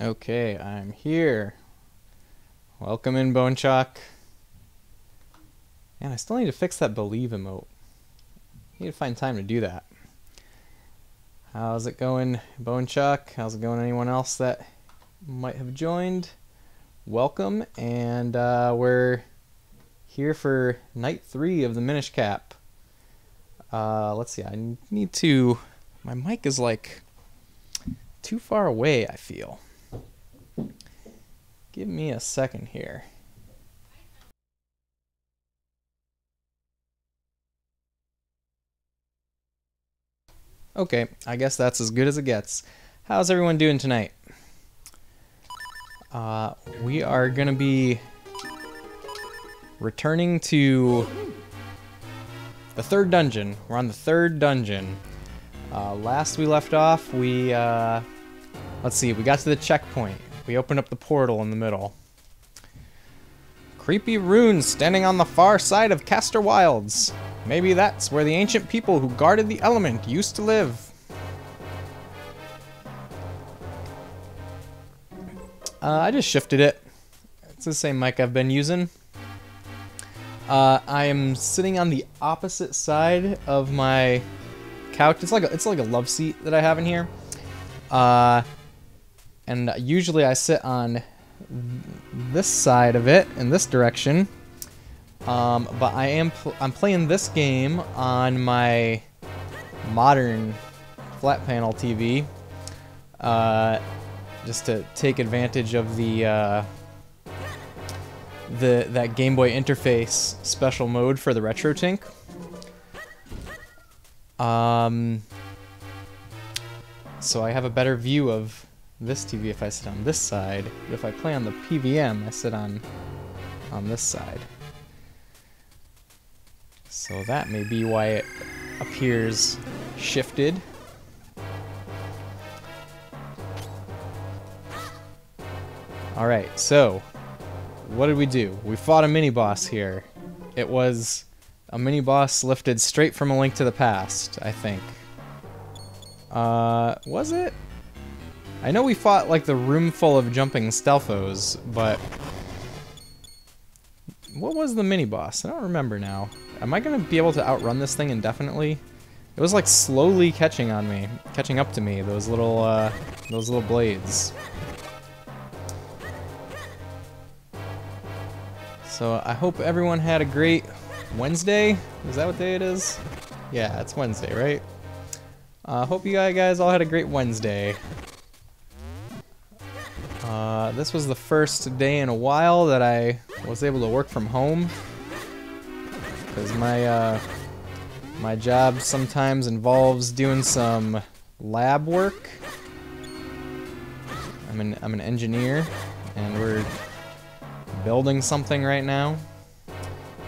Okay, I'm here. Welcome in, Bone Chalk. Man, I still need to fix that believe emote. I need to find time to do that. How's it going, Bone Chalk? How's it going, anyone else that might have joined? Welcome, and we're here for night 3 of the Minish cap. Let's see, I need to... My mic is like too far away, I feel. Give me a second here. Okay, I guess that's as good as it gets. How's everyone doing tonight? We are gonna be returning to the 3rd dungeon. We're on the 3rd dungeon. Last we left off, we let's see, we got to the checkpoint. We opened up the portal in the middle. Creepy runes standing on the far side of Castor Wilds. Maybe that's where the ancient people who guarded the element used to live. I just shifted it. It's the same mic I've been using. I am sitting on the opposite side of my couch. It's like a love seat that I have in here. And usually I sit on this side of it in this direction. But I'm playing this game on my modern flat panel TV. Just to take advantage of that Game Boy interface special mode for the RetroTink. So I have a better view of this TV if I sit on this side, but if I play on the PVM, I sit on this side. So that may be why it appears shifted. Alright, so what did we do? We fought a mini-boss here. It was a mini-boss lifted straight from A Link to the Past, I think. Was it? I know we fought like the room full of jumping stealthos, but what was the mini-boss? I don't remember now. Am I gonna be able to outrun this thing indefinitely? It was like slowly catching up to me, those little blades. So I hope everyone had a great Wednesday. Is that what day it is? Yeah, it's Wednesday, right? Hope you guys all had a great Wednesday. This was the first day in a while that I was able to work from home, because my job sometimes involves doing some lab work. I'm an engineer, and we're building something right now.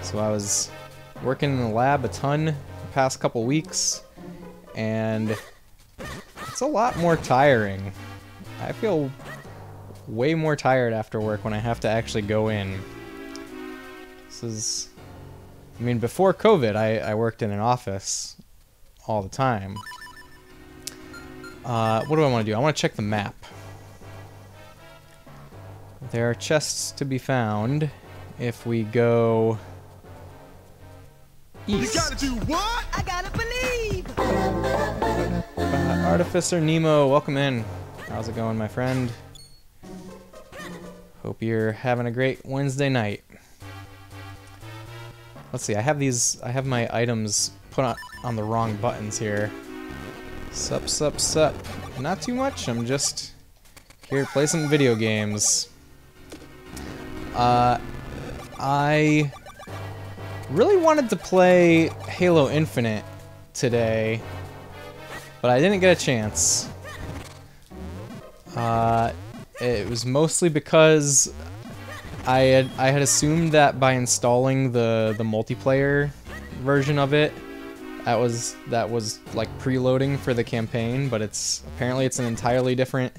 So I was working in the lab a ton the past couple weeks, and it's a lot more tiring. I feel way more tired after work when I have to actually go in. I mean, before COVID, I worked in an office all the time. What do I want to do? I want to check the map. There are chests to be found if we go east. You gotta do what? I gotta believe! Artificer Nemo, welcome in. How's it going, my friend? Hope you're having a great Wednesday night. Let's see, I have my items put on the wrong buttons here. Sup. Not too much, I'm just here to play some video games. I really wanted to play Halo Infinite today, but I didn't get a chance. It was mostly because I had assumed that by installing the multiplayer version of it, that was like preloading for the campaign, but apparently it's an entirely different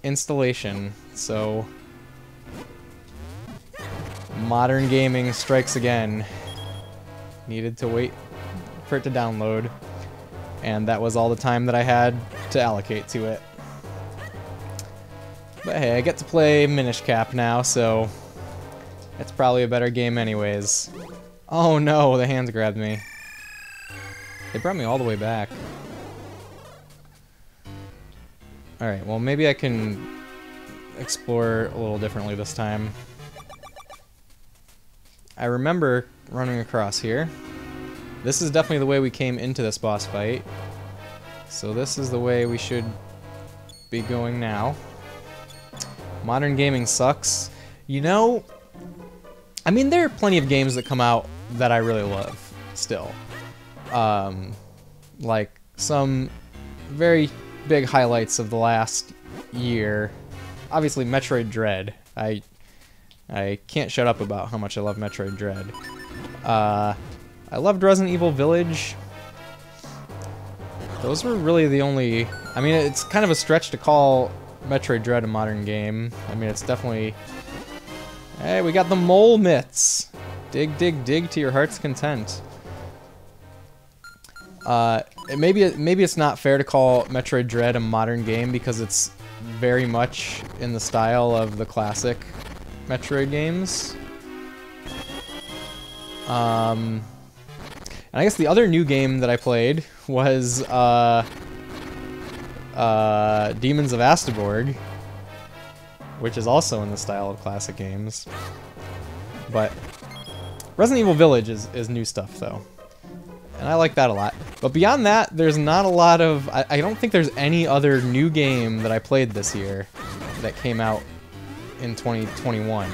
installation. So modern gaming strikes again. Needed to wait for it to download, and that was all the time that I had to allocate to it. But hey, I get to play Minish Cap now, so it's probably a better game anyways. Oh no, the hands grabbed me. They brought me all the way back. Alright, well maybe I can explore a little differently this time. I remember running across here. This is definitely the way we came into this boss fight. So this is the way we should be going now. Modern gaming sucks. You know, I mean, there are plenty of games that come out that I really love still. Like some very big highlights of the last year. Obviously, Metroid Dread. I can't shut up about how much I love Metroid Dread. I loved Resident Evil Village. Those were really the only... I mean, it's kind of a stretch to call Metroid Dread a modern game. I mean, it's definitely... Hey, we got the mole mitts! Dig, dig, dig to your heart's content. Maybe it's not fair to call Metroid Dread a modern game because it's very much in the style of the classic Metroid games. And I guess the other new game that I played was Demons of Astaborg, which is also in the style of classic games. But Resident Evil Village is new stuff, though. And I like that a lot. But beyond that, there's not a lot of... I don't think there's any other new game that I played this year that came out in 2021.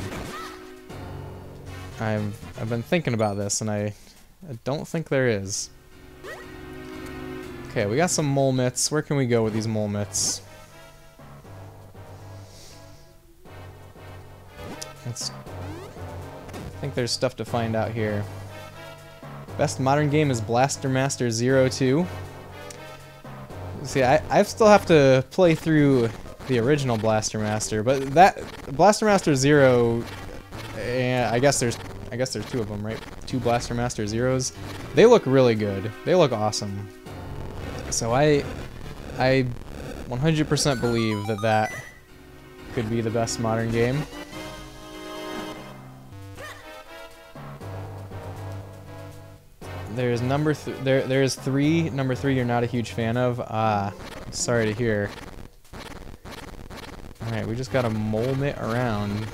I've been thinking about this, and I don't think there is. Okay, we got some mole mitts. Where can we go with these mole mitts? I think there's stuff to find out here. Best modern game is Blaster Master 02. See, I still have to play through the original Blaster Master, but that Blaster Master 0, I guess there's two of them, right? Two Blaster Master Zeros. They look really good. They look awesome. So I 100% believe that could be the best modern game. There's there's 3. Number 3 you're not a huge fan of. Sorry to hear. Alright, we just got a mole mitt around.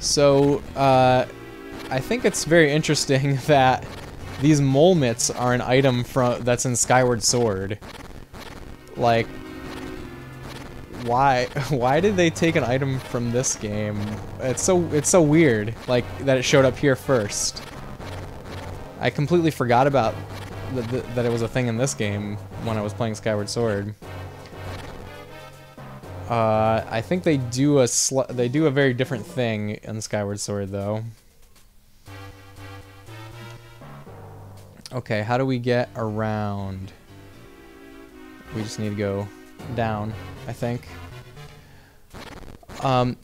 So, I think it's very interesting that these mole mitts are an item that's in Skyward Sword. Like, why did they take an item from this game? It's so weird, like, that it showed up here first. I completely forgot about that it was a thing in this game when I was playing Skyward Sword. I think they do a very different thing in Skyward Sword, though. Okay, how do we get around? We just need to go down, I think.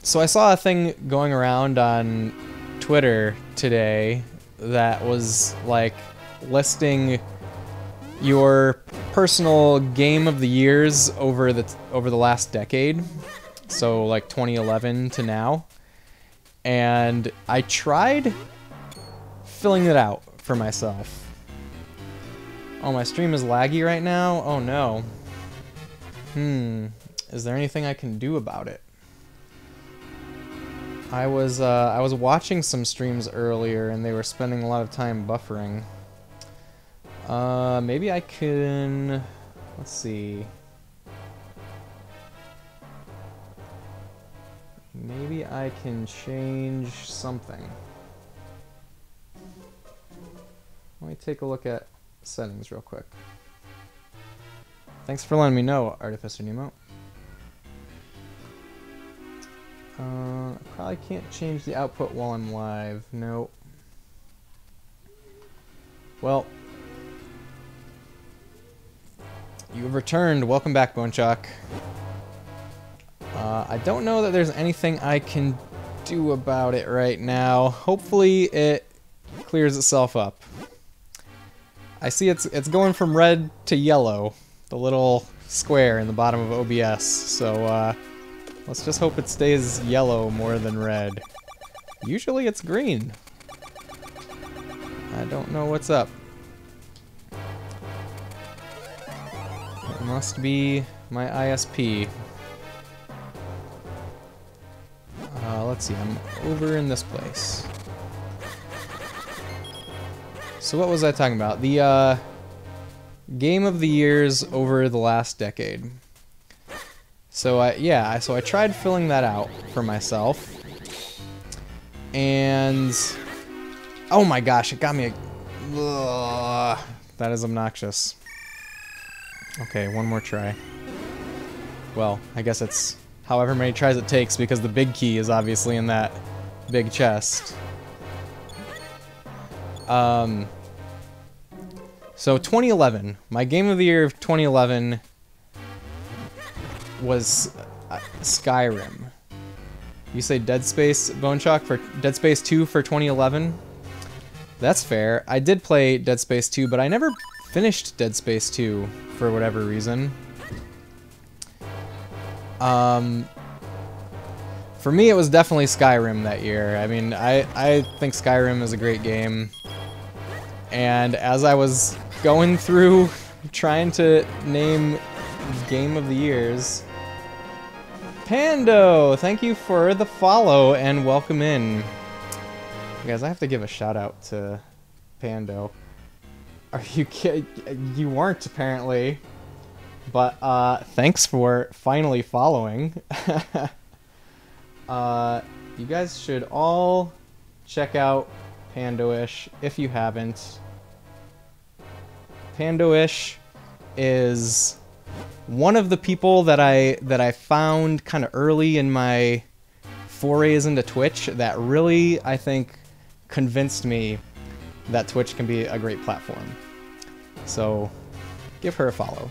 So I saw a thing going around on Twitter today that was like listing your personal game of the years over the last decade, so like 2011 to now. And I tried filling it out for myself. Oh, my stream is laggy right now? Oh no. Is there anything I can do about it? I was watching some streams earlier and they were spending a lot of time buffering. Maybe I can... Let's see. Maybe I can change something. Let me take a look at settings real quick. Thanks for letting me know, Artificer Nemo. I probably can't change the output while I'm live. Nope. Well, you have returned. Welcome back, Bonechuck. I don't know that there's anything I can do about it right now. Hopefully it clears itself up. I see it's going from red to yellow. The little square in the bottom of OBS, so let's just hope it stays yellow more than red. Usually it's green. I don't know what's up. It must be my ISP. Let's see, I'm over in this place. So what was I talking about? The game of the years over the last decade. So I tried filling that out for myself. And oh my gosh, it got me ugh, that is obnoxious. Okay, one more try. Well, I guess it's however many tries it takes because the big key is obviously in that big chest. So 2011, my game of the year of 2011 was Skyrim. You say Dead Space, Bone Chalk, for Dead Space 2 for 2011? That's fair. I did play Dead Space 2, but I never finished Dead Space 2 for whatever reason. For me, it was definitely Skyrim that year. I mean, I think Skyrim is a great game. And as I was going through trying to name Game of the Years, Pando, thank you for the follow and welcome in. Guys, I have to give a shout out to Pando. Are you kidding? You weren't apparently, but thanks for finally following. You guys should all check out Pandoish if you haven't. Pandoish is one of the people that I found kind of early in my forays into Twitch that really, I think, convinced me that Twitch can be a great platform. So, give her a follow.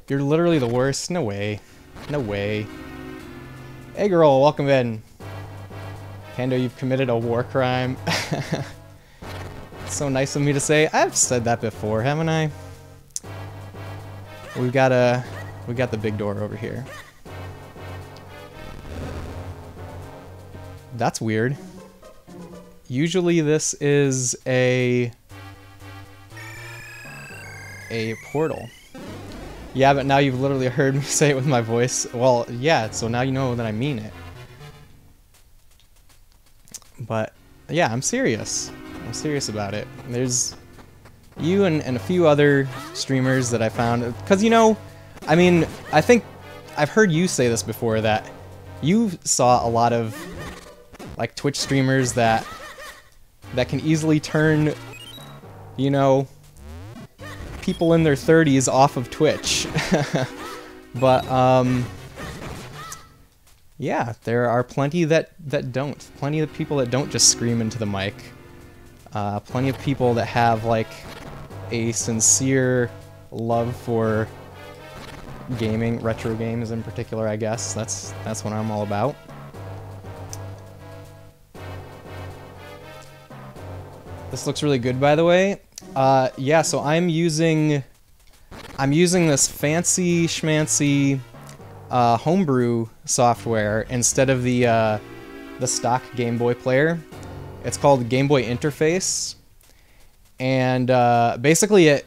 You're literally the worst. No way. No way. Hey girl, welcome in. Pando, you've committed a war crime. It's so nice of me to say. I've said that before, haven't I? We got the big door over here. That's weird. Usually this is a portal. Yeah, but now you've literally heard me say it with my voice. Well, yeah, so now you know that I mean it. But yeah, I'm serious. I'm serious about it. There's you and a few other streamers that I found. Because, you know, I mean, I think I've heard you say this before, that you saw a lot of, like, Twitch streamers that can easily turn, you know, people in their 30s off of Twitch. But, yeah, there are plenty that don't. Plenty of people that don't just scream into the mic. Plenty of people that have, like, a sincere love for gaming, retro games in particular, I guess. That's what I'm all about. This looks really good, by the way. Yeah, so I'm using this fancy schmancy homebrew software instead of the stock Game Boy player. It's called Game Boy Interface, and basically it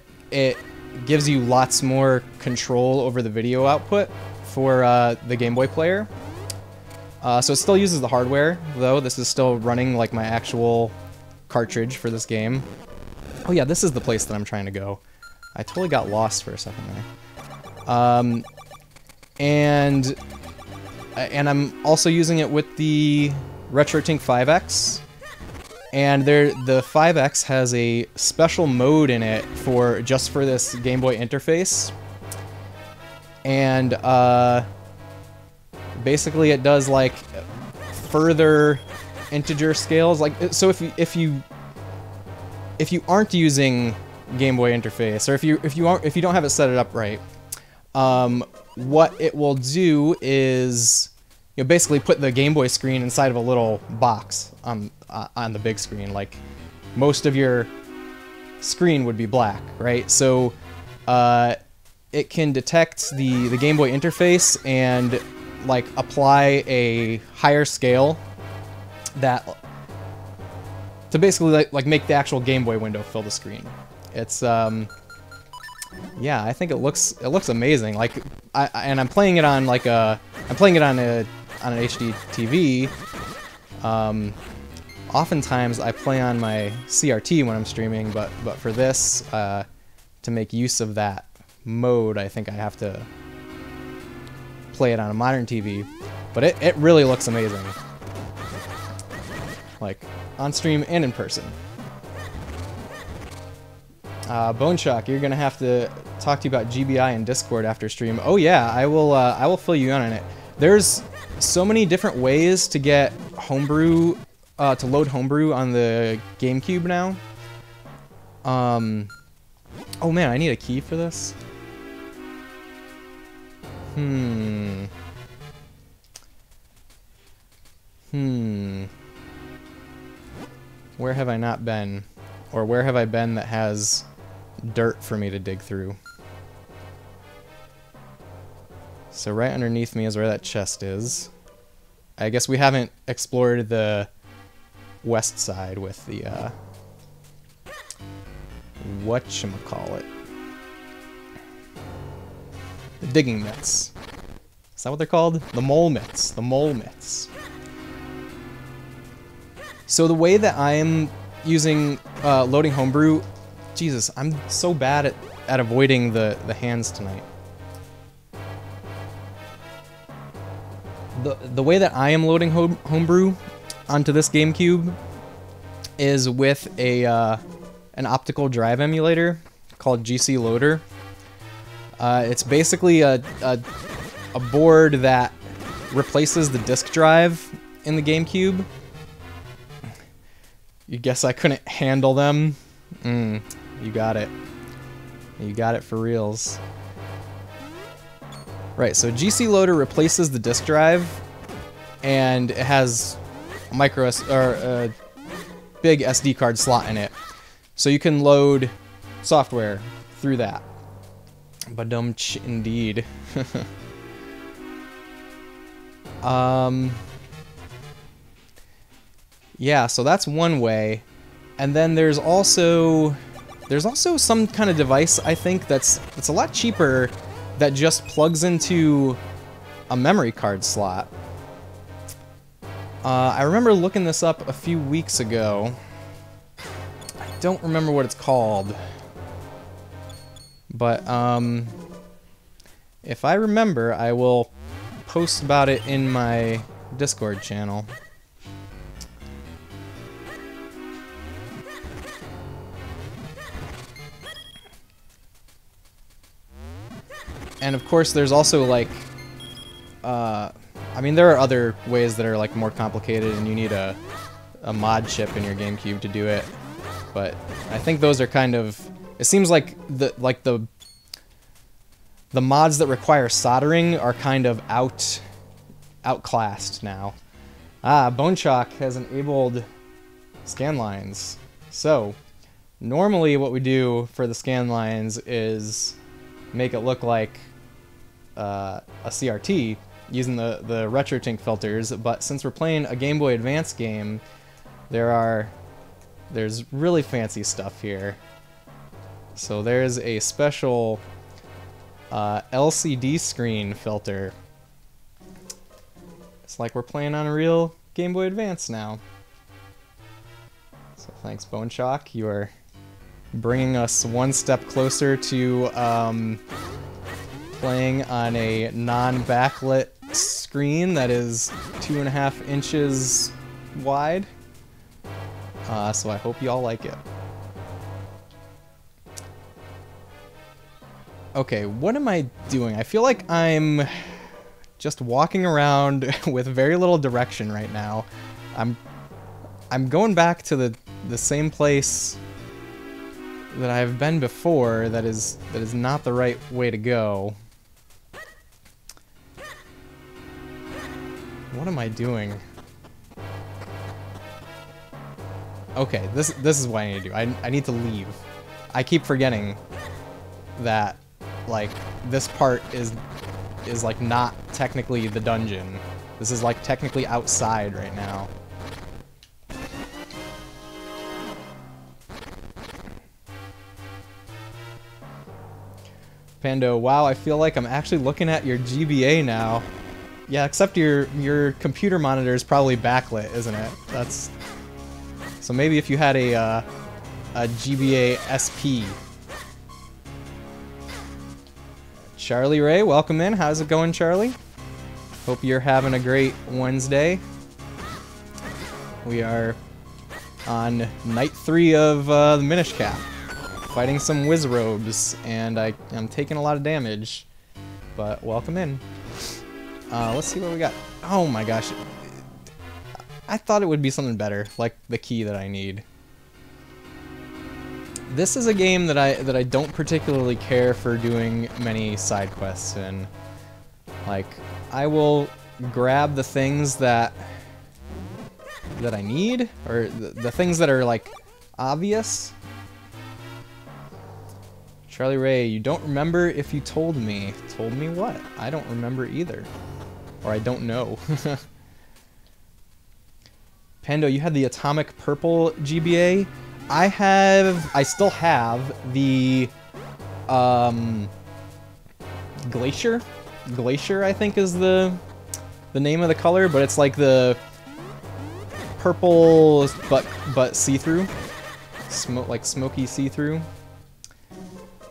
gives you lots more control over the video output for the Game Boy player. So it still uses the hardware, though. This is still running like my actual cartridge for this game. Oh yeah, this is the place that I'm trying to go. I totally got lost for a second there. And I'm also using it with the RetroTink 5X. And the 5X has a special mode in it just for this Game Boy interface. And basically it does like further integer scales. Like, so if you aren't using Game Boy interface, or if you don't have it set it up right, what it will do is, you know, basically put the Game Boy screen inside of a little box on the big screen. Like, most of your screen would be black, right? So it can detect the Game Boy interface and like apply a higher scale that to basically like make the actual Game Boy window fill the screen. It's yeah, I think it looks amazing. Like I'm playing it on like an HD TV. Oftentimes I play on my CRT when I'm streaming, but for this to make use of that mode, I think I have to play it on a modern TV. But it really looks amazing. Like on stream and in person. Bone Shock, you're gonna have to talk to you about GBI and Discord after stream. Oh yeah, I will fill you in on it. There's so many different ways to get homebrew, to load homebrew on the GameCube now. Oh man, I need a key for this. Where have I not been? Or where have I been that has dirt for me to dig through? So right underneath me is where that chest is. I guess we haven't explored the west side with the whatchamacallit, the digging mitts. Is that what they're called? The mole mitts. The mole mitts. So the way that I'm using loading homebrew, Jesus, I'm so bad at avoiding the hands tonight. The way that I am loading homebrew onto this GameCube is with an optical drive emulator called GC Loader. It's basically a board that replaces the disk drive in the GameCube. You guess I couldn't handle them? You got it. You got it for reals. Right, so GC Loader replaces the disk drive, and it has a big SD card slot in it, so you can load software through that. Badumch indeed. Yeah, so that's one way, and then there's also some kind of device, I think, that's a lot cheaper, that just plugs into a memory card slot. I remember looking this up a few weeks ago. I don't remember what it's called, but if I remember, I will post about it in my Discord channel. And of course, there's also like, I mean, there are other ways that are like more complicated, and you need a mod chip in your GameCube to do it. But I think those are kind of, it seems like the mods that require soldering are kind of outclassed now. Bone Shock has enabled scan lines. So normally what we do for the scan lines is make it look like a CRT using the RetroTink filters, but since we're playing a Game Boy Advance game, there's really fancy stuff here. So there's a special LCD screen filter. It's like we're playing on a real Game Boy Advance now. So thanks, Bone Shock. You are bringing us one step closer to playing on a non-backlit screen that is 2.5 inches wide. So I hope you all like it. Okay, what am I doing? I feel like I'm just walking around with very little direction right now. I'm going back to the same place that I've been before. That is not the right way to go. What am I doing? Okay, this is what I need to do. I need to leave. I keep forgetting that, like, this part is like not technically the dungeon. This is like technically outside right now. Pando, wow, I feel like I'm actually looking at your GBA now. Yeah, except your computer monitor is probably backlit, isn't it? That's so maybe if you had a GBA SP. Charlie Ray, welcome in. How's it going, Charlie? Hope you're having a great Wednesday. We are on night 3 of the Minish cap, fighting some Wizrobes, and I'm taking a lot of damage. But welcome in. Let's see what we got. Oh my gosh. I thought it would be something better, like the key that I need. This is a game that I don't particularly care for doing many side quests in. Like, I will grab the things that I need, or the things that are like obvious. Charlie Ray, you don't remember if you told me. Told me what? I don't remember either. Or I don't know. Pando, you had the Atomic Purple GBA. I still have the Glacier. Glacier, I think, is the name of the color, but it's like the purple but see-through. Like smoky see-through.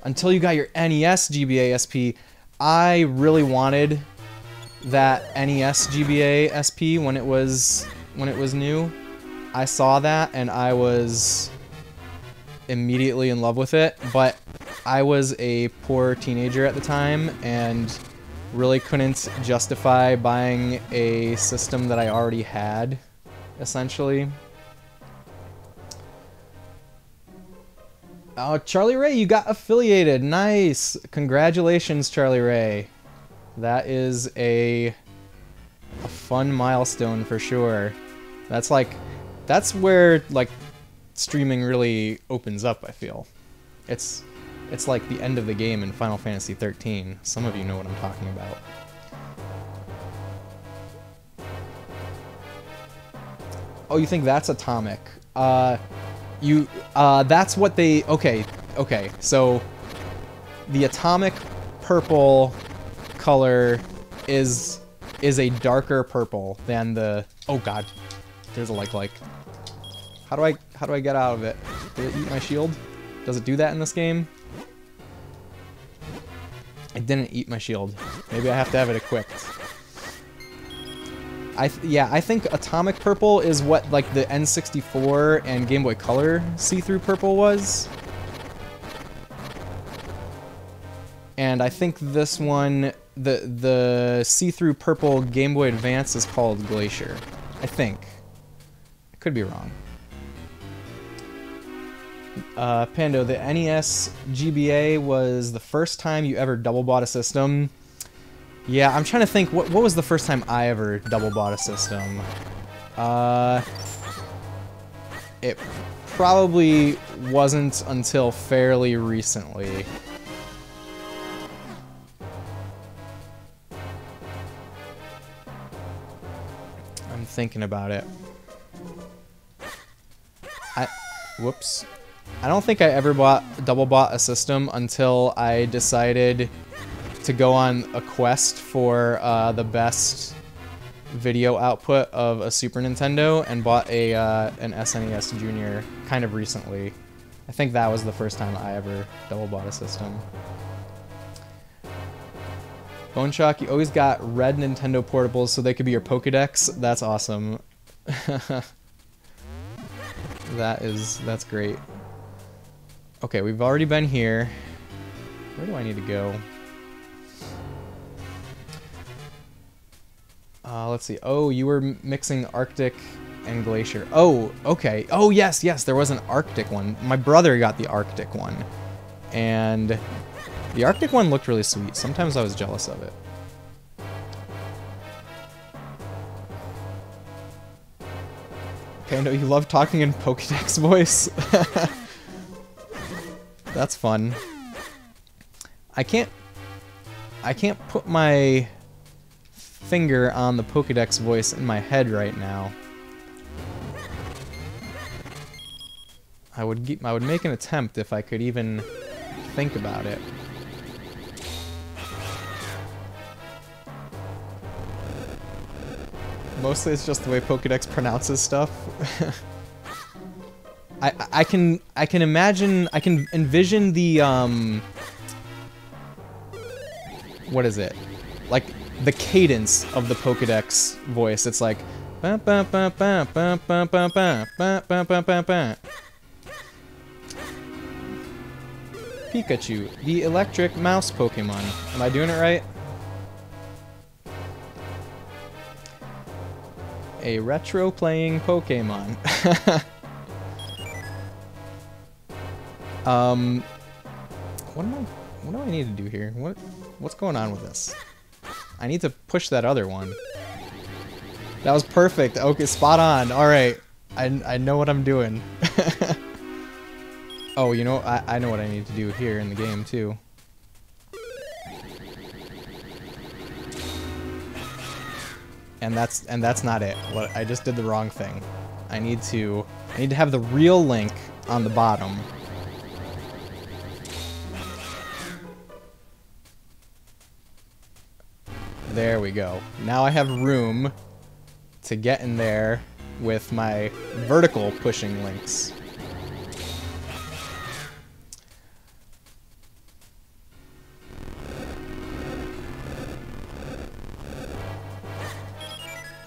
Until you got your NES GBA SP, I really wanted that NES GBA SP when it was new. I saw that and I was immediately in love with it, but I was a poor teenager at the time and really couldn't justify buying a system that I already had, essentially. Oh, Charlie Ray, you got affiliated. Nice. Congratulations, Charlie Ray. That is a fun milestone for sure. That's where like streaming really opens up, I feel. It's like the end of the game in Final Fantasy 13. Some of you know what I'm talking about. Oh, you think that's Atomic? That's what they... Okay, so the Atomic Purple color is a darker purple than the... Oh god, there's a like. How do I get out of it? Did it eat my shield? Does it do that in this game? It didn't eat my shield. Maybe I have to have it equipped. I think Atomic Purple is what like the N64 and Game Boy Color see-through purple was. And I think this one, the see-through purple Game Boy Advance is called Glacier. I think. I could be wrong. Pando, the NES GBA was the first time you ever double bought a system. Yeah, I'm trying to think, what was the first time I ever double bought a system? It probably wasn't until fairly recently. I'm thinking about it. Whoops. I don't think I ever double bought a system until I decided to go on a quest for the best video output of a Super Nintendo and bought an SNES Junior kind of recently. I think that was the first time I ever double bought a system. Bone Shock, you always got red Nintendo portables so they could be your Pokédex. That's awesome. That's great. Okay, we've already been here. Where do I need to go? Let's see. Oh, you were mixing Arctic and Glacier. Oh, okay. Oh, yes, there was an Arctic one. My brother got the Arctic one. And the Arctic one looked really sweet. Sometimes I was jealous of it. Pando, you love talking in Pokédex voice? That's fun. I can't I can't put my finger on the Pokédex voice in my head right now. I would make an attempt if I could even think about it. Mostly it's just the way Pokédex pronounces stuff. I can envision the what is it? Like the cadence of the Pokédex voice. It's like Pikachu, the electric mouse Pokemon. Am I doing it right? A retro playing Pokemon. What do I need to do here? What's going on with this? I need to push that other one. That was perfect. Okay, spot on. All right. I know what I'm doing. Oh, you know, I know what I need to do here in the game too. And that's not it. What I just did the wrong thing. I need to have the real link on the bottom. There we go. Now I have room to get in there with my vertical pushing links.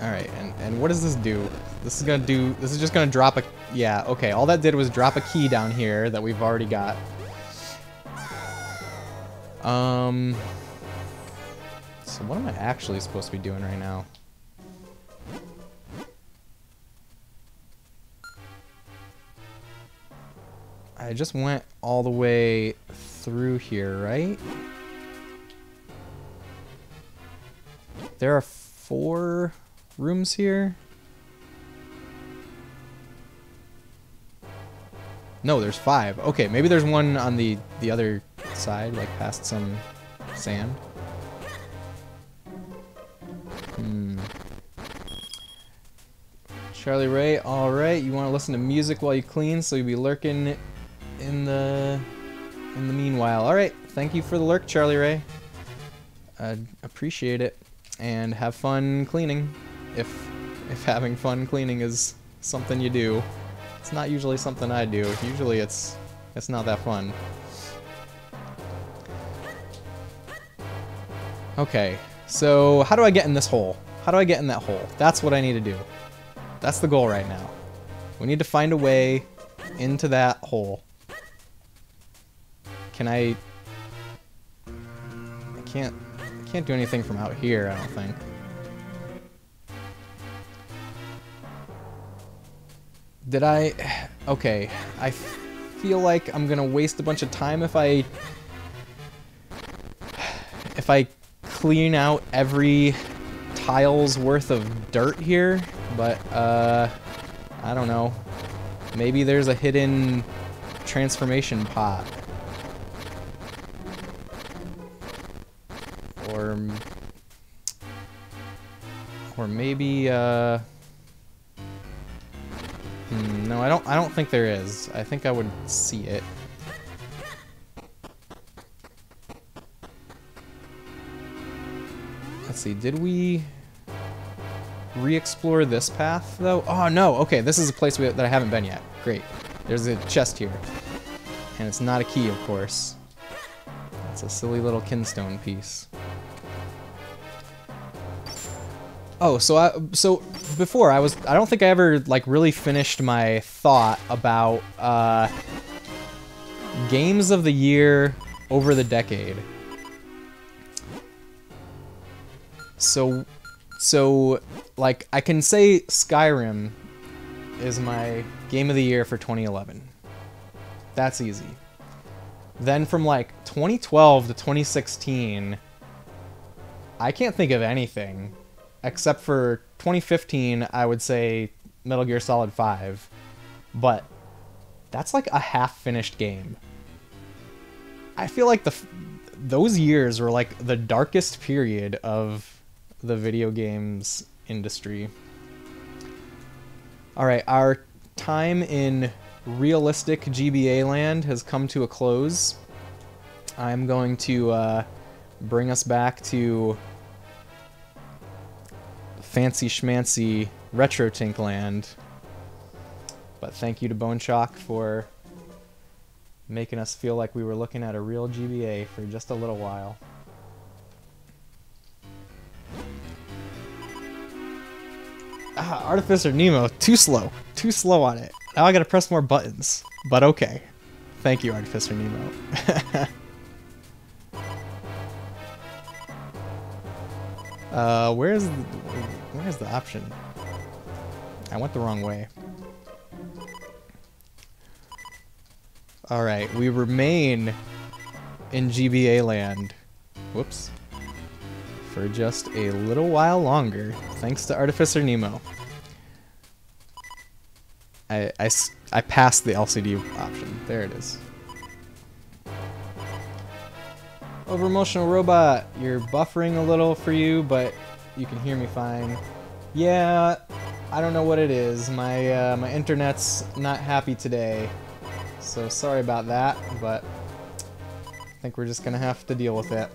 Alright, and what does this do? This is just gonna drop a, yeah, okay, all that did was drop a key down here that we've already got. So what am I actually supposed to be doing right now? I just went all the way through here, right? There are 4 rooms here? No, there's 5. Okay, maybe there's one on the other side, like past some sand. Charlie Ray, alright, you want to listen to music while you clean, so you'll be lurking in the meanwhile. Alright, thank you for the lurk, Charlie Ray. I appreciate it. And have fun cleaning. If having fun cleaning is something you do. It's not usually something I do. Usually it's not that fun. Okay, so how do I get in this hole? How do I get in that hole? That's what I need to do. That's the goal right now. We need to find a way into that hole. Can I can't do anything from out here, I don't think. Did I? Okay, I feel like I'm gonna waste a bunch of time if I clean out every tile's worth of dirt here, but I don't know. Maybe there's a hidden transformation pot. Or maybe no, I don't think there is. I think I would see it. Let's see, did we re-explore this path though? Oh no, okay, this is a place that I haven't been yet. Great. There's a chest here. And it's not a key, of course. It's a silly little kinstone piece. Oh, so before I don't think I ever like really finished my thought about games of the year over the decade. So like I can say Skyrim is my game of the year for 2011. That's easy. Then from like 2012 to 2016, I can't think of anything. Except for 2015, I would say Metal Gear Solid 5. But that's like a half-finished game. I feel like those years were like the darkest period of the video games industry. All right, our time in realistic GBA land has come to a close. I'm going to bring us back to fancy schmancy retro tink land. But thank you to Bone Chalk for making us feel like we were looking at a real GBA for just a little while. Ah, Artificer Nemo, too slow on it. Now I gotta press more buttons, but okay. Thank you, Artificer Nemo. Where's the option? I went the wrong way. Alright, we remain in GBA land. Whoops. For just a little while longer, thanks to Artificer Nemo. I passed the LCD option. There it is. Over Emotional Robot, you're buffering a little for you, but you can hear me fine. Yeah, I don't know what it is. My internet's not happy today. So sorry about that, but I think we're just gonna have to deal with it.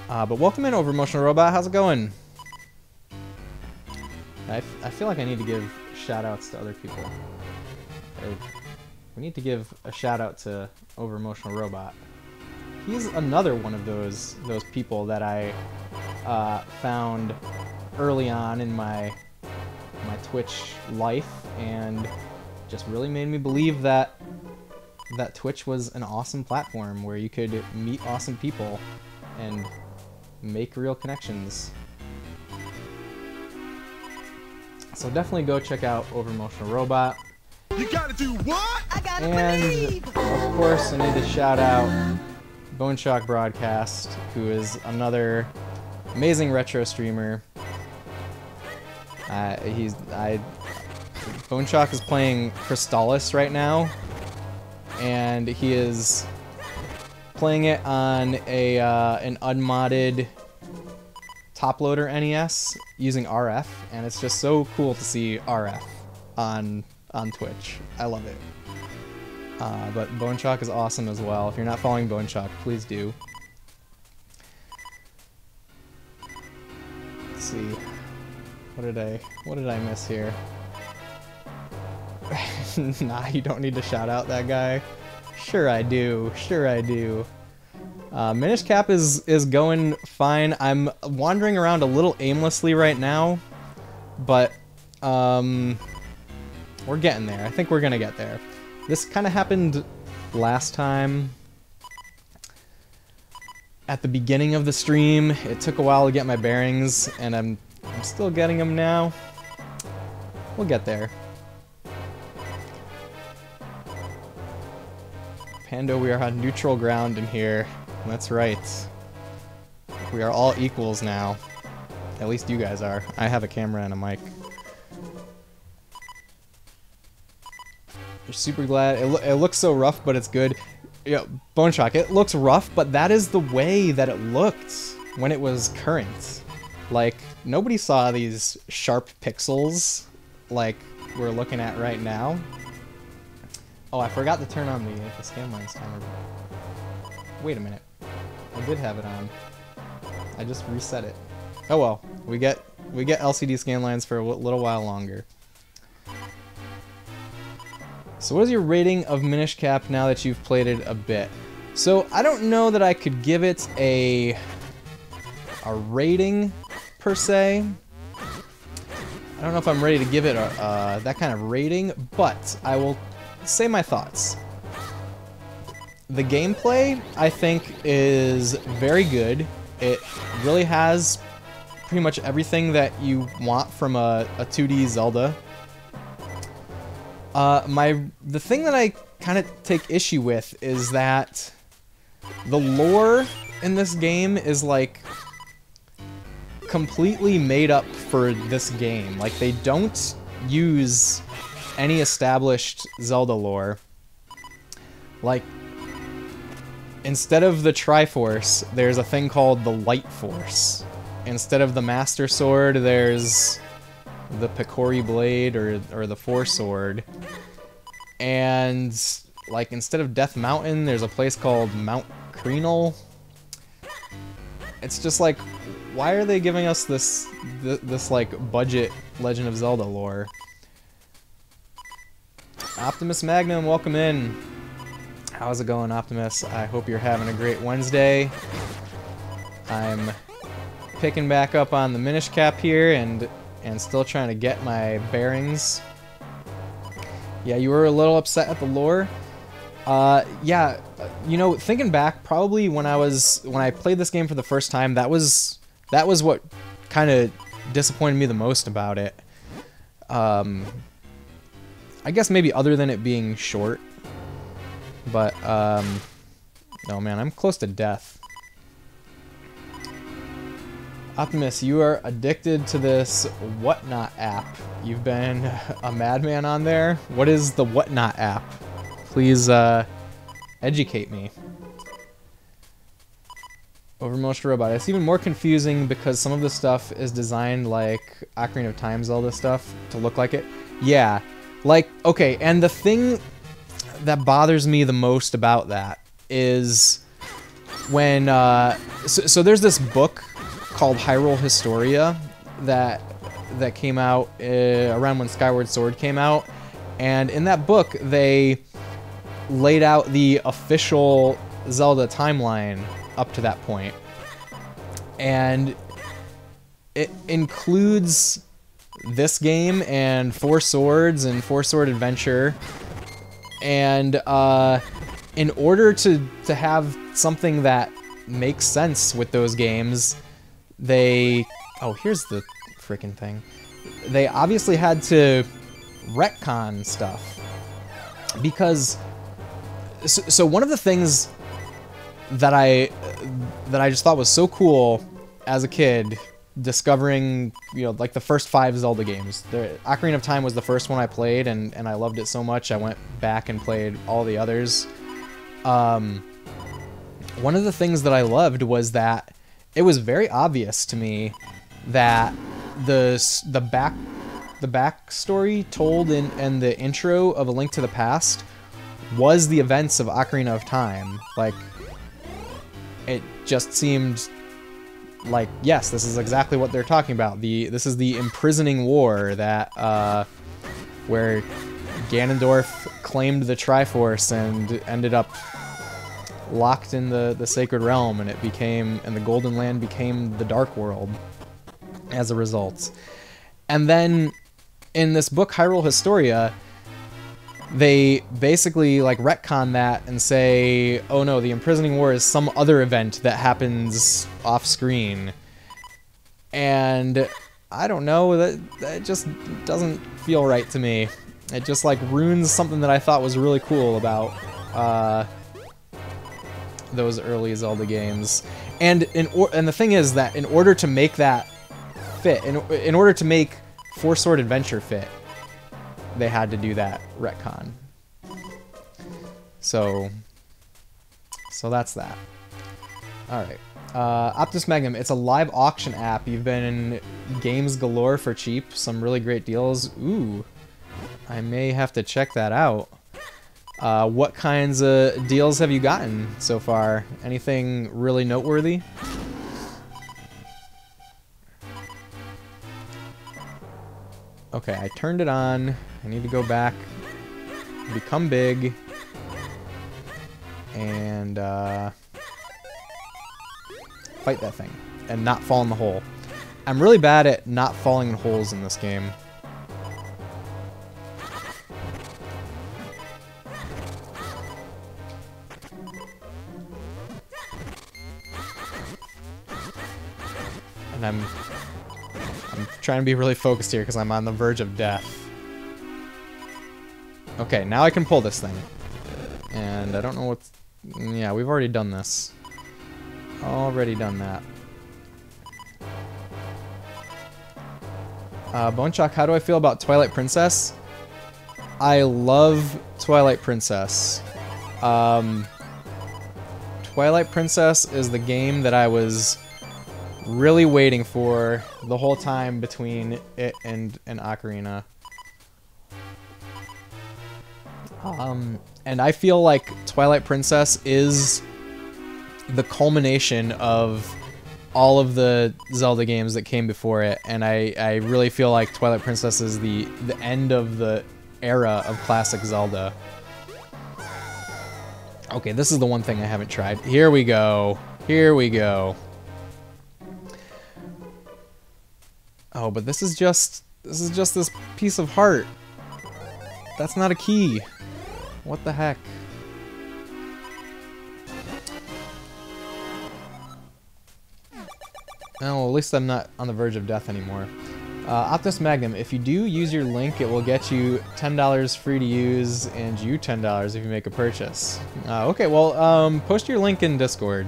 But welcome in, Over Emotional Robot. How's it going? I feel like I need to give shout-outs to other people. We need to give a shout-out to Over Emotional Robot. He's another one of those people that I found early on in my Twitch life, and just really made me believe that Twitch was an awesome platform where you could meet awesome people and make real connections. So definitely go check out Over Emotional Robot. You gotta do what? I gotta believe! Of course, I need to shout out Bone Chalk Broadcast, who is another amazing retro streamer. Bone Chalk is playing Crystallis right now, and he is playing it on an unmodded top-loader NES using RF, and it's just so cool to see RF on Twitch. I love it. But Bone Chalk is awesome as well. If you're not following Bone Chalk, please do. Let's see. What did I miss here? Nah, you don't need to shout out that guy. Sure I do. Sure I do. Minish Cap is going fine. I'm wandering around a little aimlessly right now, but we're getting there. I think we're gonna get there. This kind of happened last time at the beginning of the stream. It took a while to get my bearings, and I'm still getting them now. We'll get there. Pando, we are on neutral ground in here. That's right. We are all equals now. At least you guys are. I have a camera and a mic. You're super glad. It looks so rough, but it's good. Yeah, Bone Chalk, it looks rough, but that is the way that it looked when it was current. Like, nobody saw these sharp pixels like we're looking at right now. Oh, I forgot to turn on the scanlines timer. Wait a minute. I did have it on. I just reset it. Oh well, we get LCD scanlines for a little while longer. So what is your rating of Minish Cap now that you've played it a bit? So I don't know that I could give it a rating per se. I don't know if I'm ready to give it that kind of rating, but I will say my thoughts. The gameplay, I think, is very good. It really has pretty much everything that you want from a 2D Zelda. The thing that I kind of take issue with is that the lore in this game is like completely made up for this game. Like, they don't use any established Zelda lore. Like, instead of the Triforce, there's a thing called the Light Force. Instead of the Master Sword, there's the Picori Blade or the Force Sword. And like instead of Death Mountain, there's a place called Mount Crenal. It's just like, why are they giving us this like budget Legend of Zelda lore? Optimus Magnum, welcome in. How's it going, Optimus? I hope you're having a great Wednesday. I'm picking back up on the Minish cap here and still trying to get my bearings. Yeah, you were a little upset at the lore. Yeah, you know, thinking back, probably when I played this game for the first time, that was what kind of disappointed me the most about it. I guess maybe other than it being short. But, no man, I'm close to death. Optimus, you are addicted to this Whatnot app. You've been a madman on there. What is the Whatnot app? Please, educate me. Overmotion Robot. It's even more confusing because some of the stuff is designed like Ocarina of Time Zelda stuff to look like it. Yeah. Like, okay, and the thing that bothers me the most about that is when so there's this book called Hyrule Historia that came out around when Skyward Sword came out, and in that book they laid out the official Zelda timeline up to that point, and it includes this game and Four Swords and Four Sword Adventure. And in order to have something that makes sense with those games, they... Oh, here's the freaking thing. They obviously had to retcon stuff. Because... So one of the things that I just thought was so cool as a kid, discovering, you know, like the first 5 Zelda games. Ocarina of Time was the first one I played, and I loved it so much I went back and played all the others. One of the things that I loved was that it was very obvious to me that the backstory told in the intro of A Link to the Past was the events of Ocarina of Time. Like, it just seemed like, yes, this is exactly what they're talking about. This is the imprisoning war that where Ganondorf claimed the Triforce and ended up locked in the Sacred Realm, and the Golden Land became the Dark World as a result. And then in this book Hyrule Historia, they basically like retcon that and say, oh no, the imprisoning war is some other event that happens off screen. And I don't know, that just doesn't feel right to me. It just like ruins something that I thought was really cool about those early Zelda games. And the thing is that in order to make that fit, in order to make Four Sword Adventure fit, they had to do that retcon. So that's that. Alright. Optus Magnum, it's a live auction app. You've been in games galore for cheap. Some really great deals. Ooh. I may have to check that out. What kinds of deals have you gotten so far? Anything really noteworthy? Okay, I turned it on. I need to go back, become big, and fight that thing, and not fall in the hole. I'm really bad at not falling in holes in this game. And I'm trying to be really focused here because I'm on the verge of death. Okay, now I can pull this thing. And I don't know what's... Yeah, we've already done this. Already done that. Bonechuck, how do I feel about Twilight Princess? I love Twilight Princess. Twilight Princess is the game that I was really waiting for the whole time between it and Ocarina. And I feel like Twilight Princess is the culmination of all of the Zelda games that came before it, and I really feel like Twilight Princess is the end of the era of classic Zelda. Okay, this is the one thing I haven't tried. Here we go. Here we go. Oh, but this is just this piece of heart. That's not a key. What the heck? Oh, at least I'm not on the verge of death anymore. Optus Magnum, if you do use your link, it will get you $10 free to use, and you $10 if you make a purchase. Okay, well, post your link in Discord,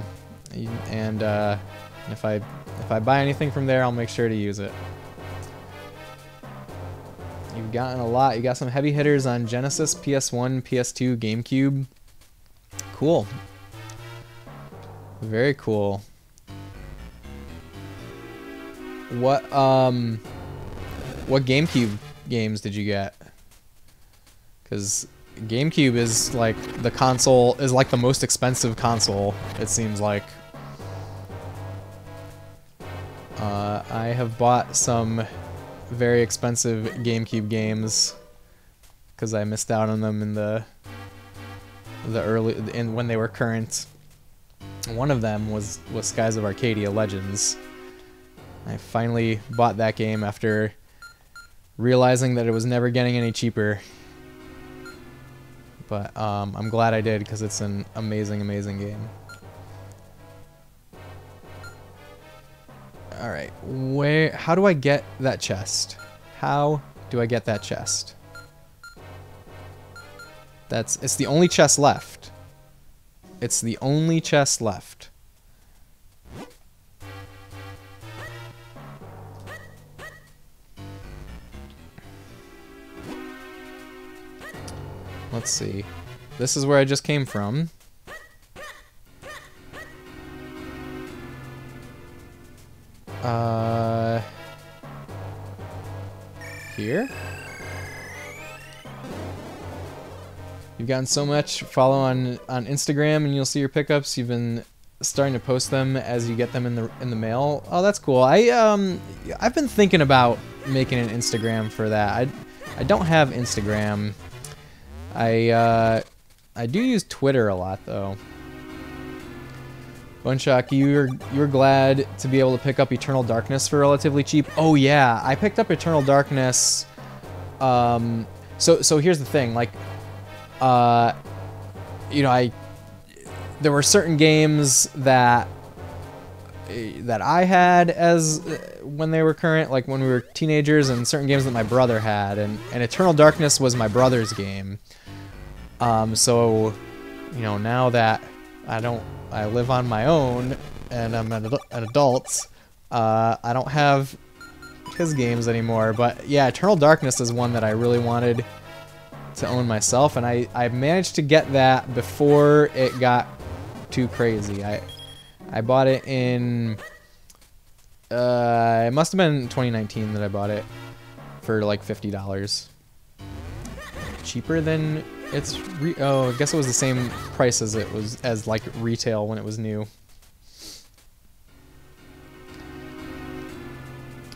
and if I buy anything from there, I'll make sure to use it. You've gotten a lot. You got some heavy hitters on Genesis, PS1, PS2, GameCube. Cool. Very cool. What GameCube games did you get? Because GameCube is like the console, is like the most expensive console, it seems like. I have bought some very expensive GameCube games because I missed out on them in the when they were current. One of them was Skies of Arcadia Legends. I finally bought that game after realizing that it was never getting any cheaper. But I'm glad I did, because it's an amazing, amazing game. Alright, how do I get that chest? How do I get that chest? It's the only chest left. It's the only chest left. Let's see. This is where I just came from. Here? You've gotten so much. Follow on Instagram and you'll see your pickups. You've been starting to post them as you get them in the mail. Oh, that's cool. I've been thinking about making an Instagram for that. I don't have Instagram. I do use Twitter a lot though. Bunshock, you were glad to be able to pick up Eternal Darkness for relatively cheap. Oh yeah, I picked up Eternal Darkness. So here's the thing, like, you know, there were certain games that I had as when they were current, like when we were teenagers, and certain games that my brother had, and Eternal Darkness was my brother's game. So, you know, now that I live on my own and I'm an adult, I don't have his games anymore. But yeah, Eternal Darkness is one that I really wanted to own myself, and I managed to get that before it got too crazy. I bought it in it must have been 2019 that I bought it for like $50. Cheaper than oh, I guess it was the same price as it was as like retail when it was new.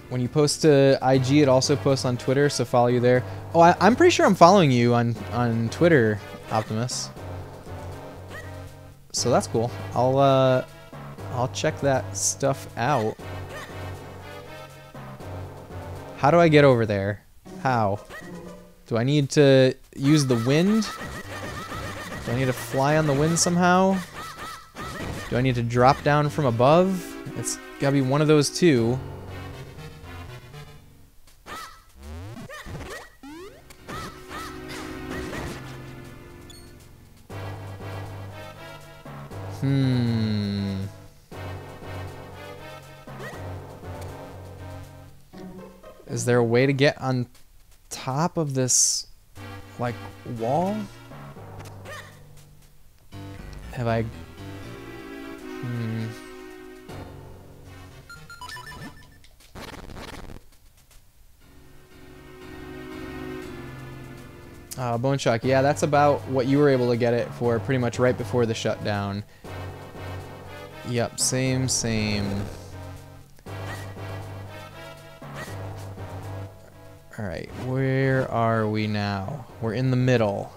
When you post to IG, it also posts on Twitter, so follow you there. Oh, I'm pretty sure I'm following you on Twitter, Optimus. So that's cool. I'll check that stuff out. How do I get over there? How? Do I need to use the wind? Do I need to fly on the wind somehow? Do I need to drop down from above? It's gotta be one of those two. Is there a way to get on top of this, like, wall? Have I Bone Shock, yeah, that's about what you were able to get it for pretty much right before the shutdown. Yep, same. Alright, where are we now? We're in the middle.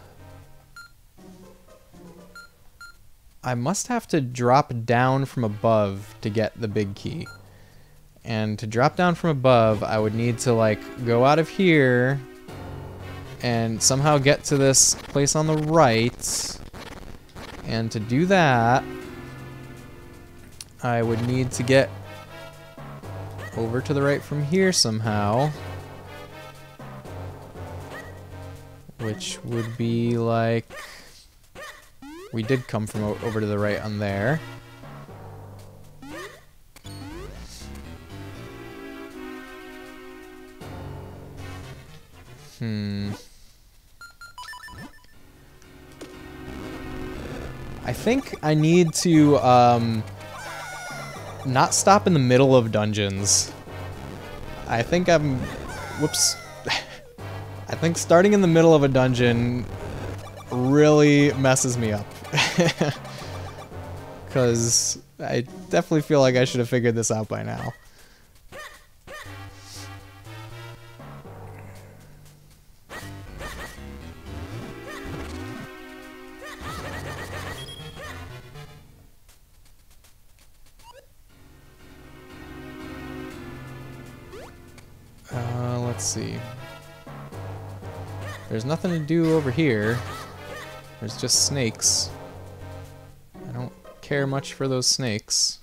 I must have to drop down from above to get the big key. And to drop down from above, I would need to, like, go out of here and somehow get to this place on the right. And to do that, I would need to get over to the right from here somehow. Which would be like... We did come from over to the right on there. I think I need to not stop in the middle of dungeons. I think I'm... Whoops. I think starting in the middle of a dungeon really messes me up. Because I definitely feel like I should have figured this out by now. Let's see. There's nothing to do over here. There's just snakes. I don't care much for those snakes.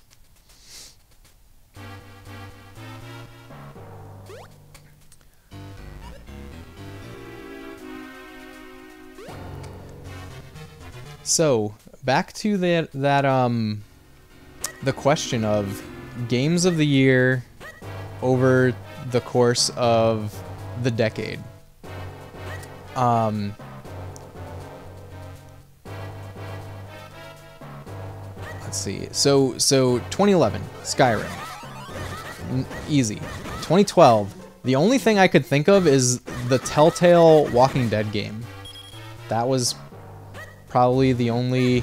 So, back to the question of games of the year over the course of the decade. Let's see. So 2011, Skyrim. Easy. 2012, the only thing I could think of is the Telltale Walking Dead game. That was probably the only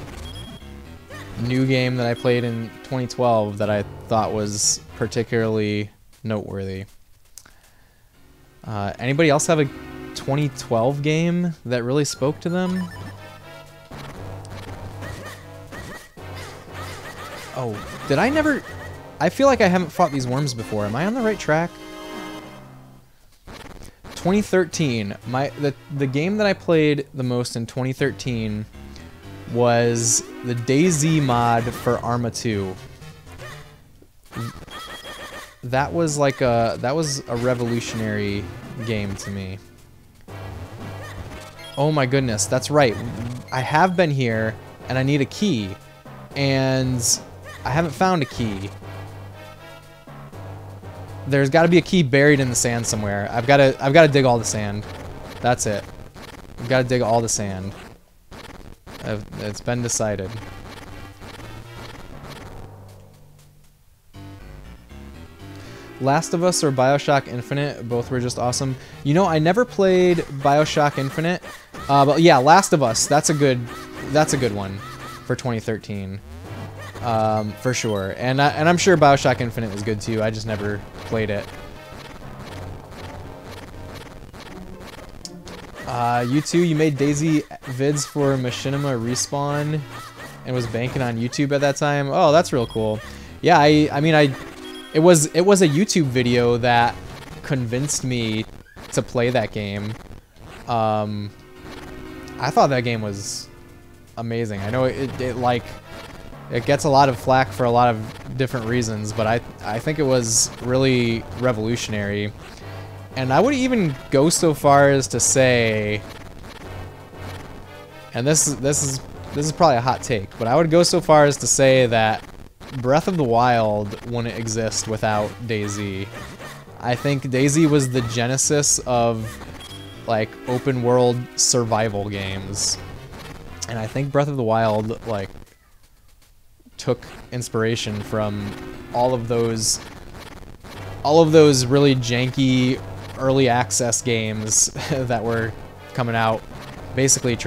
new game that I played in 2012 that I thought was particularly noteworthy. Anybody else have a 2012 game that really spoke to them? Oh, did I never... I feel like I haven't fought these worms before. Am I on the right track? 2013. The game that I played the most in 2013 was the DayZ mod for Arma 2. That was like a revolutionary game to me. Oh my goodness, that's right. I have been here and I need a key, and I haven't found a key. There's got to be a key buried in the sand somewhere. I've got to dig all the sand. That's it. I've got to dig all the sand. It's been decided. Last of Us or BioShock Infinite, both were just awesome. You know, I never played BioShock Infinite, but yeah, Last of Us. That's a good one for 2013, for sure. And I'm sure BioShock Infinite was good too. I just never played it. You too. You made DayZ vids for Machinima Respawn and was banking on YouTube at that time. Oh, that's real cool. Yeah, I mean, it was a YouTube video that convinced me to play that game. I thought that game was amazing. I know it gets a lot of flack for a lot of different reasons, but I think it was really revolutionary. And I would even go so far as to say, and this is probably a hot take, but I would go so far as to say that Breath of the Wild wouldn't exist without DayZ. I think DayZ was the genesis of like open world survival games, and I think Breath of the Wild like took inspiration from all of those really janky early access games that were coming out. Basically,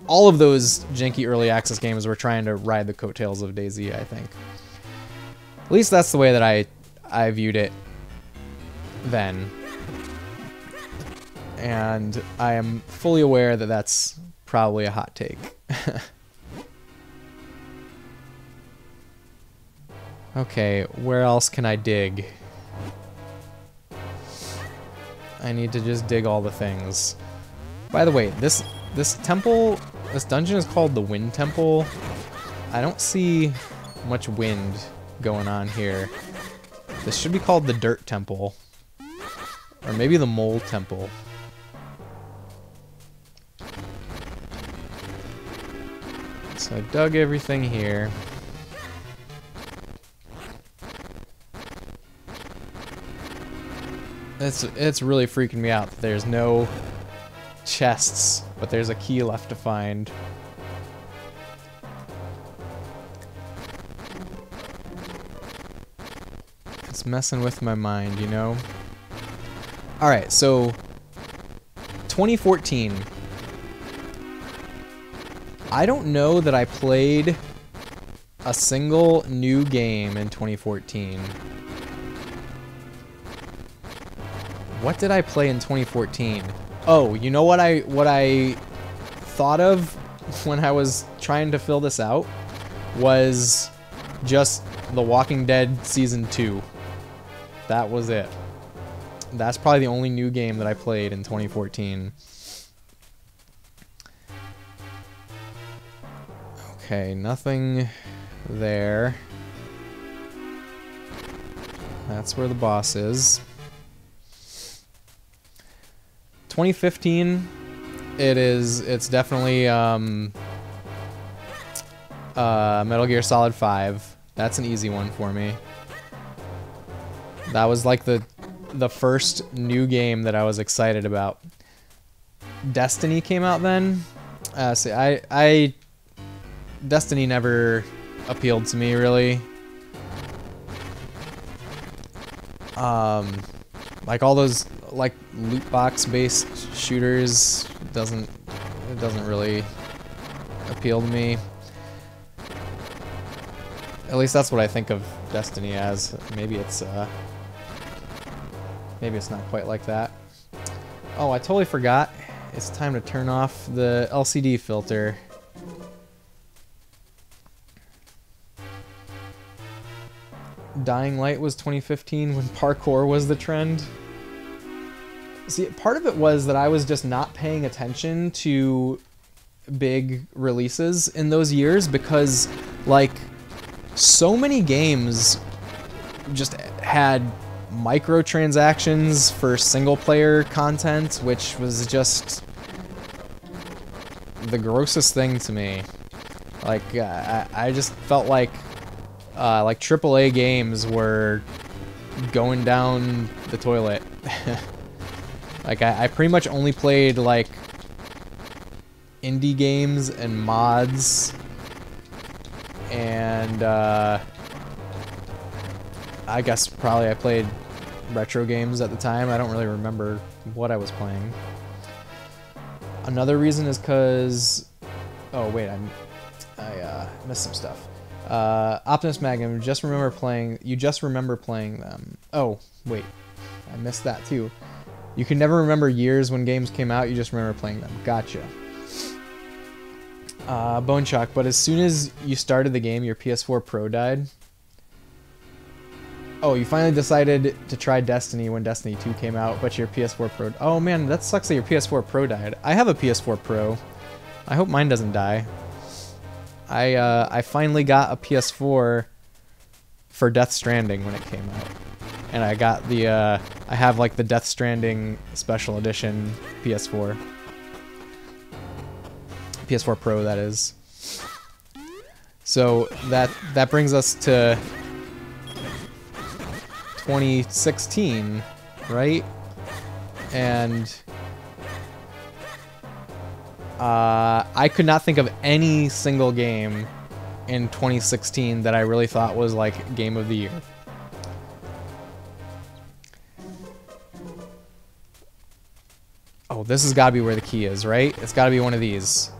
all of those janky early access games were trying to ride the coattails of DayZ, I think. At least that's the way that I viewed it then. And I am fully aware that that's probably a hot take. Okay, where else can I dig? I need to just dig all the things. By the way, this temple, this dungeon is called the Wind Temple. I don't see much wind going on here. This should be called the Dirt Temple. Or maybe the Mole Temple. So I dug everything here. It's really freaking me out that there's no chests, but there's a key left to find. It's messing with my mind, you know? Alright, so 2014. I don't know that I played a single new game in 2014. What did I play in 2014? Oh, you know what I thought of when I was trying to fill this out was just The Walking Dead Season 2. That was it. That's probably the only new game that I played in 2014. Okay, nothing there. That's where the boss is. 2015, it's definitely Metal Gear Solid 5. That's an easy one for me. That was like the first new game that I was excited about. Destiny came out then. See, Destiny never appealed to me really. Like all those like loot box based shooters doesn't really appeal to me. At least that's what I think of Destiny as. Maybe it's not quite like that. Oh, I totally forgot. It's time to turn off the LCD filter. Dying Light was 2015 when parkour was the trend. See, part of it was that I was just not paying attention to big releases in those years because, like, so many games just had microtransactions for single-player content, which was just the grossest thing to me. Like, I just felt like AAA games were going down the toilet. Like, I pretty much only played, like, indie games and mods, and, I guess probably I played retro games at the time. I don't really remember what I was playing. Another reason is because... Oh, wait, I missed some stuff. Optimus Magnum, you just remember playing them. Oh, wait, I missed that too. You can never remember years when games came out, you just remember playing them. Gotcha. Bone Shock, but as soon as you started the game, your PS4 Pro died. Oh, you finally decided to try Destiny when Destiny 2 came out, but your PS4 Pro... Oh man, that sucks that your PS4 Pro died. I have a PS4 Pro. I hope mine doesn't die. I finally got a PS4 for Death Stranding when it came out. And I got the, I have like the Death Stranding Special Edition PS4. PS4 Pro, that is. So that brings us to 2016, right? And I could not think of any single game in 2016 that I really thought was like game of the year. Oh, this has got to be where the key is, right? It's got to be one of these.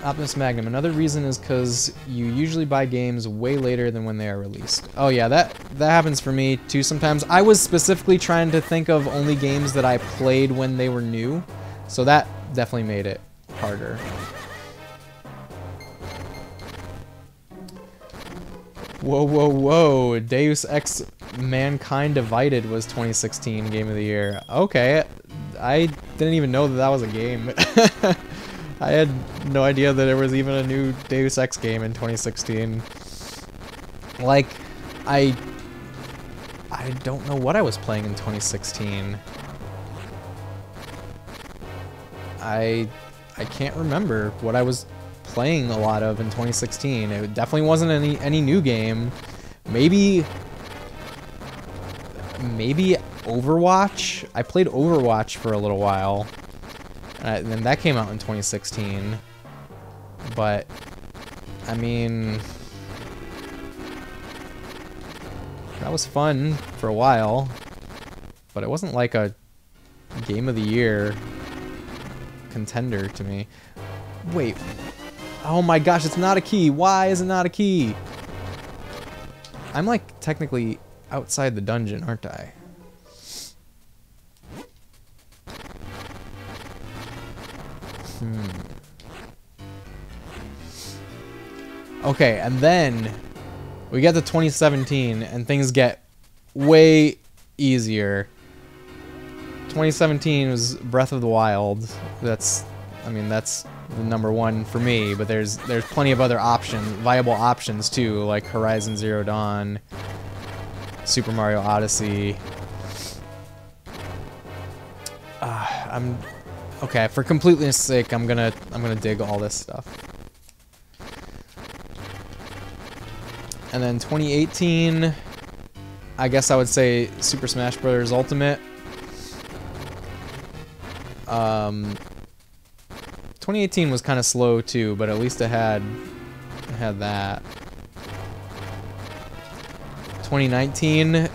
Optimus Magnum. Another reason is because you usually buy games way later than when they are released. Oh yeah, that happens for me too sometimes. I was specifically trying to think of only games that I played when they were new, so that definitely made it harder. Whoa, whoa, whoa. Deus Ex Mankind Divided was 2016 Game of the Year. Okay, I didn't even know that that was a game. I had no idea that there was even a new Deus Ex game in 2016. Like, I don't know what I was playing in 2016. I can't remember what I was playing a lot of in 2016. It definitely wasn't any new game. Maybe Overwatch? I played Overwatch for a little while. And then that came out in 2016. But, I mean, that was fun for a while. But it wasn't like a Game of the Year contender to me. Wait. Oh my gosh, it's not a key. Why is it not a key? I'm like technically outside the dungeon, aren't I? Okay, and then we get to 2017 and things get way easier. 2017 was Breath of the Wild. That's the #1 for me, but there's plenty of other viable options too, like Horizon Zero Dawn, Super Mario Odyssey. Okay, for completeness sake, I'm gonna dig all this stuff. And then 2018, I guess I would say Super Smash Bros. Ultimate. 2018 was kind of slow too, but at least it had that. 2019,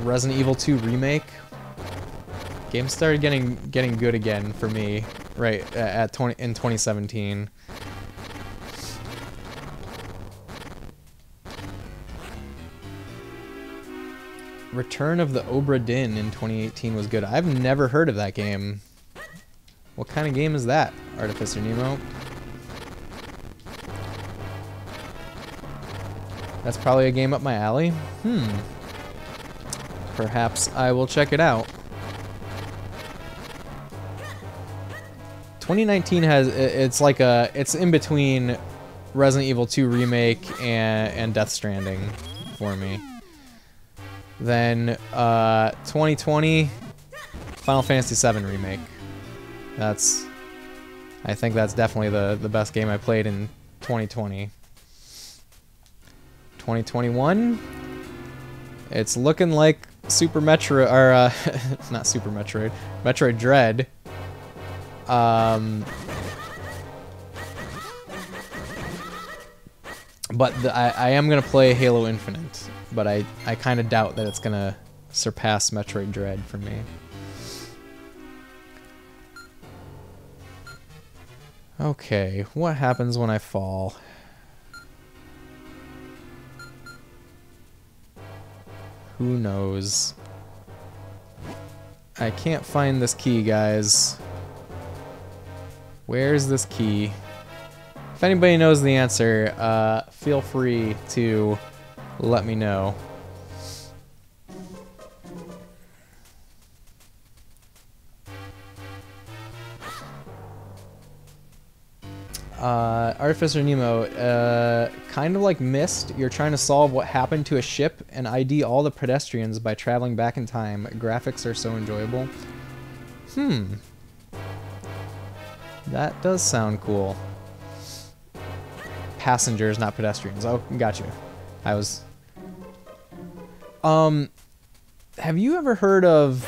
Resident Evil 2 Remake. Games started getting good again for me, right in 2017. Return of the Obra Dinn in 2018 was good. I've never heard of that game. What kind of game is that, Artificer Nemo? That's probably a game up my alley. Perhaps I will check it out. 2019 it's in between Resident Evil 2 Remake and Death Stranding for me. Then 2020, Final Fantasy VII Remake. I think that's definitely the best game I played in 2020. 2021, it's looking like Super Metroid, or not Super Metroid, Metroid Dread. But I am gonna play Halo Infinite, but I kind of doubt that it's gonna surpass Metroid Dread for me. Okay, what happens when I fall? Who knows? I can't find this key, guys. Where's this key? If anybody knows the answer, feel free to let me know. Artificer Nemo, kind of like Myst, you're trying to solve what happened to a ship and ID all the pedestrians by traveling back in time. Graphics are so enjoyable. That does sound cool. Passengers, not pedestrians. Oh, got you. I was... have you ever heard of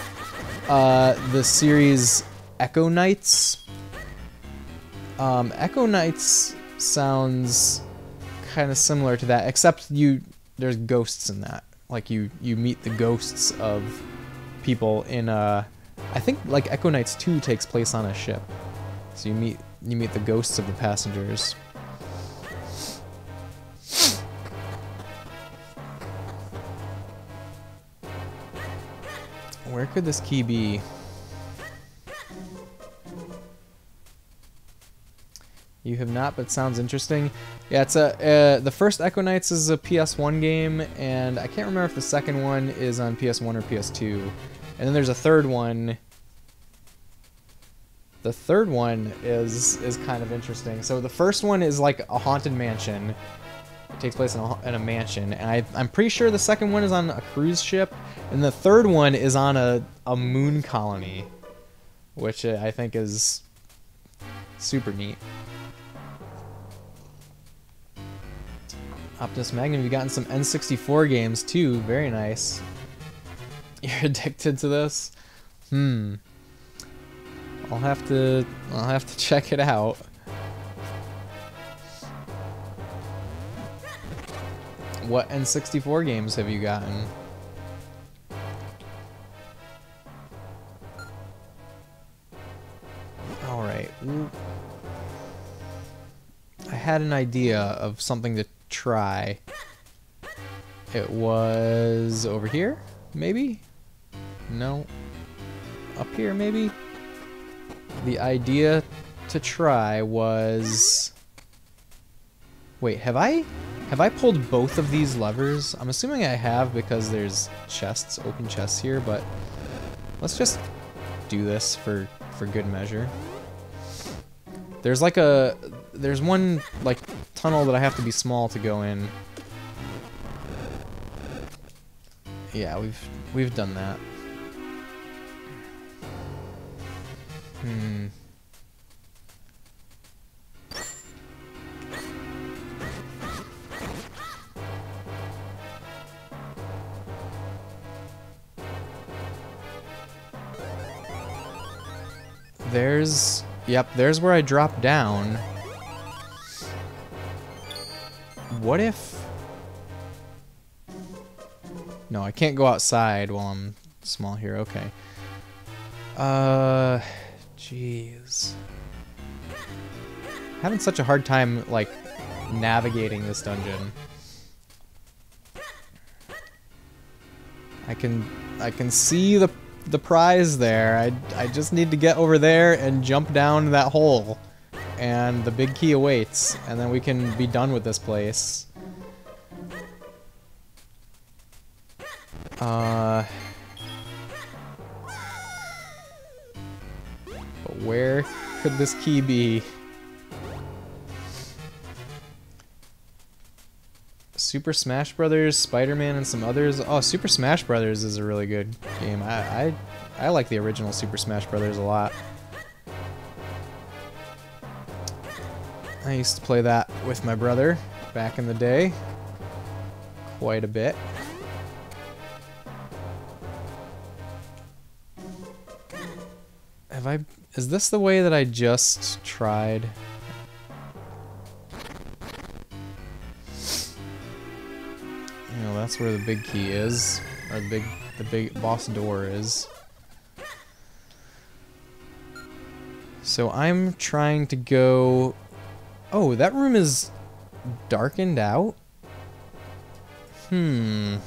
the series Echo Knights? Echo Knights sounds kind of similar to that, except there's ghosts in that. Like you meet the ghosts of people in I think like Echo Knights 2 takes place on a ship. So you meet the ghosts of the passengers. Where could this key be? You have not, but sounds interesting. Yeah, it's the first Echo Knights is a PS1 game, and I can't remember if the second one is on PS1 or PS2. And then there's a third one. The third one is kind of interesting. So the first one is like a haunted mansion. It takes place in a mansion, and I'm pretty sure the second one is on a cruise ship, and the third one is on a moon colony, which I think is super neat. Optus Magnum, you've gotten some N64 games too. Very nice. You're addicted to this? I'll have to check it out. What N64 games have you gotten? Alright. I had an idea of something to try. It was over here, maybe? No. Up here, maybe? The idea to try was... Wait, have I pulled both of these levers? I'm assuming I have because there's chests, open chests here, but let's just do this for good measure. There's like there's one like tunnel that I have to be small to go in. Yeah, we've done that. There's where I dropped down. What if... No, I can't go outside while I'm small here. Okay. Jeez. Having such a hard time, like, navigating this dungeon. I can see the prize there. I just need to get over there and jump down that hole. And the big key awaits, and then we can be done with this place. But where could this key be? Super Smash Brothers, Spider-Man, and some others. Oh, Super Smash Brothers is a really good game. I like the original Super Smash Brothers a lot. I used to play that with my brother back in the day. Quite a bit. Is this the way that I just tried? You know, that's where the big key is, or the big boss door is. So I'm trying to go... Oh, that room is darkened out? I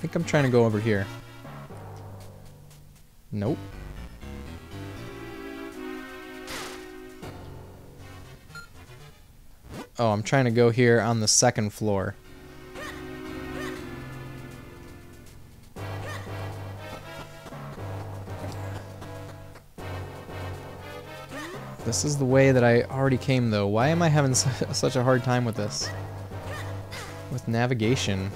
think I'm trying to go over here. Nope. Oh, I'm trying to go here on the second floor. This is the way that I already came, though. Why am I having such a hard time with this? With navigation.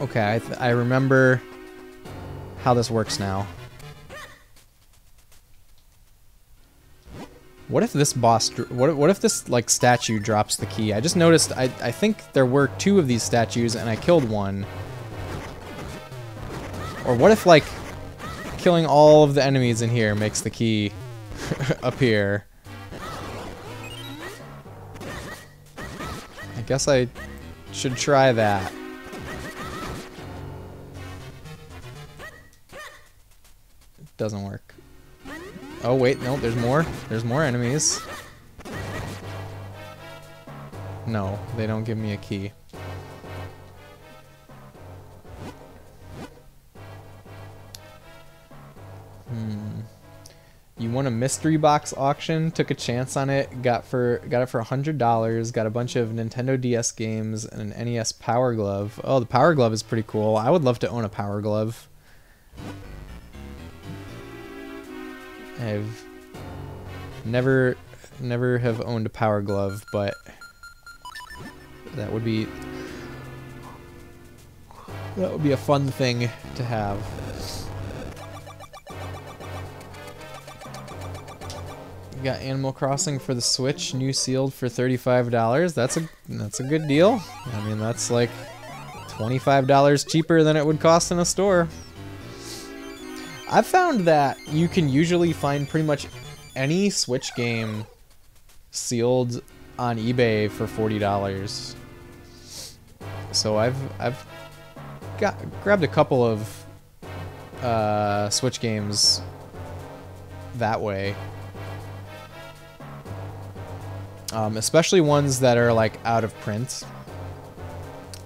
Okay, I remember how this works now. What if this boss... What if this, like, statue drops the key? I just noticed... I think there were 2 of these statues, and I killed one. Or what if, like, killing all of the enemies in here makes the key appear? I guess I should try that. It doesn't work. Oh wait, no, there's more. There's more enemies. No, they don't give me a key. You won a mystery box auction, took a chance on it, got it for $100, got a bunch of Nintendo DS games and an NES Power Glove. Oh, the Power Glove is pretty cool. I would love to own a Power Glove. I've never have owned a Power Glove, but that would be a fun thing to have. You got Animal Crossing for the Switch, new sealed for $35. That's a good deal. I mean, that's like $25 cheaper than it would cost in a store. I've found that you can usually find pretty much any Switch game sealed on eBay for $40. So I've grabbed a couple of Switch games that way. Especially ones that are like out of print,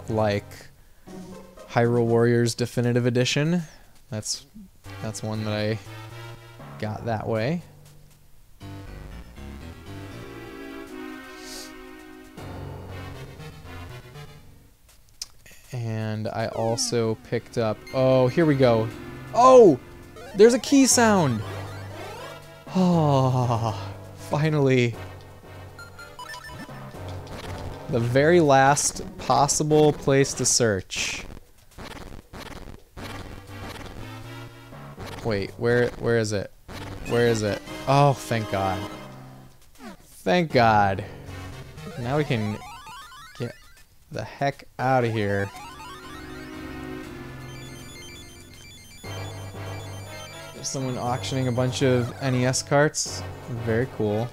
like Hyrule Warriors Definitive Edition. That's one that I got that way. And I also picked up... Oh, here we go. Oh! There's a key sound! Oh, finally. The very last possible place to search. Wait, where is it? Where is it? Oh, thank God. Thank God. Now we can get the heck out of here. There's someone auctioning a bunch of NES carts. Very cool.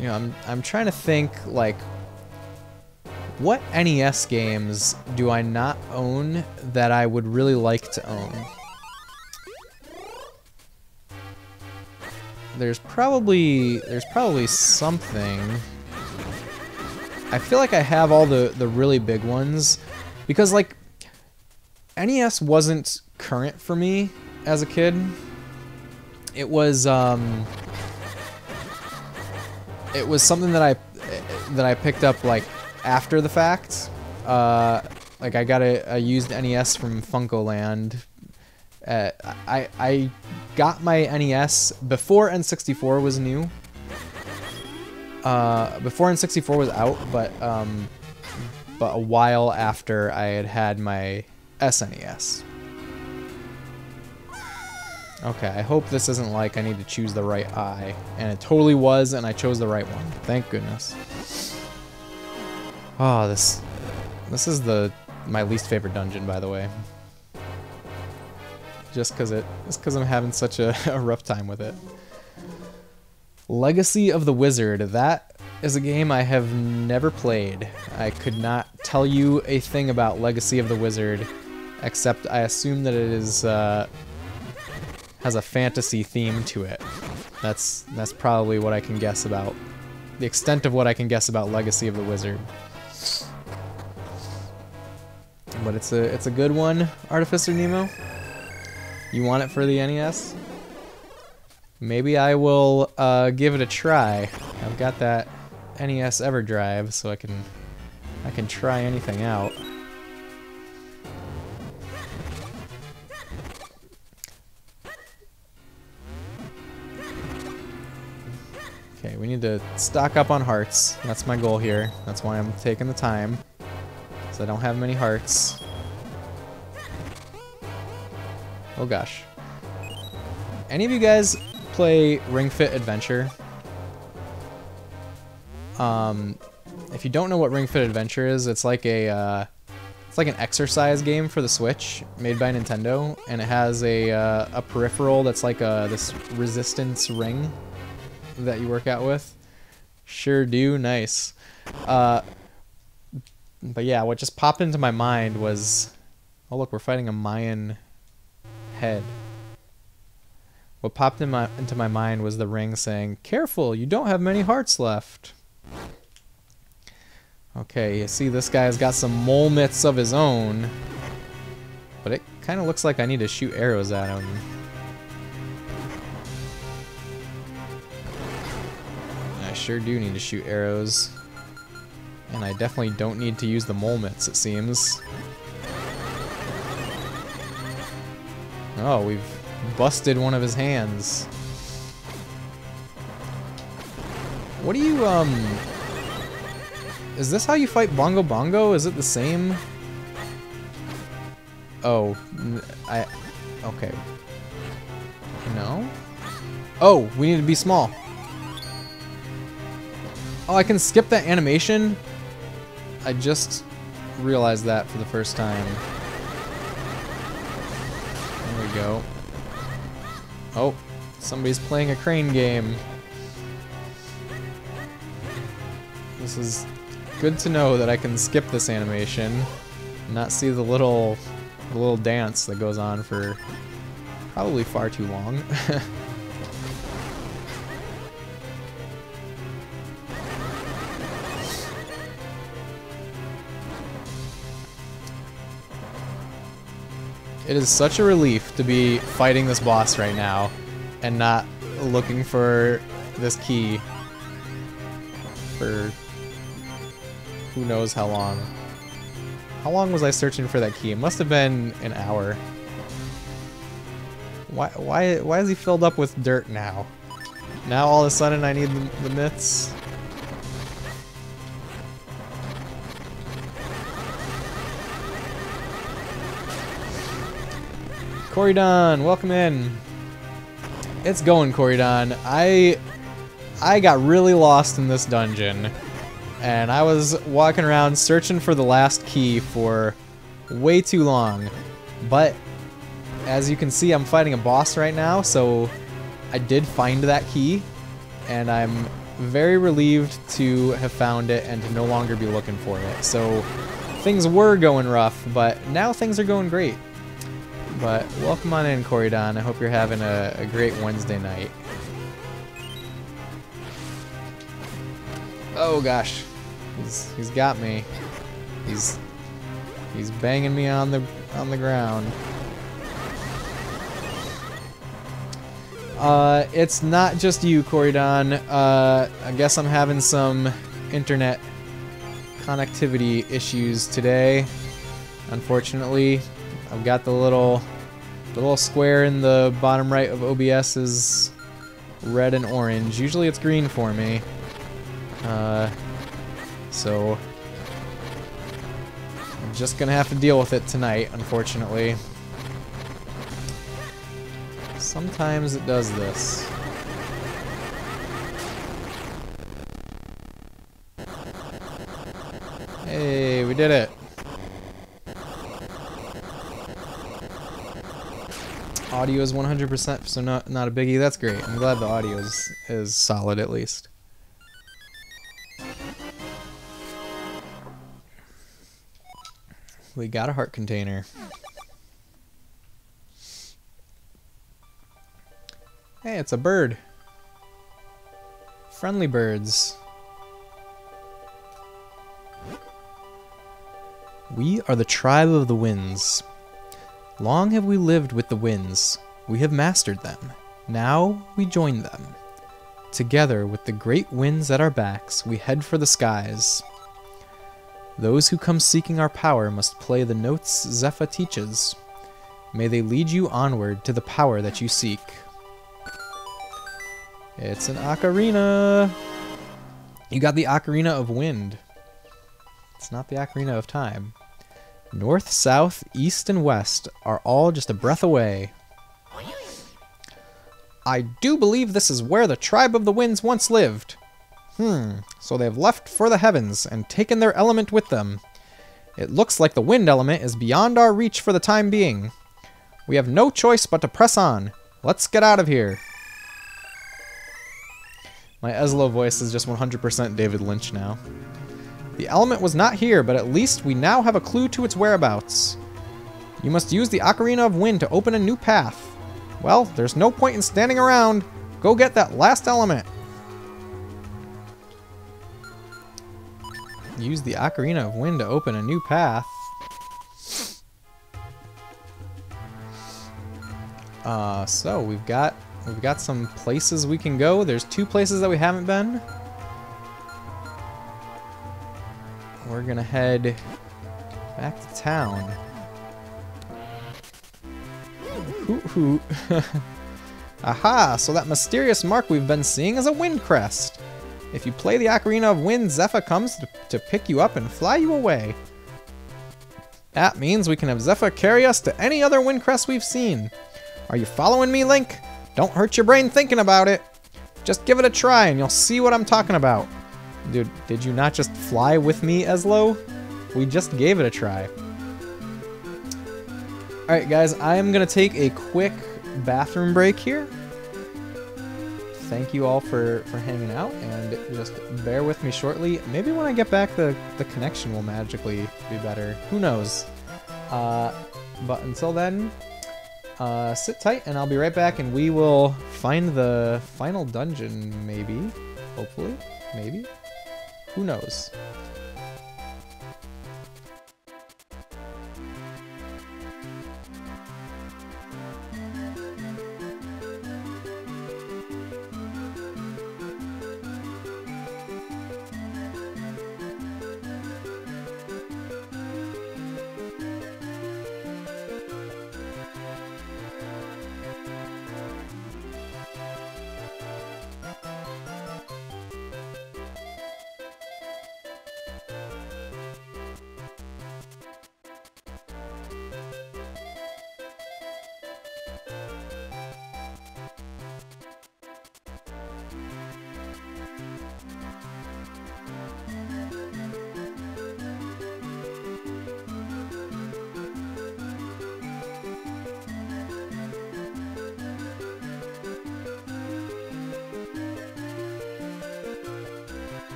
You know, I'm trying to think, like, what NES games do I not own that I would really like to own? There's probably something. I feel like I have all the really big ones because, like, NES wasn't current for me as a kid. It was something that I picked up like after the fact. Like I got a used NES from Funkoland. I got my NES before N64 was new. Before N64 was out, but a while after I had my SNES. Okay, I hope this isn't like I need to choose the right eye. And it totally was, and I chose the right one. Thank goodness. Oh, this is my least favorite dungeon, by the way. Just because I'm having such a rough time with it. Legacy of the Wizard. That is a game I have never played. I could not tell you a thing about Legacy of the Wizard, except I assume that it is has a fantasy theme to it. That's probably what I can guess about. The extent of what I can guess about Legacy of the Wizard. But it's a good one, Artificer Nemo. You want it for the NES? Maybe I will give it a try. I've got that NES EverDrive, so I can try anything out. Okay, we need to stock up on hearts. That's my goal here. That's why I'm taking the time. Because I don't have many hearts. Oh gosh. Any of you guys play Ring Fit Adventure? If you don't know what Ring Fit Adventure is, it's like an exercise game for the Switch made by Nintendo, and it has a peripheral that's like this resistance ring that you work out with. Sure do, nice. But yeah, what just popped into my mind was, oh look, we're fighting a Mayan head. What popped into my mind was the ring saying, "Careful, you don't have many hearts left." Okay, you see this guy's got some mole mitts of his own, but it kind of looks like I need to shoot arrows at him. I sure do need to shoot arrows. And I definitely don't need to use the mole mitts, it seems. Oh, we've busted one of his hands. What do you, is this how you fight Bongo Bongo? Is it the same? Oh, okay. No? Oh, we need to be small. Oh, I can skip that animation? I just realized that for the first time. There we go. Oh, somebody's playing a crane game. This is good to know that I can skip this animation and not see the little dance that goes on for probably far too long. It is such a relief to be fighting this boss right now and not looking for this key for who knows how long. How long was I searching for that key? It must have been an hour. Why is he filled up with dirt now? Now all of a sudden I need the mitts? Corydon, welcome in. It's going, Corydon. I got really lost in this dungeon, and I was walking around searching for the last key for way too long. But as you can see, I'm fighting a boss right now, so I did find that key, and I'm very relieved to have found it and to no longer be looking for it. So things were going rough, but now things are going great. But welcome on in, Corydon. I hope you're having a great Wednesday night. Oh gosh, he's got me. He's banging me on the ground. It's not just you, Corydon. I guess I'm having some internet connectivity issues today. Unfortunately, I've got the little square in the bottom right of OBS is red and orange. Usually it's green for me. So I'm just gonna have to deal with it tonight, unfortunately. Sometimes it does this. Hey, we did it. Audio is 100%, so not a biggie. That's great. I'm glad the audio is solid at least. We got a heart container. Hey, it's a bird. Friendly birds. We are the tribe of the winds. Long have we lived with the winds. We have mastered them. Now we join them. Together with the great winds at our backs, we head for the skies. Those who come seeking our power must play the notes Zephyr teaches. May they lead you onward to the power that you seek. It's an ocarina. You got the Ocarina of Wind. It's not the Ocarina of Time. North, south, east, and west are all just a breath away. I do believe this is where the Tribe of the Winds once lived. So they've left for the heavens and taken their element with them. It looks like the wind element is beyond our reach for the time being. We have no choice but to press on. Let's get out of here. My Ezlo voice is just 100% David Lynch now. The element was not here, but at least we now have a clue to its whereabouts. You must use the Ocarina of Wind to open a new path. Well, there's no point in standing around. Go get that last element. Use the Ocarina of Wind to open a new path. So we've got some places we can go. There's 2 places that we haven't been. We're gonna head back to town. Hoot hoot. Aha! So that mysterious mark we've been seeing is a wind crest. If you play the Ocarina of Wind, Zephyr comes to pick you up and fly you away. That means we can have Zephyr carry us to any other wind crest we've seen. Are you following me, Link? Don't hurt your brain thinking about it. Just give it a try and you'll see what I'm talking about. Dude, did you not just fly with me, Ezlo? We just gave it a try. Alright guys, I am going to take a quick bathroom break here. Thank you all for hanging out, and just bear with me shortly. Maybe when I get back the connection will magically be better. Who knows? But until then, sit tight and I'll be right back and we will find the final dungeon, maybe. Hopefully. Maybe. Who knows?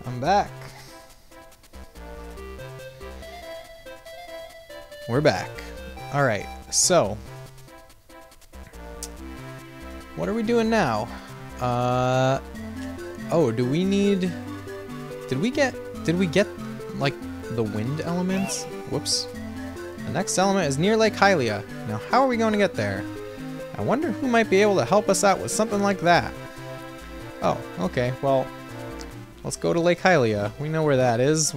I'm back. We're back. Alright, so what are we doing now? Oh, do we need... Did we get like the wind elements? Whoops. The next element is near Lake Hylia. Now how are we going to get there? I wonder who might be able to help us out with something like that. Oh, okay, well, let's go to Lake Hylia. We know where that is.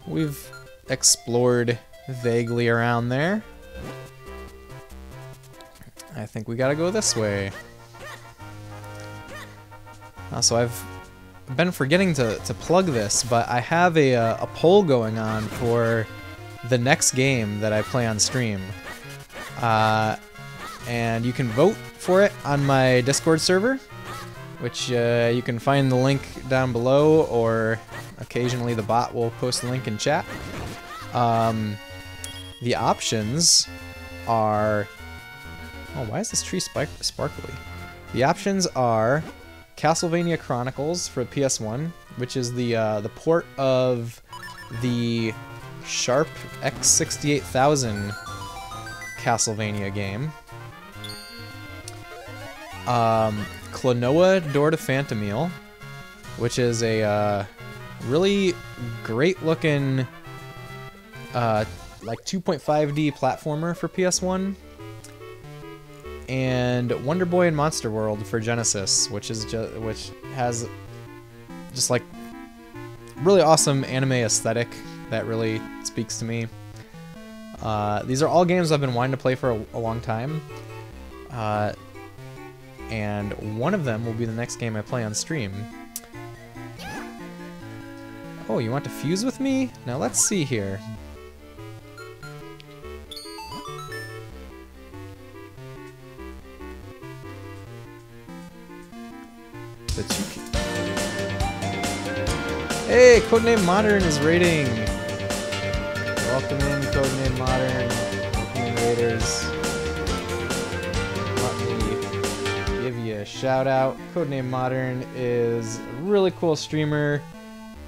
We've explored vaguely around there. I think we gotta go this way. So been forgetting to plug this, but I have a poll going on for the next game that I play on stream. And you can vote for it on my Discord server, which you can find the link down below, or occasionally the bot will post the link in chat. The options are... Oh, why is this tree sparkly? The options are Castlevania Chronicles for PS1, which is the port of the Sharp X68000 Castlevania game. Klonoa Door to Phantomile, which is a really great looking like 2.5D platformer for PS1. And Wonder Boy and Monster World for Genesis, which has just like really awesome anime aesthetic that really speaks to me. These are all games I've been wanting to play for a long time, and one of them will be the next game I play on stream. Oh, you want to fuse with me? Now let's see here. Hey, Codename Modern is raiding. Welcome in, Codename Modern. Welcome in, raiders. Let me give you a shout out. Codename Modern is a really cool streamer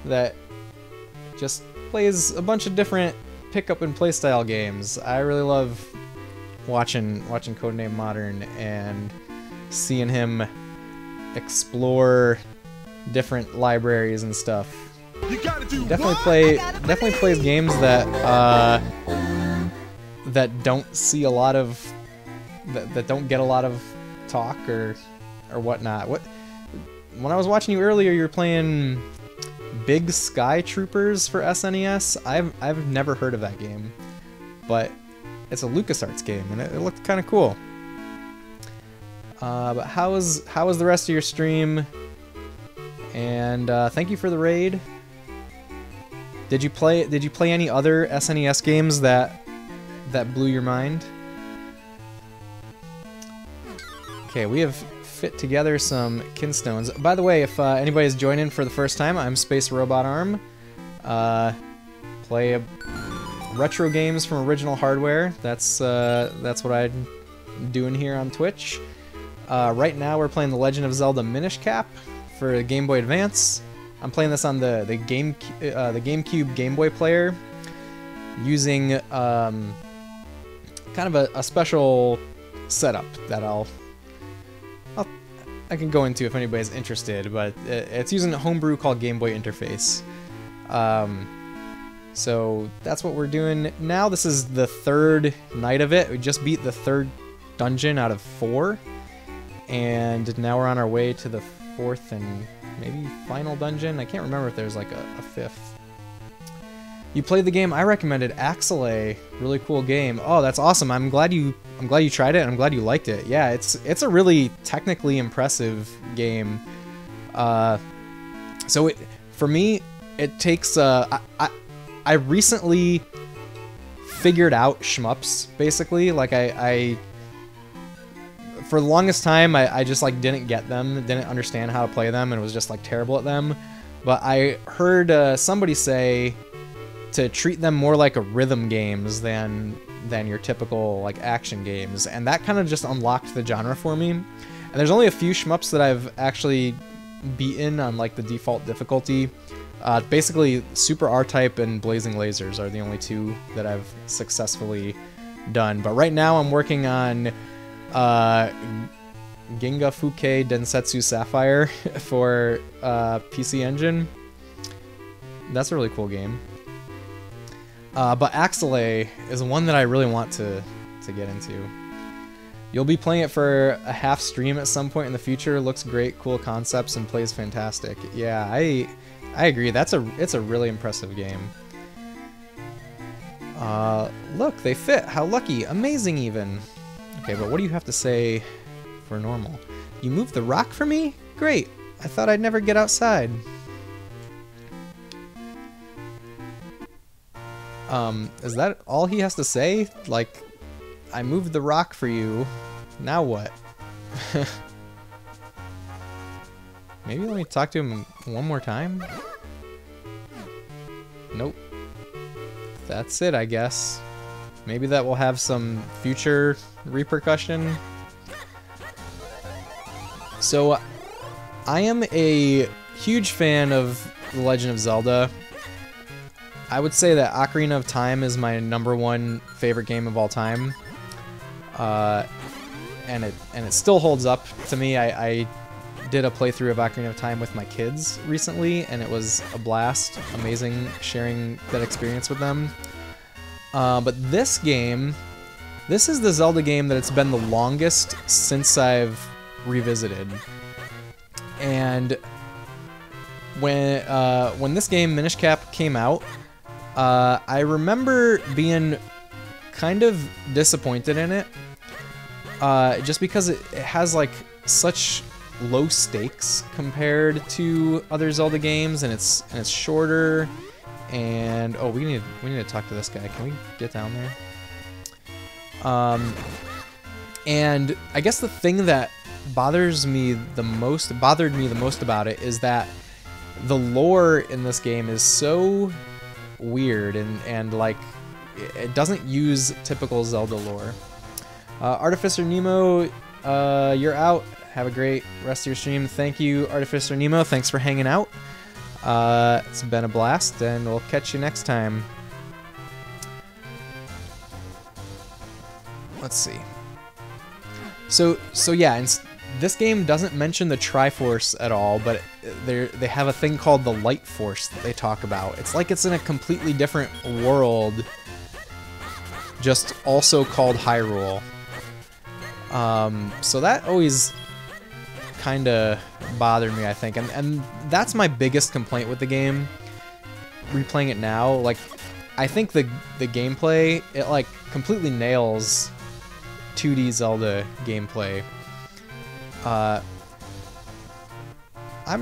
that just plays a bunch of different pick-up and playstyle games. I really love watching Codename Modern and seeing him explore different libraries and stuff. You gotta do Definitely plays games that that don't see a lot of that don't get a lot of talk or whatnot. When I was watching you earlier, you were playing Big Sky Troopers for SNES. I've never heard of that game, but it's a LucasArts game and it looked kind of cool. But how was the rest of your stream? And thank you for the raid. Did you play any other SNES games that blew your mind? Okay, we have fit together some kinstones. By the way, if anybody's joining for the first time, I'm Space Robot Arm. Play retro games from original hardware. That's what I'm doing here on Twitch. Right now we're playing The Legend of Zelda Minish Cap for Game Boy Advance. I'm playing this on the GameCube Game Boy player using kind of a special setup that I can go into if anybody's interested, but it's using a homebrew called Game Boy Interface. So that's what we're doing now. This is the third night of it. We just beat the third dungeon out of 4. And now we're on our way to the 4th and maybe final dungeon. I can't remember if there's like a 5th. You played the game I recommended, Axelay. Really cool game. Oh, that's awesome. I'm glad you tried it, and I'm glad you liked it. Yeah, it's a really technically impressive game. So for me, it takes I recently figured out shmups, basically. Like I for the longest time, I just like didn't get them, didn't understand how to play them, and was just like terrible at them. But I heard somebody say to treat them more like a rhythm games than your typical like action games, and that kind of just unlocked the genre for me. And there's only a few shmups that I've actually beaten on like the default difficulty. Basically, Super R-Type and Blazing Lasers are the only 2 that I've successfully done. But right now, I'm working on Ginga Fuke Densetsu Sapphire for PC Engine. That's a really cool game. But Axelay is one that I really want to get into. You'll be playing it for a half stream at some point in the future. Looks great, cool concepts, and plays fantastic. Yeah, I agree. It's a really impressive game. Look, they fit. How lucky. Amazing even. Okay, but what do you have to say for normal? You moved the rock for me? Great. I thought I'd never get outside. Is that all he has to say? Like, I moved the rock for you. Now what? Maybe let me talk to him one more time? Nope. That's it, I guess. Maybe that will have some future repercussion. So, I am a huge fan of The Legend of Zelda. I would say that Ocarina of Time is my #1 favorite game of all time. And it still holds up to me. I did a playthrough of Ocarina of Time with my kids recently, and it was a blast. Amazing sharing that experience with them. But this game, this is the Zelda game that it's been the longest since I've revisited. And when this game, Minish Cap, came out, I remember being kind of disappointed in it, just because it has like such low stakes compared to other Zelda games, and it's shorter. And oh, we need to talk to this guy. Can we get down there? And I guess the thing that bothered me the most about it is that the lore in this game is so weird and like it doesn't use typical Zelda lore. Artificer Nemo, you're out. Have a great rest of your stream. Thank you, Artificer Nemo. Thanks for hanging out. It's been a blast, and we'll catch you next time. Let's see. So yeah, and this game doesn't mention the Triforce at all, but they have a thing called the Light Force that they talk about. It's like it's in a completely different world, just also called Hyrule. So that always kind of bothered me, I think, and that's my biggest complaint with the game. Replaying it now, like, I think the gameplay, it like completely nails 2D Zelda gameplay. I'm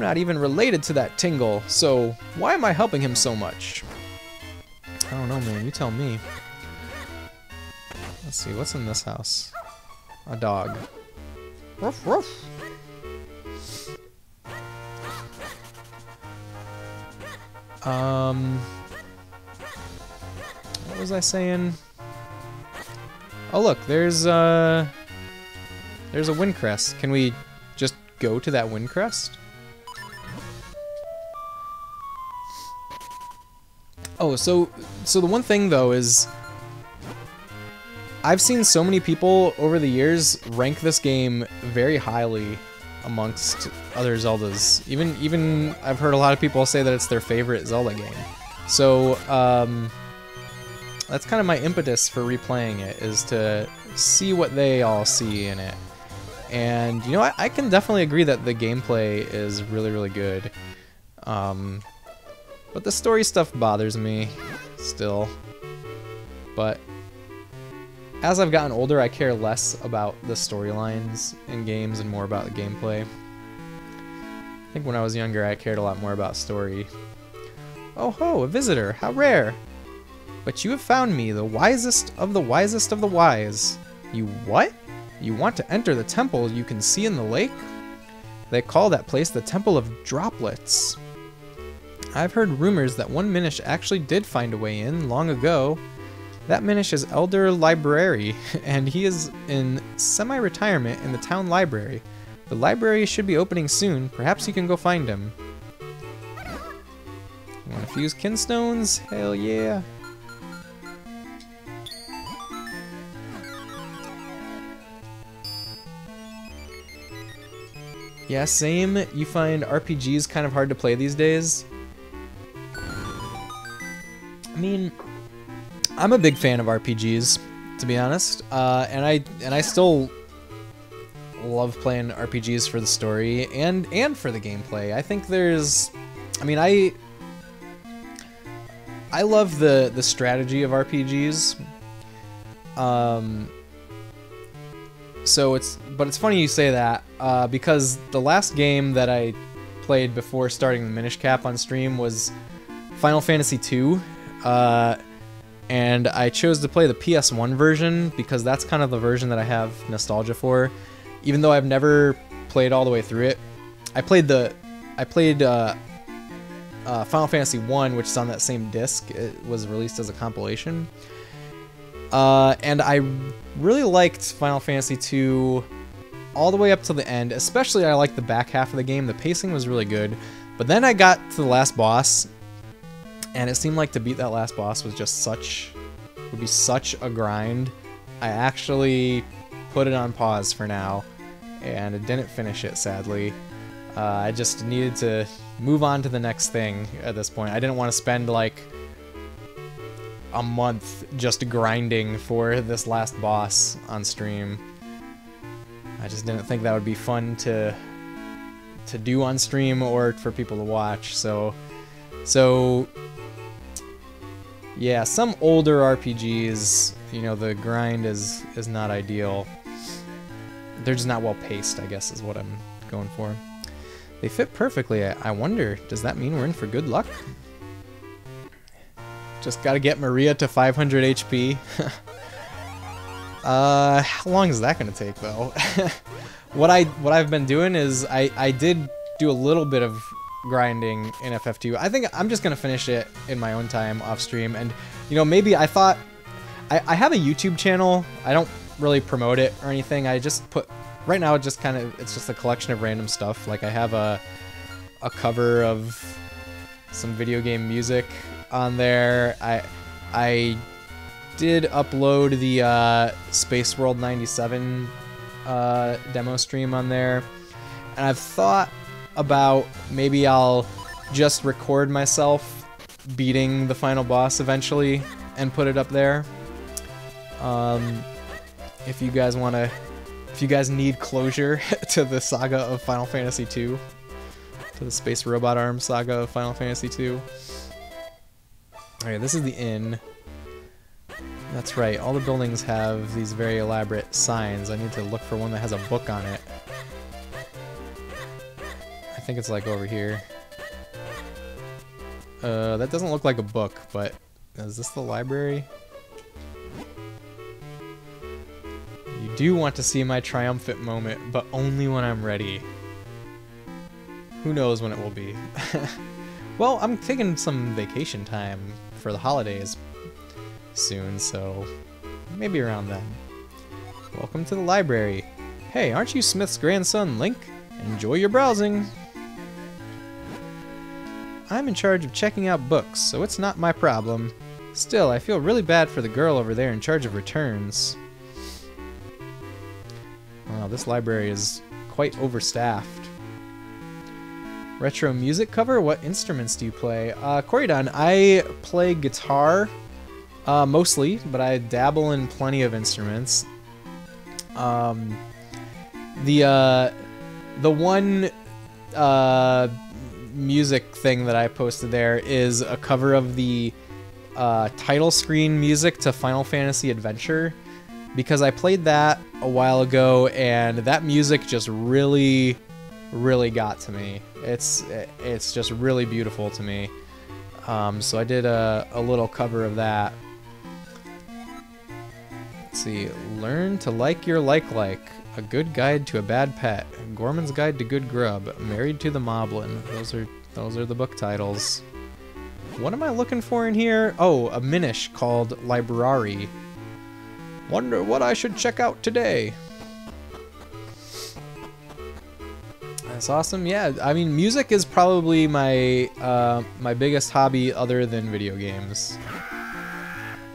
not even related to that Tingle, so why am I helping him so much? I don't know, man, you tell me. Let's see, what's in this house? A dog. Ruff, ruff. What was I saying? Oh look, there's a wind crest. Can we just go to that wind crest? Oh, so the one thing though is I've seen so many people over the years rank this game very highly amongst other Zeldas. Even I've heard a lot of people say that it's their favorite Zelda game. So that's kind of my impetus for replaying it, is to see what they all see in it. And you know, I can definitely agree that the gameplay is really, really good. But the story stuff bothers me still. But as I've gotten older, I care less about the storylines in games and more about the gameplay. I think when I was younger, I cared a lot more about story. Oh ho, a visitor, how rare! But you have found me, the wisest of the wisest of the wise. You what? You want to enter the temple you can see in the lake? They call that place the Temple of Droplets. I've heard rumors that one Minish actually did find a way in long ago. That Minish is Elder Library, and he is in semi-retirement in the town library. The library should be opening soon. Perhaps you can go find him. You want to fuse kinstones? Hell yeah. Yeah, same. You find RPGs kind of hard to play these days. I mean, I'm a big fan of RPGs, to be honest, and I still love playing RPGs for the story and for the gameplay. I think there's, I mean, I love the strategy of RPGs. But it's funny you say that, because the last game that I played before starting the Minish Cap on stream was Final Fantasy II. And I chose to play the PS1 version because that's kind of the version that I have nostalgia for. Even though I've never played all the way through it. I played Final Fantasy 1, which is on that same disc. It was released as a compilation. And I really liked Final Fantasy 2 all the way up to the end. Especially I liked the back half of the game. The pacing was really good. But then I got to the last boss, and it seemed like to beat that last boss was just would be such a grind. I actually put it on pause for now, and it didn't finish it, sadly. I just needed to move on to the next thing at this point. I didn't want to spend like a month just grinding for this last boss on stream. I just didn't think that would be fun to do on stream or for people to watch. So yeah, some older RPGs, you know, the grind is not ideal. They're just not well paced, I guess, is what I'm going for. They fit perfectly. I wonder, does that mean we're in for good luck? Just gotta get Maria to 500 HP. How long is that gonna take, though? What I've been doing is I did do a little bit of grinding in FF2. I think I'm just gonna finish it in my own time off stream, and you know, maybe I thought I have a YouTube channel. I don't really promote it or anything. I just put right now it's just a collection of random stuff. Like I have a cover of some video game music on there. I did upload the Space World 97 demo stream on there, and I've thought about maybe I'll just record myself beating the final boss eventually and put it up there. If you guys need closure to the saga of Final Fantasy II, to the Space Robot Arm saga of Final Fantasy II. Alright, this is the inn. That's right, all the buildings have these very elaborate signs. I need to look for one that has a book on it. I think it's like over here. That doesn't look like a book, but is this the library? You do want to see my triumphant moment, but only when I'm ready. Who knows when it will be. Well, I'm taking some vacation time for the holidays soon, so maybe around then. Welcome to the library. Hey, aren't you Smith's grandson, Link? Enjoy your browsing. I'm in charge of checking out books, so it's not my problem. Still, I feel really bad for the girl over there in charge of returns. Wow, this library is quite overstaffed. Retro music cover? What instruments do you play? Corydon, I play guitar, mostly, but I dabble in plenty of instruments. The one music thing that I posted there is a cover of the title screen music to Final Fantasy Adventure, because I played that a while ago and that music just really got to me. It's just really beautiful to me. So I did a little cover of that. Let's see, learn to like your like. A good guide to a bad pet. Gorman's Guide to Good Grub. Married to the Moblin. Those are the book titles. What am I looking for in here? Oh, a Minish called Library. Wonder what I should check out today. That's awesome. Yeah, I mean, music is probably my my biggest hobby other than video games.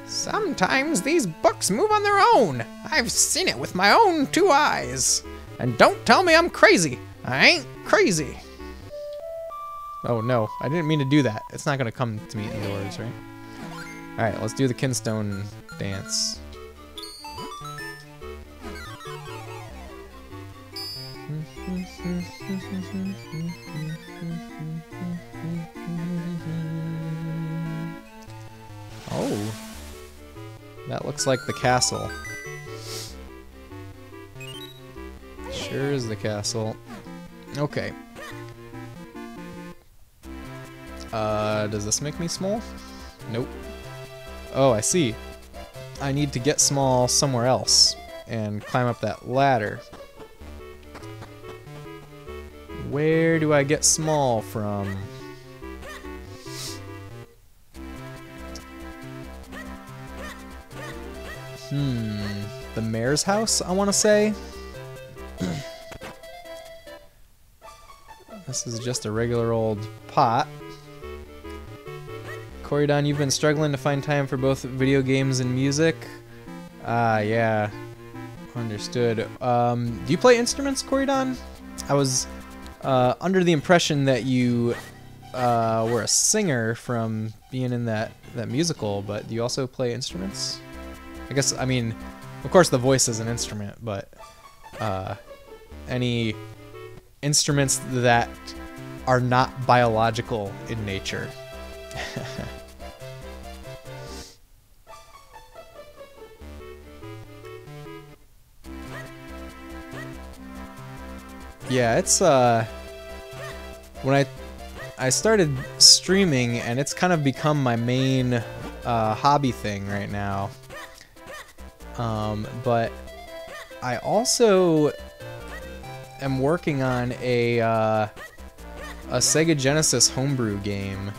Sometimes these books move on their own. I've seen it with my own 2 eyes. And don't tell me I'm crazy. I ain't crazy. Oh no, I didn't mean to do that. It's not gonna come to me indoors, right? Alright, let's do the Kinstone dance. Oh. That looks like the castle. Sure is the castle. Okay. Does this make me small? Nope. Oh, I see. I need to get small somewhere else and climb up that ladder. Where do I get small from? The mayor's house, I want to say? This is just a regular old pot. Corydon, you've been struggling to find time for both video games and music? Ah, yeah. Understood. Do you play instruments, Corydon? I was under the impression that you were a singer from being in that musical, but do you also play instruments? I guess, I mean, of course the voice is an instrument, but any instruments that are not biological in nature. Yeah, it's when I started streaming, and it's kind of become my main hobby thing right now. But I also am working on a Sega Genesis homebrew game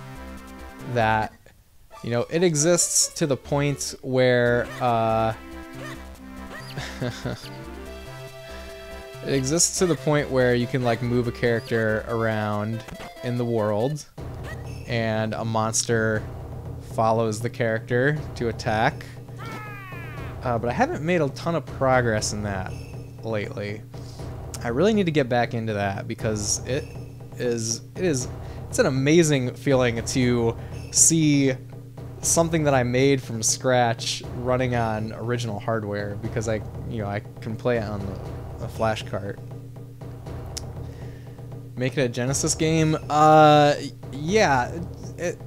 that, you know, it exists to the point where it exists to the point where you can like move a character around in the world and a monster follows the character to attack. But I haven't made a ton of progress in that lately. I really need to get back into that because it's an amazing feeling to see something that I made from scratch running on original hardware, because I can play it on the flash cart. Make it a Genesis game? Yeah,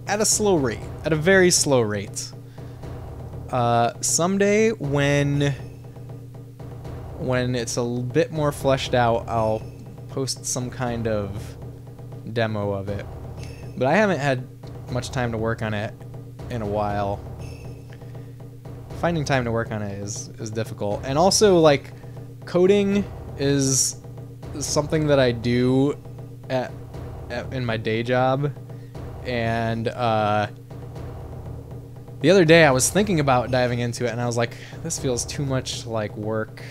at a slow rate, at a very slow rate. Someday when it's a bit more fleshed out, I'll post some kind of demo of it. But I haven't had much time to work on it in a while. Finding time to work on it is difficult. And also, like, coding is something that I do in my day job. And the other day I was thinking about diving into it, and I was like, this feels too much like work.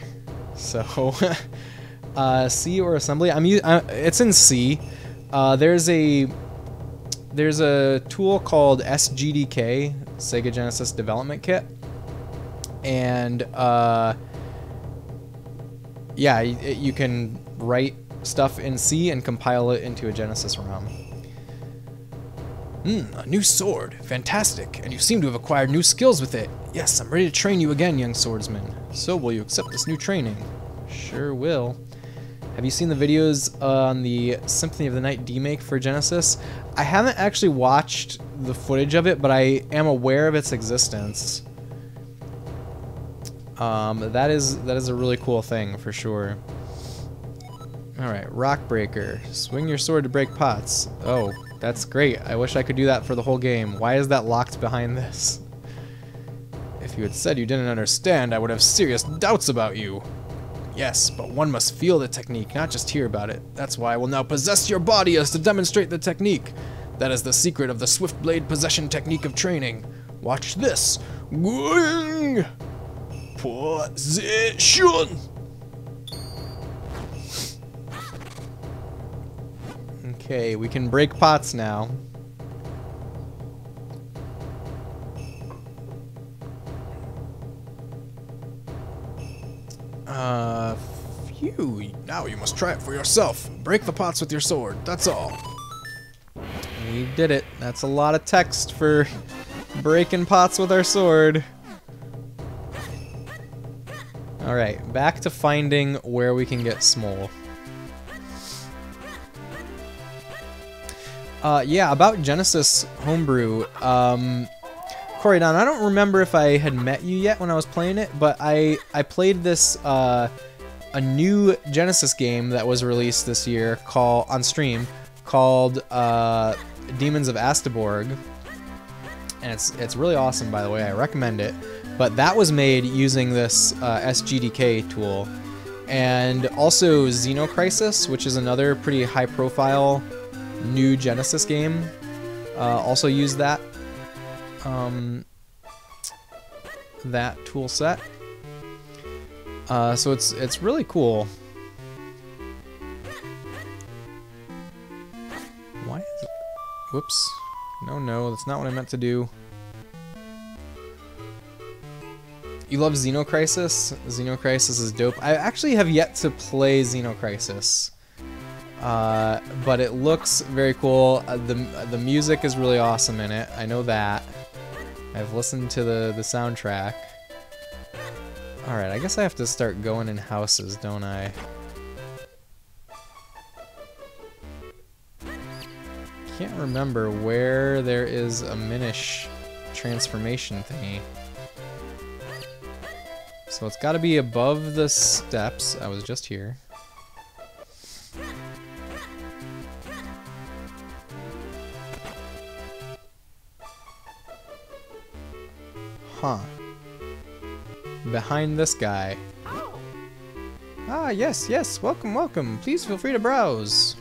So C or assembly. It's in C. There's a tool called SGDK, Sega Genesis Development Kit, and yeah, you can write stuff in C and compile it into a Genesis ROM. A new sword. Fantastic. And you seem to have acquired new skills with it. Yes, I'm ready to train you again, young swordsman. So will you accept this new training? Sure will. Have you seen the videos on the Symphony of the Night demake for Genesis? I haven't actually watched the footage of it, but I am aware of its existence. That is a really cool thing for sure. Alright, Rockbreaker. Swing your sword to break pots. Oh, that's great. I wish I could do that for the whole game. Why is that locked behind this? If you had said you didn't understand, I would have serious doubts about you. Yes, but one must feel the technique, not just hear about it. That's why I will now possess your body as to demonstrate the technique. That is the secret of the swift blade possession technique of training. Watch this. Going. Position. Okay, we can break pots now. Phew. Now you must try it for yourself. Break the pots with your sword, that's all. We did it. That's a lot of text for breaking pots with our sword. Alright, back to finding where we can get small. Yeah, about Genesis Homebrew, Corydon, I don't remember if I had met you yet when I was playing it, but I played this, a new Genesis game that was released this year on stream called, Demons of Astaborg, and it's really awesome, by the way. I recommend it. But that was made using this SGDK tool, and also Xenocrisis, which is another pretty high-profile new Genesis game, also used that that tool set. So it's really cool. Why is it? Whoops. No, that's not what I meant to do. You love Xenocrisis? Xenocrisis is dope. I actually have yet to play Xenocrisis. But it looks very cool. The music is really awesome in it. I know that. I've listened to the soundtrack. Alright, I guess I have to start going in houses, don't I? Can't remember where there is a Minish transformation thingy. So it's got to be above the steps. I was just here. Huh. Behind this guy. Ah, yes, welcome, welcome. Please feel free to browse.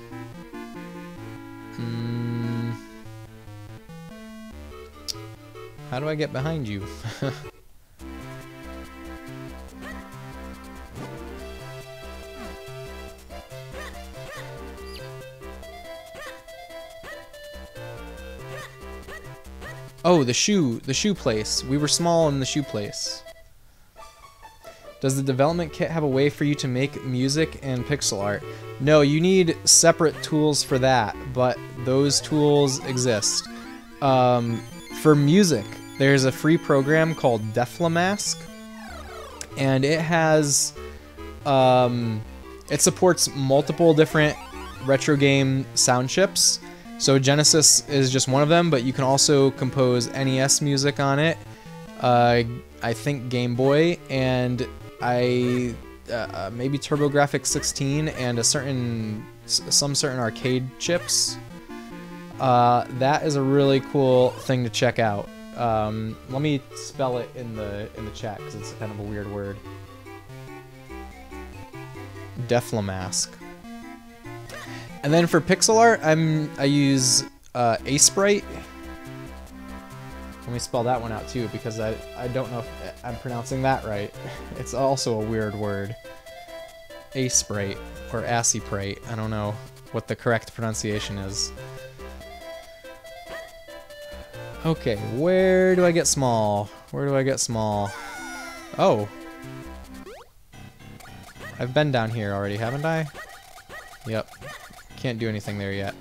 How do I get behind you? Oh, the shoe place. We were small in the shoe place. Does the development kit have a way for you to make music and pixel art? No, you need separate tools for that, but those tools exist. For music, there's a free program called Deflamask, and it has, it supports multiple different retro game sound chips. So Genesis is just one of them, but you can also compose NES music on it. I think Game Boy, and maybe TurboGrafx 16 and some certain arcade chips. That is a really cool thing to check out. Let me spell it in the chat because it's kind of a weird word. Deflamask. And then for pixel art, I use Asprite. Let me spell that one out too, because I don't know if I'm pronouncing that right. It's also a weird word. Asprite or Assiprite. I don't know what the correct pronunciation is. Okay, where do I get small? Where do I get small? Oh. I've been down here already, haven't I? Yep. Can't do anything there yet.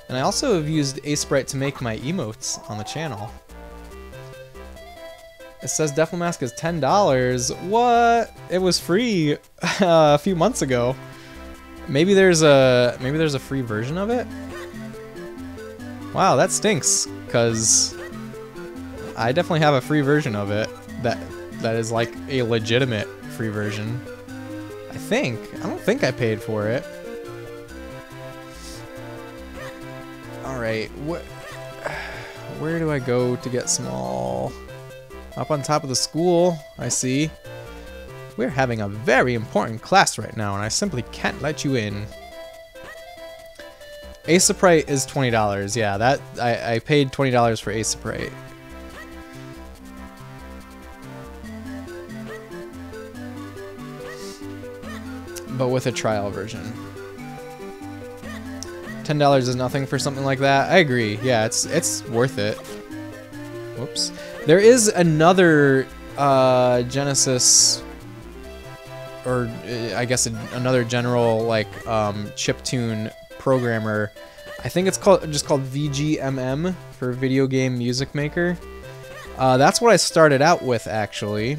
And I also have used Asprite to make my emotes on the channel. It says Deflamask is $10. What? It was free a few months ago. Maybe there's a free version of it. Wow, that stinks, because I definitely have a free version of it that is like a legitimate free version. I don't think I paid for it. Alright, where do I go to get small? Up on top of the school, I see. We're having a very important class right now, and I simply can't let you in. Asaprite is $20. Yeah, that I paid $20 for Asaprite. But with a trial version. $10 is nothing for something like that. I agree. Yeah, it's worth it. Whoops. There is another Genesis, or I guess another general like chiptune programmer. I think it's just called VGMM for Video Game Music Maker. That's what I started out with actually,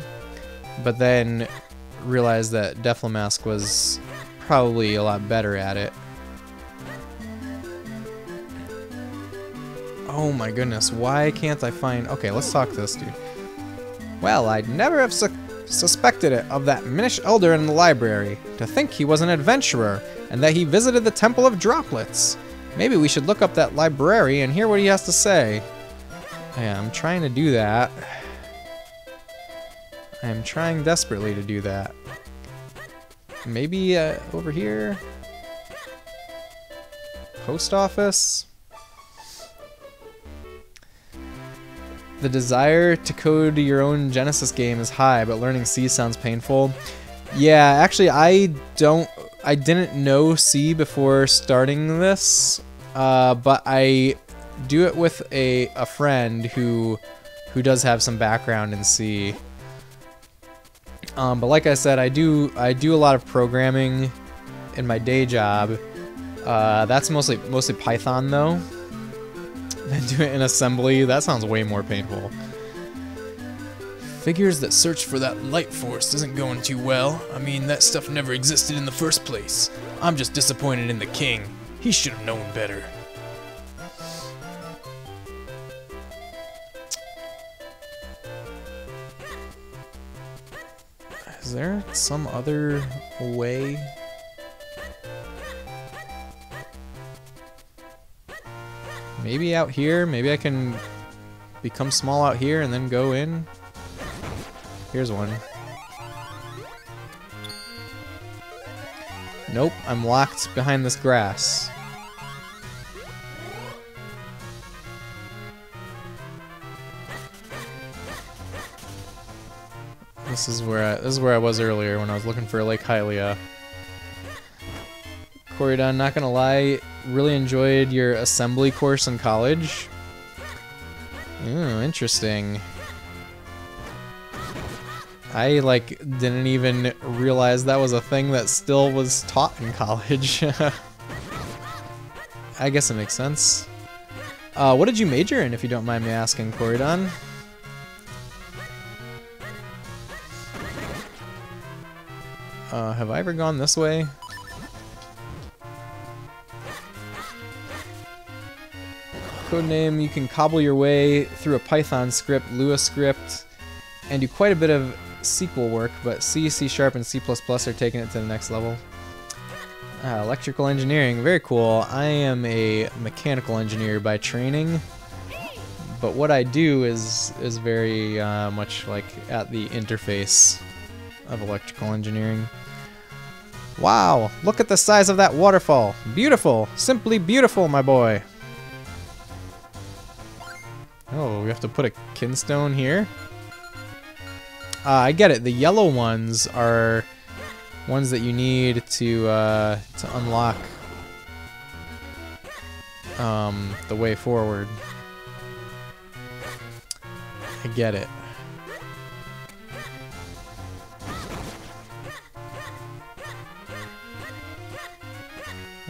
but then realized that Deflamask was probably a lot better at it. Oh my goodness, why can't I find... Okay, let's talk to this dude. Well, I'd never have suspected it of that Minish elder in the library. To think he was an adventurer, and that he visited the Temple of Droplets. Maybe we should look up that library and hear what he has to say. Yeah, I'm trying to do that. I am trying desperately to do that. Maybe over here? Post office? The desire to code your own Genesis game is high, but learning C sounds painful. Yeah, actually, I didn't know C before starting this, but I do it with a friend who does have some background in C. But like I said, I do a lot of programming in my day job. That's mostly Python though. Then do it in assembly. That sounds way more painful. Figures that search for that light force isn't going too well. I mean, that stuff never existed in the first place. I'm just disappointed in the king. He should have known better. Is there some other way? Maybe out here? Maybe I can become small out here and then go in? Here's one. Nope, I'm locked behind this grass. This is where I was earlier when I was looking for Lake Hylia. Corydon, not gonna lie, really enjoyed your assembly course in college. Ooh, interesting. I didn't even realize that was a thing that still was taught in college. I guess it makes sense. What did you major in, if you don't mind me asking, Corydon? Have I ever gone this way? Codename, you can cobble your way through a Python script, Lua script, and do quite a bit of SQL work, but C, C#, and C++ are taking it to the next level. Electrical engineering, very cool. I am a mechanical engineer by training, but what I do is very much like at the interface of electrical engineering. Wow, look at the size of that waterfall. Beautiful, simply beautiful, my boy. Oh, we have to put a kinstone here? I get it. The yellow ones are ones that you need to unlock the way forward. I get it.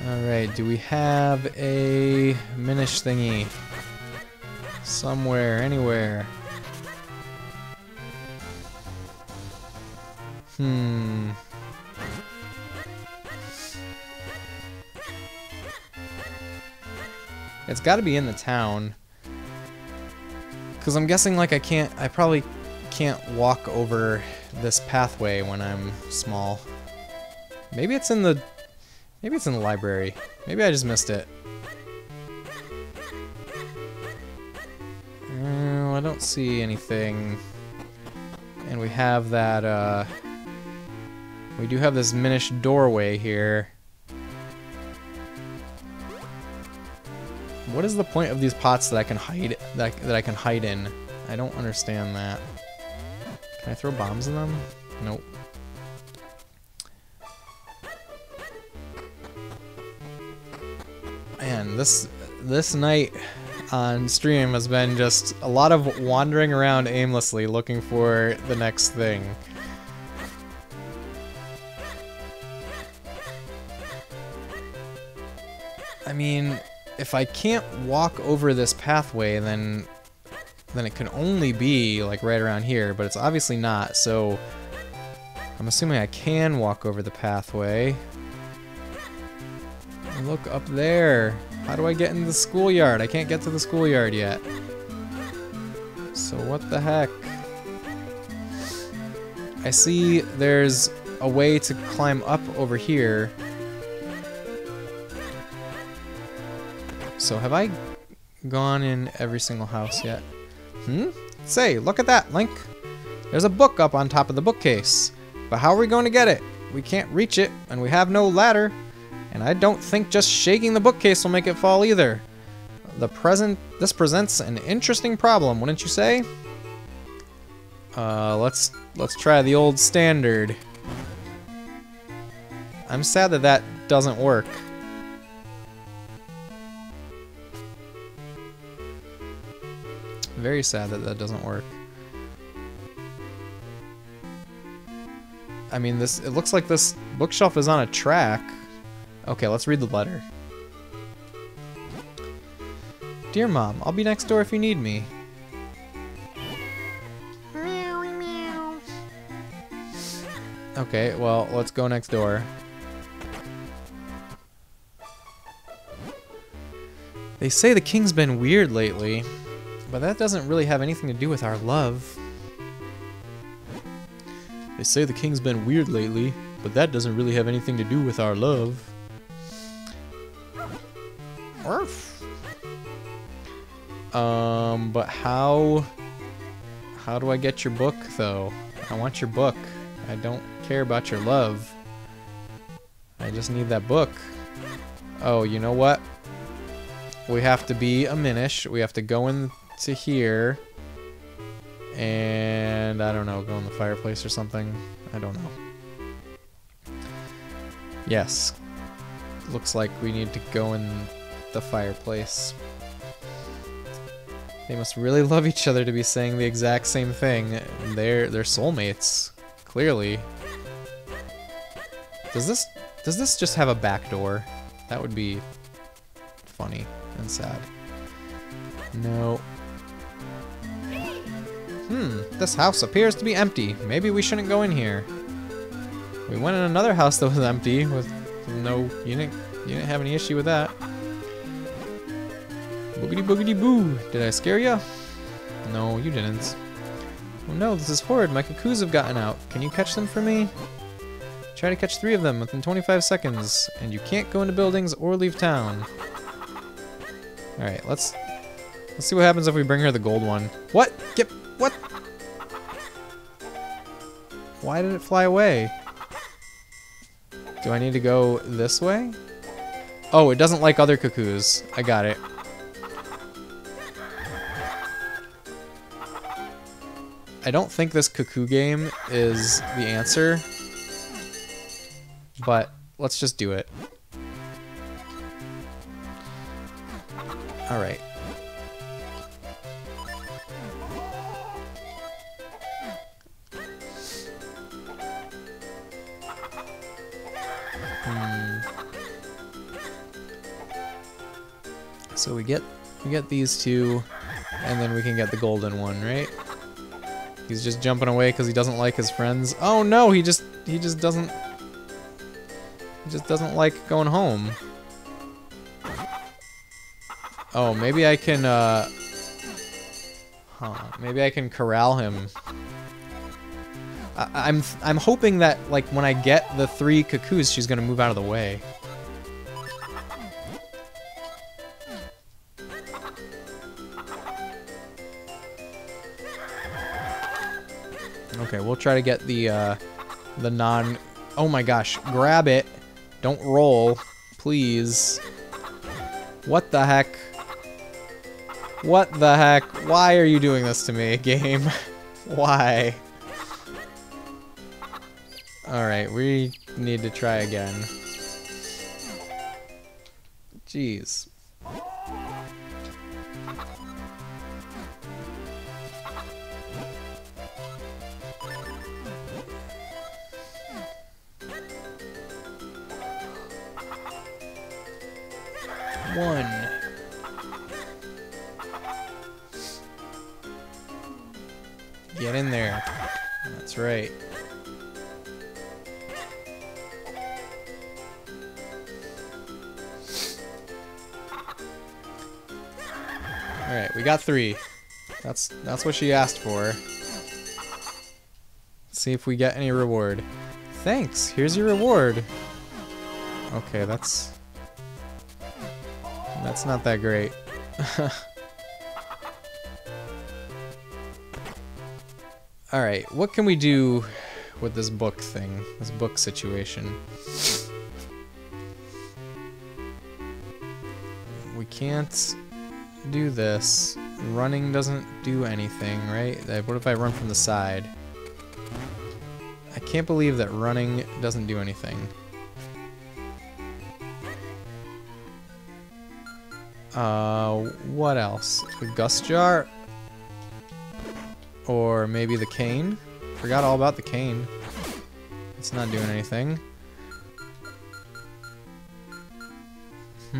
Alright, do we have a Minish thingy? Somewhere, anywhere. It's got to be in the town. Because I'm guessing I probably can't walk over this pathway when I'm small. Maybe it's in the library. Maybe I just missed it. I don't see anything. And we have that, we do have this Minish doorway here. What is the point of these pots that I can hide, that I can hide in? I don't understand that. Can I throw bombs in them? Nope. Man, this night on stream has been just a lot of wandering around aimlessly looking for the next thing. I mean, if I can't walk over this pathway, then it can only be like right around here, but it's obviously not, so I'm assuming I can walk over the pathway. Look up there. How do I get into the schoolyard? I can't get to the schoolyard yet. So what the heck? I see there's a way to climb up over here. So have I gone in every single house yet? Say, look at that, Link. There's a book up on top of the bookcase. But how are we going to get it? We can't reach it, and we have no ladder. And I don't think just shaking the bookcase will make it fall either. This presents an interesting problem, wouldn't you say? Let's try the old standard. I'm sad that that doesn't work. Very sad that that doesn't work. I mean, it looks like this bookshelf is on a track. Okay, let's read the letter. Dear Mom, I'll be next door if you need me. Okay, well, let's go next door. They say the king's been weird lately, but that doesn't really have anything to do with our love. They say the king's been weird lately, but that doesn't really have anything to do with our love. Orf. But how do I get your book, though? I want your book. I don't care about your love. I just need that book. Oh, you know what? We have to be a Minish. We have to go into here. And I don't know, go in the fireplace or something. I don't know. Yes. Looks like we need to go in the fireplace. They must really love each other to be saying the exact same thing. They're soulmates, clearly. Does this just have a back door? That would be funny and sad. No. This house appears to be empty. Maybe we shouldn't go in here. We went in another house that was empty with no... You didn't have any issue with that. Boogity boogity boo. Did I scare ya? No, you didn't. Oh no, this is horrid. My cuckoos have gotten out. Can you catch them for me? Try to catch 3 of them within 25 seconds. And you can't go into buildings or leave town. Alright, let's see what happens if we bring her the gold one. What? What? Why did it fly away? Do I need to go this way? Oh, it doesn't like other cuckoos. I got it. I don't think this cuckoo game is the answer, but let's just do it. Alright. So we get these two, and then we can get the golden one, right? He's just jumping away because he doesn't like his friends. Oh no, he just doesn't like going home. Oh, maybe I can maybe I can corral him. I'm hoping that like when I get the 3 cuckoos, she's gonna move out of the way. Okay, we'll try to get the non... Oh my gosh, grab it. Don't roll, please. What the heck? What the heck? Why are you doing this to me, game? Why? Alright, we need to try again. Jeez. One. Get in there. That's right. Alright, we got 3. That's what she asked for. Let's see if we get any reward. Thanks, here's your reward. Okay, that's not that great. Alright, what can we do with this book thing? This book situation? We can't do this. Running doesn't do anything, right? What if I run from the side? I can't believe that running doesn't do anything. What else? The Gust Jar? Or maybe the cane? Forgot all about the cane. It's not doing anything. I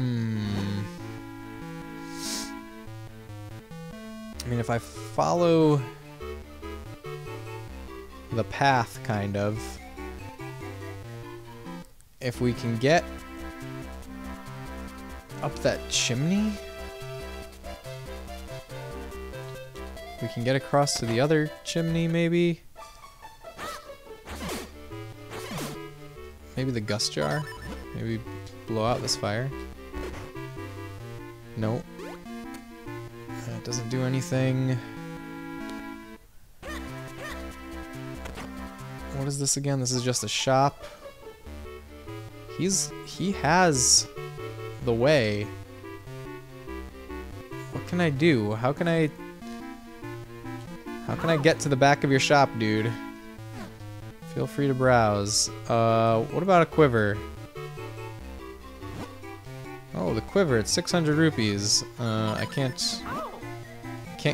mean, if I follow the path, kind of, if we can get up that chimney, we can get across to the other chimney, maybe? Maybe the Gust Jar? Maybe blow out this fire? Nope. It doesn't do anything. What is this again? This is just a shop. He has the way. What can I do? How can I get to the back of your shop, dude? Feel free to browse. What about a quiver? Oh, the quiver, it's 600 rupees. I can't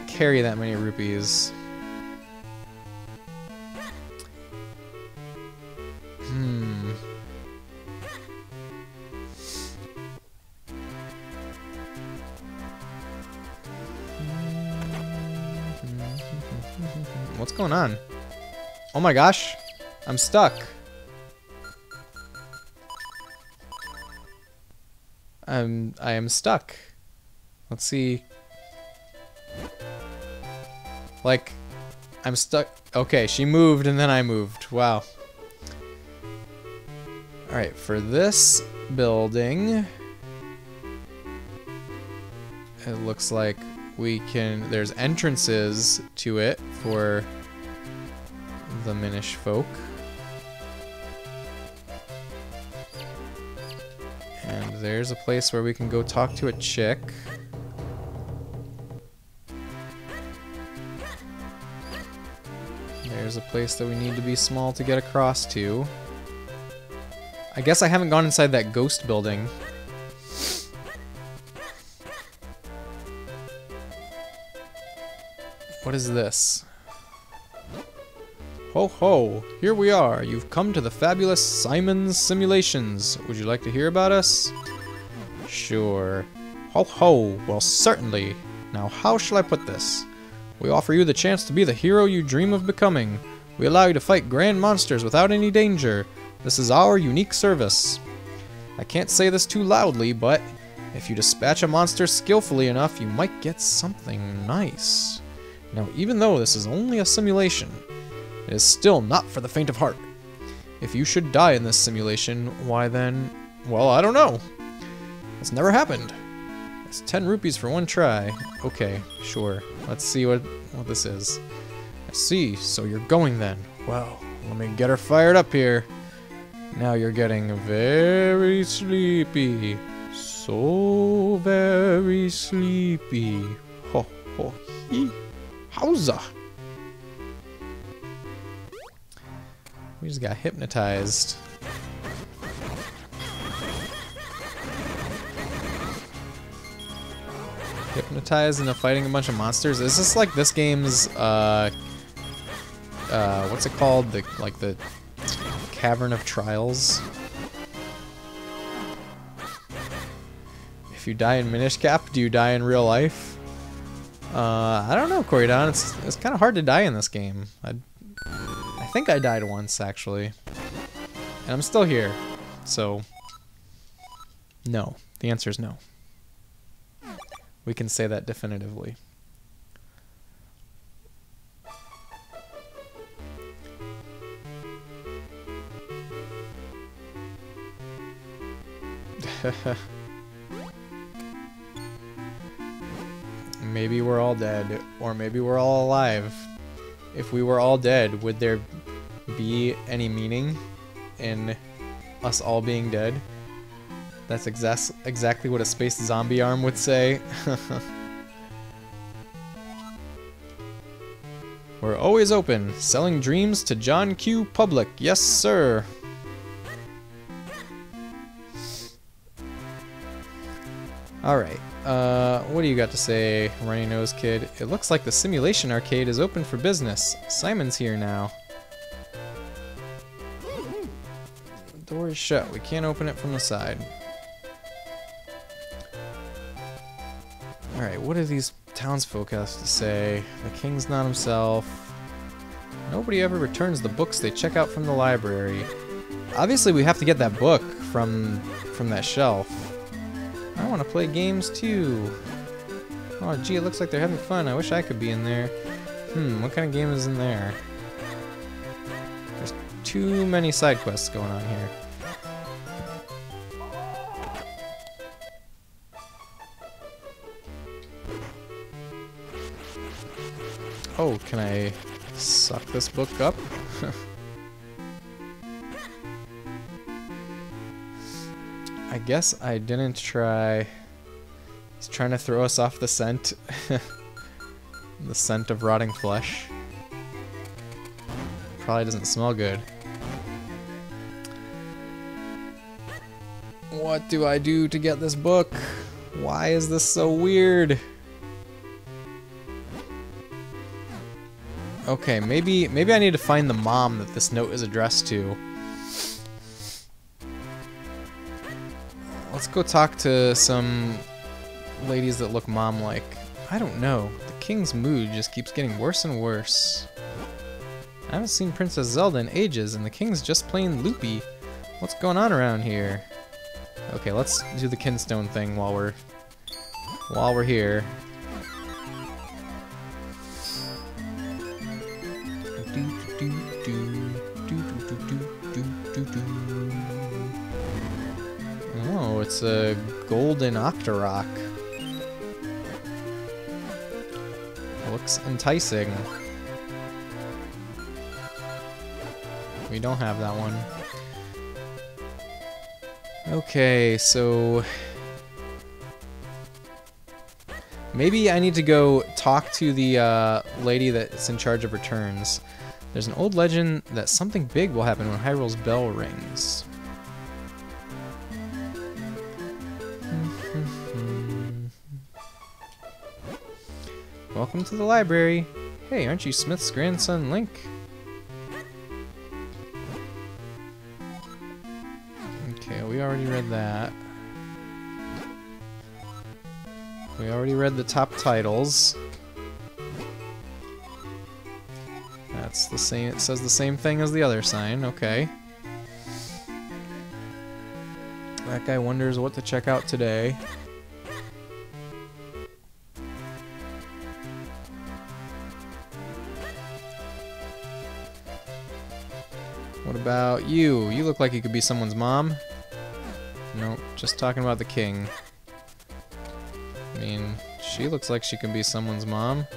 carry that many rupees. What's going on? Oh my gosh, I'm stuck. I am stuck. Let's see. Like, I'm stuck. Okay, she moved and then I moved. Wow. Alright, for this building, it looks like we can, there's entrances to it for the Minish folk. And there's a place where we can go talk to a chick. There's a place that we need to be small to get across to. I guess I haven't gone inside that ghost building. What is this? Ho ho! Here we are! You've come to the fabulous Simon's Simulations. Would you like to hear about us? Sure. Ho ho! Well, certainly. Now, how shall I put this? We offer you the chance to be the hero you dream of becoming. We allow you to fight grand monsters without any danger. This is our unique service. I can't say this too loudly, but if you dispatch a monster skillfully enough, you might get something nice. Now, even though this is only a simulation, it is still not for the faint of heart. If you should die in this simulation, why then, well, I don't know. It's never happened. It's 10 rupees for one try. Okay, sure. Let's see what this is. I see, so you're going then. Well, let me get her fired up here. Now you're getting very sleepy. So very sleepy. Ho ho hee. Howza! We just got hypnotized. Hypnotized into fighting a bunch of monsters. Is this like this game's what's it called? The Cavern of Trials? If you die in Minish Cap, do you die in real life? I don't know, Corydon. It's kind of hard to die in this game. I think I died once, actually. And I'm still here. So, no. The answer is no. We can say that definitively. Maybe we're all dead, or maybe we're all alive. If we were all dead, would there be any meaning in us all being dead? That's exactly what a space zombie arm would say. We're always open, selling dreams to John Q. Public. Yes, sir. Alright, what do you got to say, runny nose kid? It looks like the simulation arcade is open for business. Simon's here now. The door is shut. We can't open it from the side. Alright, what do these townsfolk have to say? The king's not himself. Nobody ever returns the books they check out from the library. Obviously we have to get that book from that shelf. I want to play games too. Oh gee, it looks like they're having fun. I wish I could be in there. What kind of game is in there? There's too many side quests going on here. Oh, can I suck this book up? I guess I didn't try. He's trying to throw us off the scent. The scent of rotting flesh. Probably doesn't smell good. What do I do to get this book? Why is this so weird? Okay, maybe I need to find the mom that this note is addressed to. Let's go talk to some ladies that look mom-like. I don't know. The king's mood just keeps getting worse and worse. I haven't seen Princess Zelda in ages, and the king's just plain loopy. What's going on around here? Okay, let's do the kinstone thing while we're here. Oh, it's a golden Octorok. Looks enticing. We don't have that one. Okay, so maybe I need to go talk to the lady that's in charge of returns. There's an old legend that something big will happen when Hyrule's bell rings. Welcome to the library. Hey, aren't you Smith's grandson, Link? Okay, we already read that. We already read the top titles. That's the same, it says the same thing as the other sign, okay. That guy wonders what to check out today. What about you? You look like you could be someone's mom. Nope, just talking about the king. I mean, she looks like she can be someone's mom.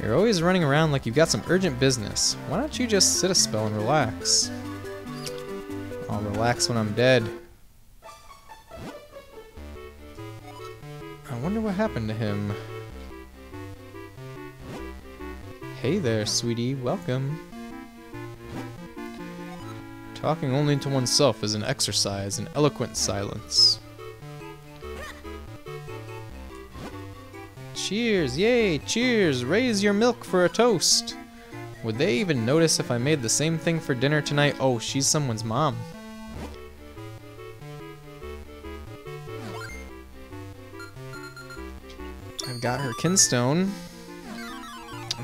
You're always running around like you've got some urgent business. Why don't you just sit a spell and relax? I'll relax when I'm dead. I wonder what happened to him. Hey there, sweetie. Welcome. Talking only to oneself is an exercise in eloquent silence. Cheers, yay, cheers, raise your milk for a toast. Would they even notice if I made the same thing for dinner tonight? Oh, she's someone's mom. I've got her kinstone.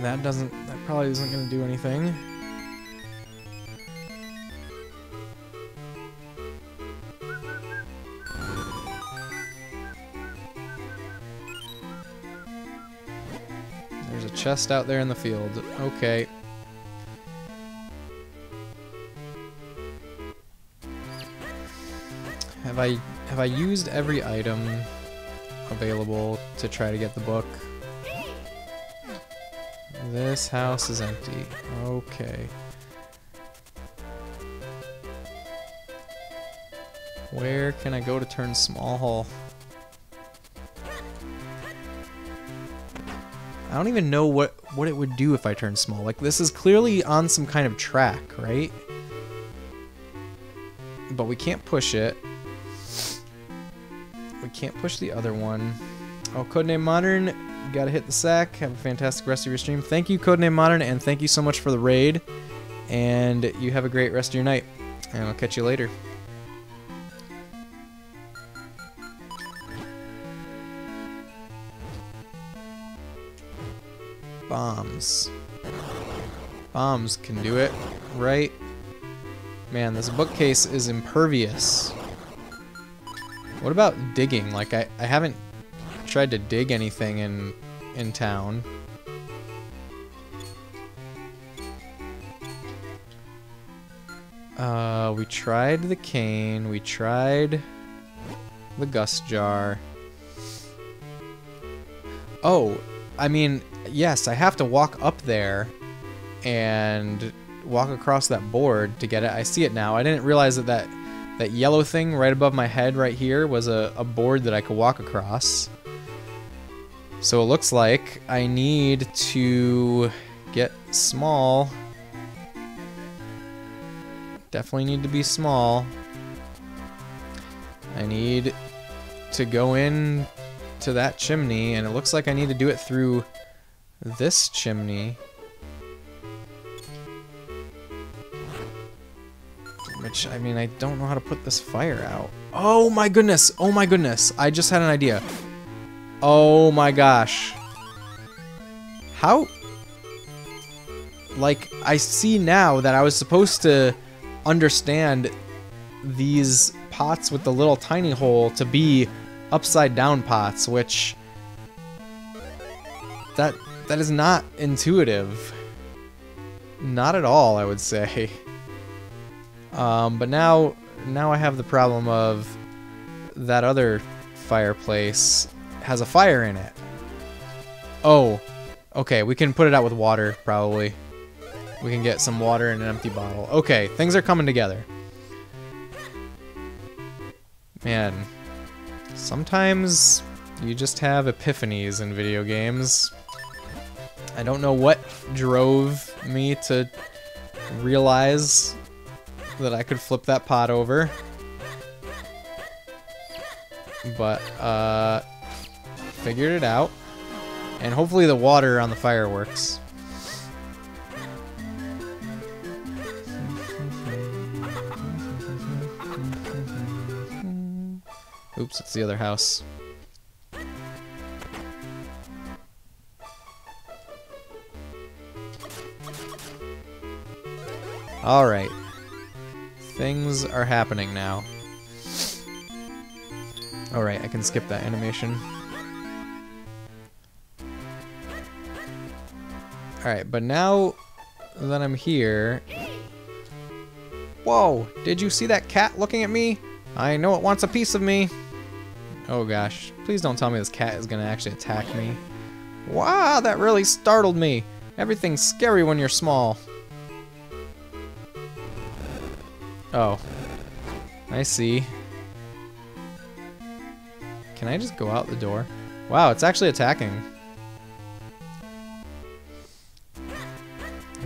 That probably isn't gonna do anything. There's a chest out there in the field. Okay. Have I used every item available to try to get the book? This house is empty. Okay. Where can I go to turn small? I don't even know what it would do if I turn small. Like, this is clearly on some kind of track, right? But we can't push it. We can't push the other one. Oh, Codename Modern, you gotta hit the sack. Have a fantastic rest of your stream. Thank you, Codename Modern, and thank you so much for the raid. And you have a great rest of your night. And I'll catch you later. Bombs. Bombs can do it, right? Man, this bookcase is impervious. What about digging? Like, I haven't tried to dig anything in town. We tried the cane, we tried the gust jar. Oh, I mean, yes, I have to walk up there and walk across that board to get it. I see it now. I didn't realize that yellow thing right above my head right here was a board that I could walk across. So it looks like I need to get small. Definitely need to be small. I need to go in to that chimney, and it looks like I need to do it through this chimney. Which, I mean, I don't know how to put this fire out. Oh my goodness! Oh my goodness! I just had an idea. Oh my gosh. How? Like, I see now that I was supposed to understand these pots with the little tiny hole to be upside down pots, which that is not intuitive. Not at all, I would say. But now I have the problem of that other fireplace has a fire in it. Oh, okay, we can put it out with water, probably. We can get some water in an empty bottle. Okay, things are coming together. Man, sometimes you just have epiphanies in video games. I don't know what drove me to realize that I could flip that pot over. But, figured it out. And hopefully the water on the fire works. Oops, it's the other house. Alright. Things are happening now. Alright, I can skip that animation. Alright, but now that I'm here... Whoa! Did you see that cat looking at me? I know it wants a piece of me. Oh gosh. Please don't tell me this cat is gonna actually attack me. Wow, that really startled me. Everything's scary when you're small. Oh. I see. Can I just go out the door? Wow, it's actually attacking.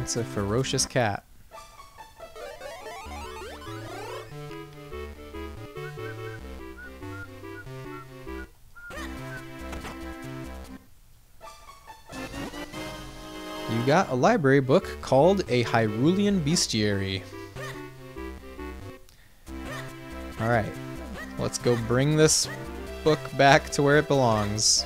It's a ferocious cat. You got a library book called A Hyrulean Bestiary. Alright, let's go bring this book back to where it belongs.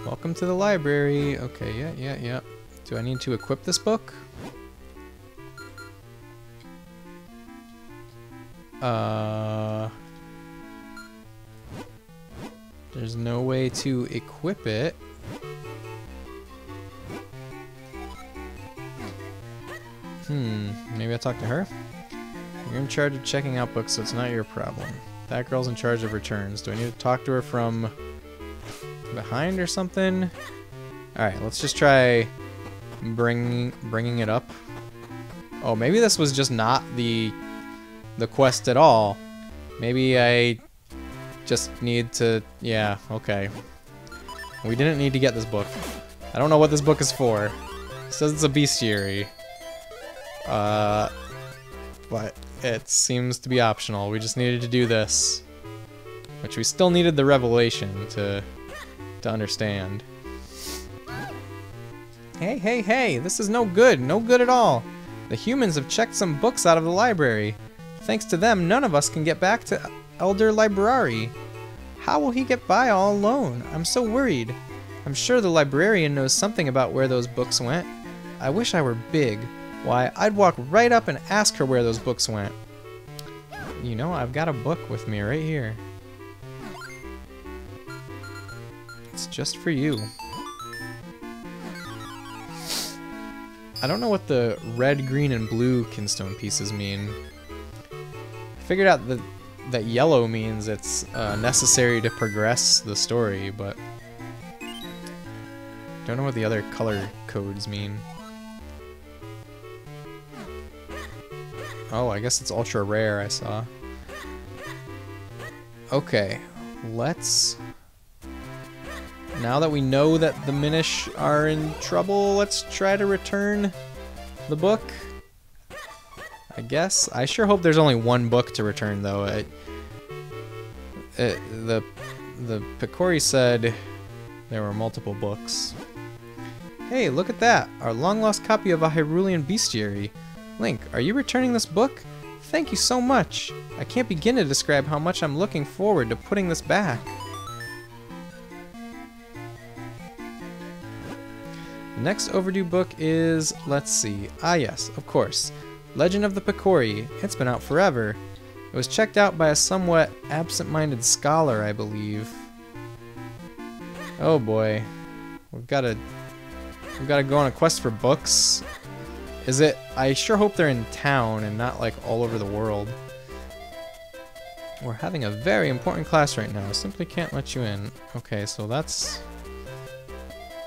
Welcome to the library. Okay, yeah. Do I need to equip this book? There's no way to equip it. Maybe I'll talk to her? You're in charge of checking out books, so it's not your problem. That girl's in charge of returns. Do I need to talk to her from behind or something? Alright, let's just try bringing it up. Oh, maybe this was just not the quest at all. Maybe I just need to... Yeah, okay. We didn't need to get this book. I don't know what this book is for. It says it's a bestiary. But it seems to be optional. We just needed to do this. Which we still needed the revelation to understand. Hey, hey, hey! This is no good! No good at all! The humans have checked some books out of the library. Thanks to them, none of us can get back to Elder Library. How will he get by all alone? I'm so worried. I'm sure the librarian knows something about where those books went. I wish I were big. Why, I'd walk right up and ask her where those books went. You know, I've got a book with me right here. It's just for you. I don't know what the red, green, and blue kinstone pieces mean. I figured out that yellow means it's necessary to progress the story, but don't know what the other color codes mean. Oh, I guess it's ultra rare, I saw. Okay, let's... Now that we know that the Minish are in trouble, let's try to return the book. I guess. I sure hope there's only one book to return, though. The Picori said there were multiple books. Hey, look at that! Our long-lost copy of a Hyrulean Bestiary. Link, are you returning this book? Thank you so much! I can't begin to describe how much I'm looking forward to putting this back. The next overdue book is, let's see, yes, of course, Legend of the Picori. It's been out forever. It was checked out by a somewhat absent-minded scholar, I believe. Oh boy, we've got to go on a quest for books. Is it? I sure hope they're in town and not like all over the world. We're having a very important class right now. Simply can't let you in. Okay, so that's...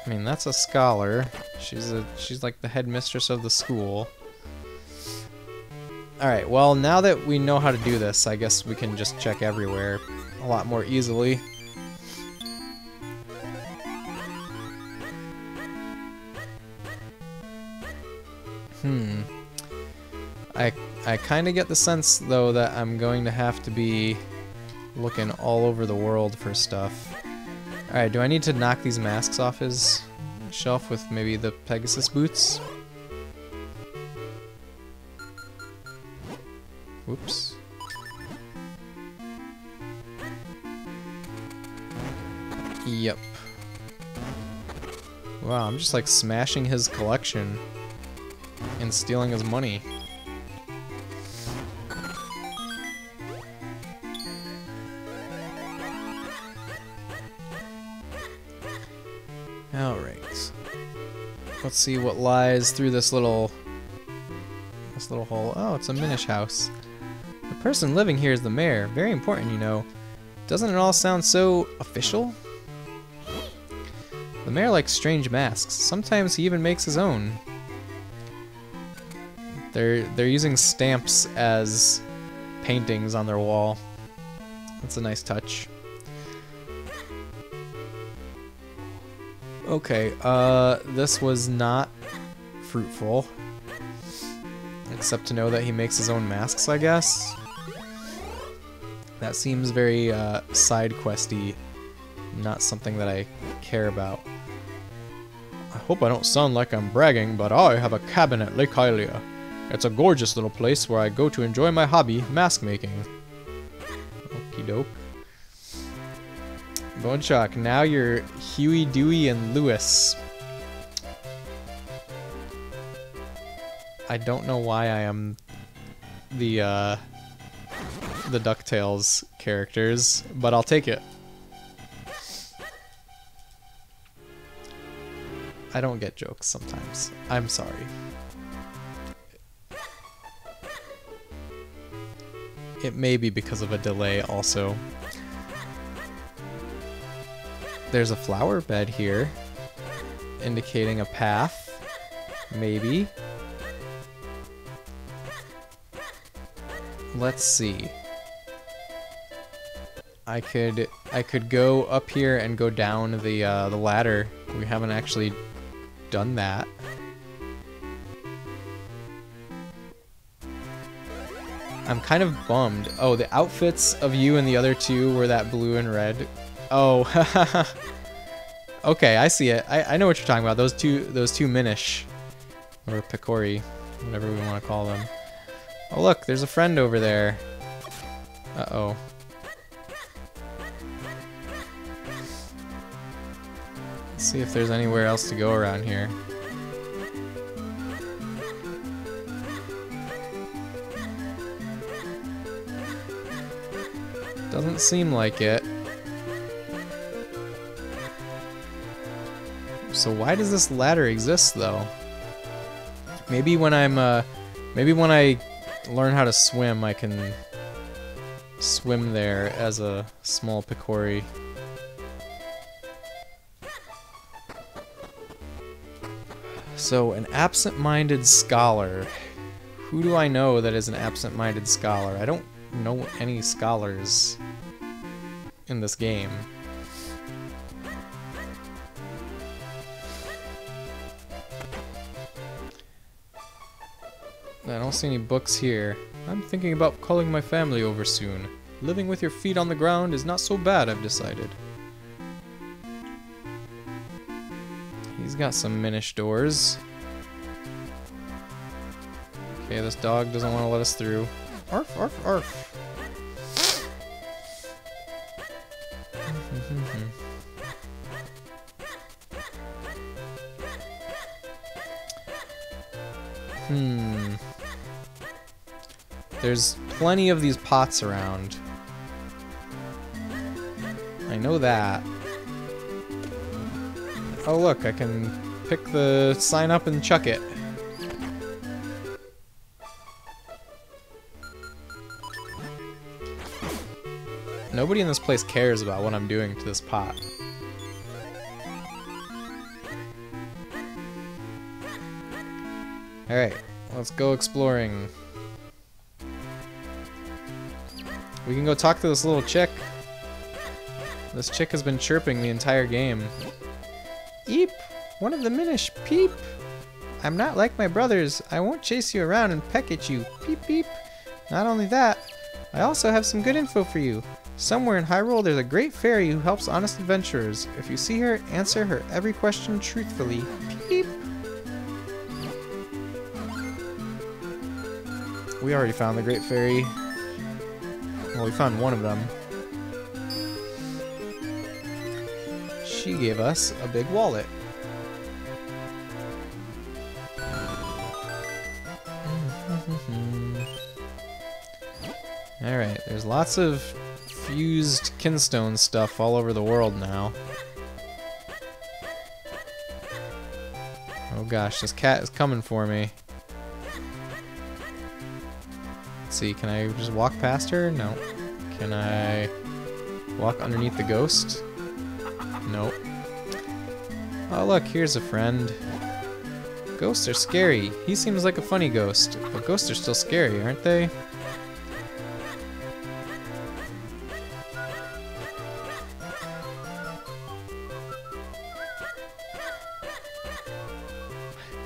I mean, that's a scholar. She's like the headmistress of the school. Alright, well, now that we know how to do this, I guess we can just check everywhere a lot more easily. I kind of get the sense, though, that I'm going to have to be looking all over the world for stuff. Alright, do I need to knock these masks off his shelf with maybe the Pegasus boots? Whoops. Yep. Wow, I'm just like smashing his collection and stealing his money. Alright. Let's see what lies through this little hole. Oh, it's a Minish house. The person living here is the mayor. Very important, you know. Doesn't it all sound so official? The mayor likes strange masks. Sometimes he even makes his own. They're using stamps as paintings on their wall. That's a nice touch. Okay, this was not fruitful. Except to know that he makes his own masks, I guess. That seems very side questy, not something that I care about. I hope I don't sound like I'm bragging, but I have a cabin at Lake Hylia. It's a gorgeous little place where I go to enjoy my hobby, mask making. Okie doke. Bonechuck, now you're Huey, Dewey, and Lewis. I don't know why I am the DuckTales characters, but I'll take it. I don't get jokes sometimes. I'm sorry. It may be because of a delay also. There's a flower bed here, indicating a path. Maybe. Let's see. I could go up here and go down the ladder. We haven't actually done that. I'm kind of bummed. Oh, the outfits of you and the other two were that blue and red. Oh, okay, I see it. I know what you're talking about. Those two Minish, or Picori, whatever we want to call them. Oh look, there's a friend over there. Uh-oh. Let's see if there's anywhere else to go around here. Doesn't seem like it. So why does this ladder exist though? Maybe when maybe when I learn how to swim, I can swim there as a small Picori. So, an absent-minded scholar. Who do I know that is an absent-minded scholar? I don't know any scholars in this game. I don't see any books here. I'm thinking about calling my family over soon. Living with your feet on the ground is not so bad, I've decided. He's got some Minish doors. Okay, this dog doesn't want to let us through. Arf, arf, arf. There's plenty of these pots around. I know that. Oh look, I can pick the sign up and chuck it. Nobody in this place cares about what I'm doing to this pot. Alright, let's go exploring. We can go talk to this little chick. This chick has been chirping the entire game. Eep! One of the Minish, peep! I'm not like my brothers. I won't chase you around and peck at you. Peep peep! Not only that, I also have some good info for you. Somewhere in Hyrule there's a great fairy who helps honest adventurers. If you see her, answer her every question truthfully. Peep! We already found the great fairy. Well, we found one of them. She gave us a big wallet. Alright, there's lots of fused kinstone stuff all over the world now. Oh gosh, this cat is coming for me. Let's see, can I just walk past her? No. Can I walk underneath the ghost? Nope. Oh look, here's a friend. Ghosts are scary. He seems like a funny ghost, but ghosts are still scary, aren't they?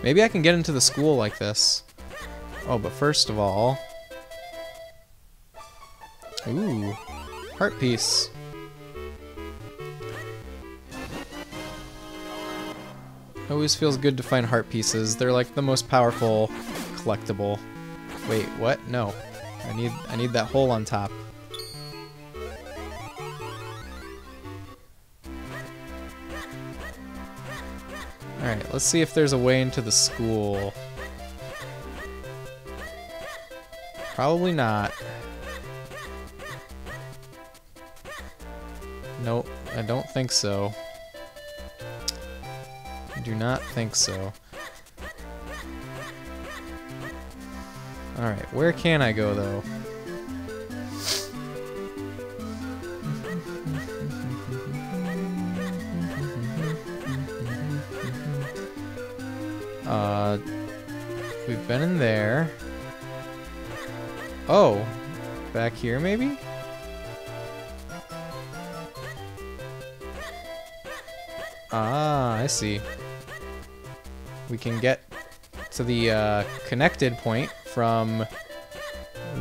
Maybe I can get into the school like this. Oh, but first of all... Ooh, heart piece. Always feels good to find heart pieces. They're like the most powerful collectible. Wait, what? No. I need that hole on top. Alright, let's see if there's a way into the school. Probably not. Nope, I don't think so. I do not think so. Alright, where can I go, though? We've been in there. Oh, back here, maybe? Ah, I see. We can get to the connected point from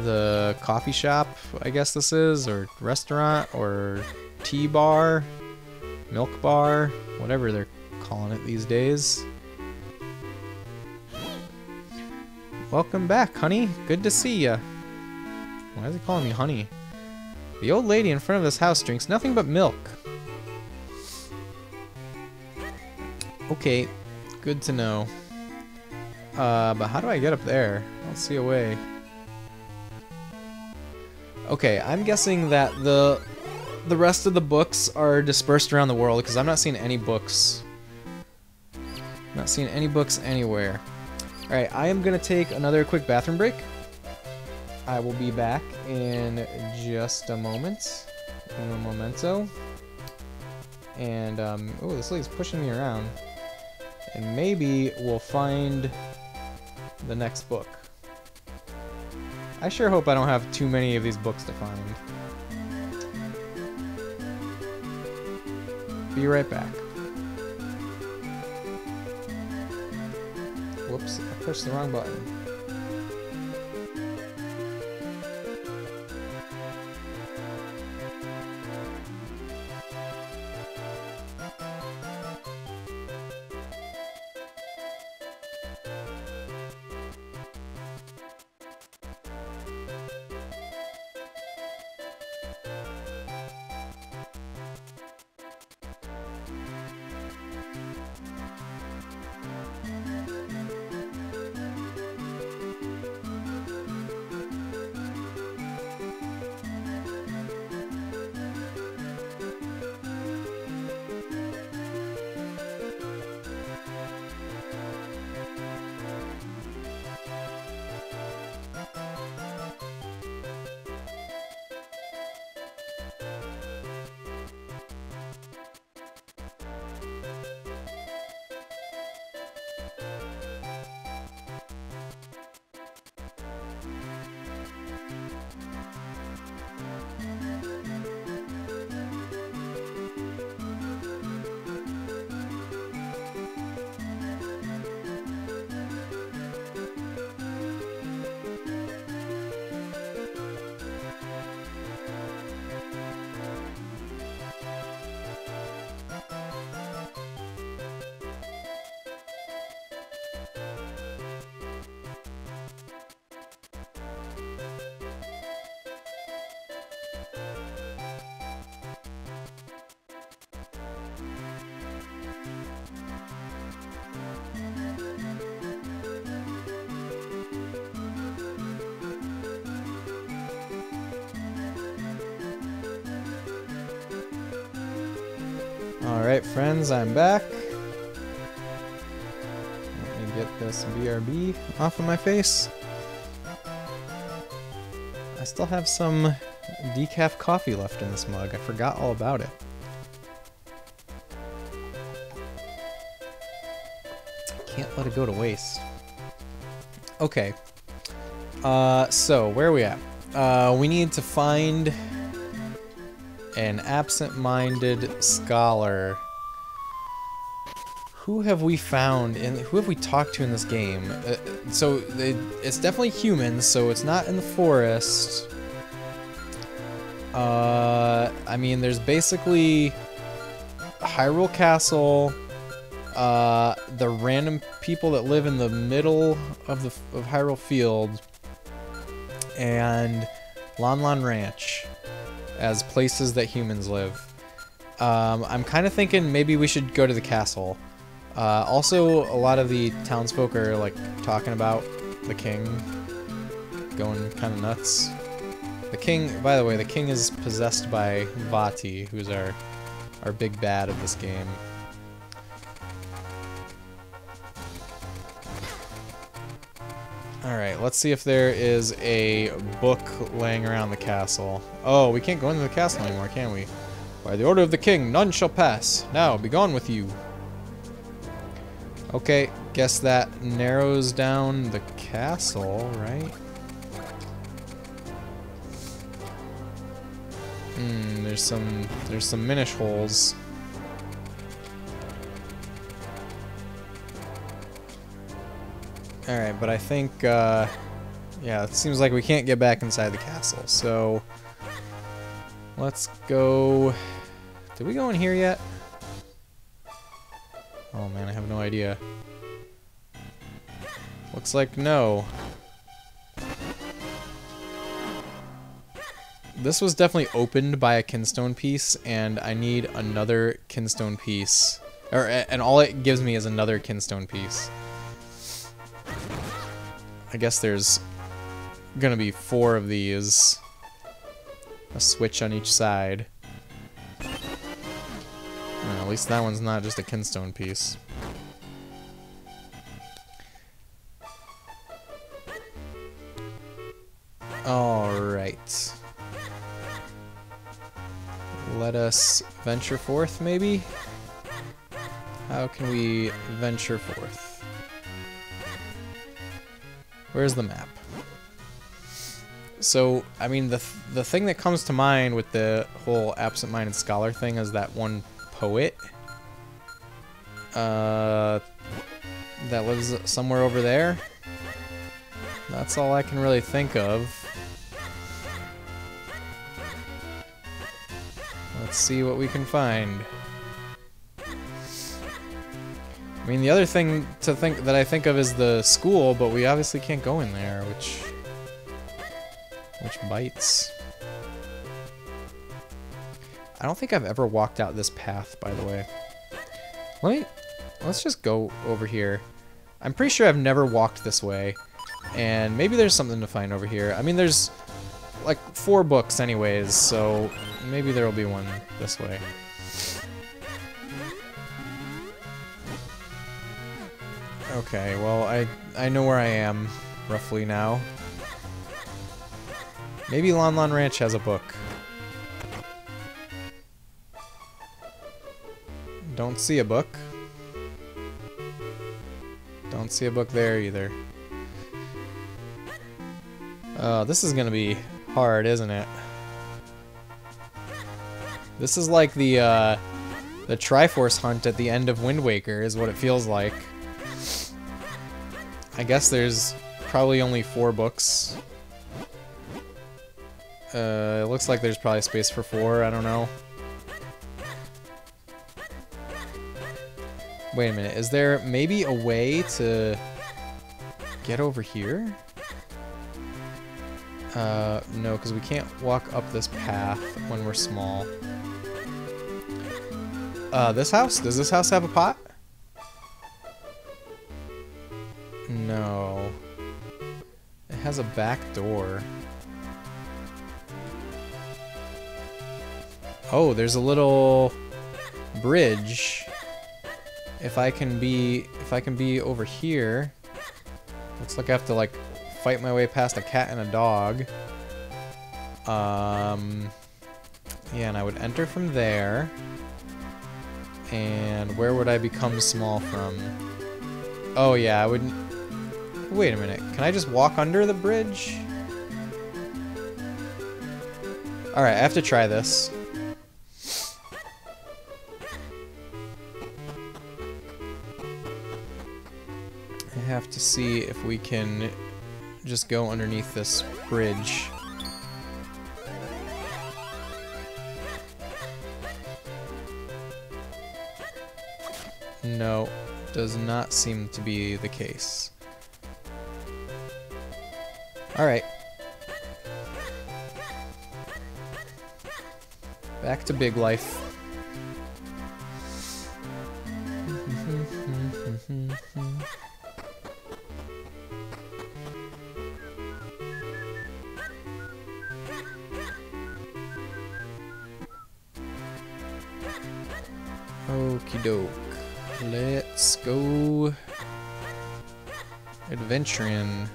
the coffee shop, I guess this is, or restaurant, or tea bar, milk bar, whatever they're calling it these days. Welcome back, honey. Good to see ya. Why is he calling me honey? The old lady in front of this house drinks nothing but milk. Okay, good to know. But how do I get up there? I don't see a way. Okay, I'm guessing that the rest of the books are dispersed around the world because I'm not seeing any books. I'm not seeing any books anywhere. Alright, I am going to take another quick bathroom break. I will be back in just a moment. In a momento. And, oh, this lady's pushing me around. And maybe we'll find the next book. I sure hope I don't have too many of these books to find. Be right back. Whoops, I pushed the wrong button. Alright, friends, I'm back. Let me get this BRB off of my face. I still have some decaf coffee left in this mug. I forgot all about it. Can't let it go to waste. Okay. So, where are we at? We need to find an absent-minded scholar. Who have we found and who have we talked to in this game? It's definitely humans, so it's not in the forest. I mean, there's basically Hyrule Castle, the random people that live in the middle of Hyrule Field, and Lon Lon Ranch as places that humans live. I'm kind of thinking maybe we should go to the castle. Also, a lot of the townsfolk are like talking about the king going kind of nuts. The king, by the way, the king is possessed by Vati, who's our big bad of this game. Alright, let's see if there is a book laying around the castle. Oh, we can't go into the castle anymore, can we? By the order of the king, none shall pass. Now, be gone with you. Okay, guess that narrows down the castle, right? There's some Minish holes. Alright, but I think, yeah, it seems like we can't get back inside the castle, so let's go. Did we go in here yet? Oh man, I have no idea. Looks like no. This was definitely opened by a kinstone piece, and I need another kinstone piece. And all it gives me is another kinstone piece. I guess there's gonna be 4 of these. A switch on each side. At least that one's not just a kinstone piece. Alright. Let us venture forth, maybe? How can we venture forth? Where's the map? So, I mean, the thing that comes to mind with the whole absent-minded scholar thing is that one poet that lives somewhere over there. That's all I can really think of. Let's see what we can find. I mean, the other thing that I think of is the school, but we obviously can't go in there, which bites. I don't think I've ever walked out this path, by the way. Let's just go over here. I'm pretty sure I've never walked this way, and maybe there's something to find over here. I mean, there's like 4 books anyways, so maybe there will be one this way. Okay, well, I know where I am, roughly now. Maybe Lon Lon Ranch has a book. Don't see a book. Don't see a book there either. Oh, this is gonna be hard, isn't it? This is like the Triforce hunt at the end of Wind Waker, is what it feels like. I guess there's probably only 4 books. It looks like there's probably space for 4, I don't know. Wait a minute, is there maybe a way to get over here? No, because we can't walk up this path when we're small. This house? Does this house have a pot? No. It has a back door. Oh, there's a little bridge. If I can be over here. Looks like I have to like fight my way past a cat and a dog. Yeah, and I would enter from there. And where would I become small from? Oh yeah, I wouldn't. Wait a minute. Can I just walk under the bridge? Alright, I have to try this. I have to see if we can just go underneath this bridge. No, does not seem to be the case. Alright. Back to big life. Okie doke. Let's go adventuring.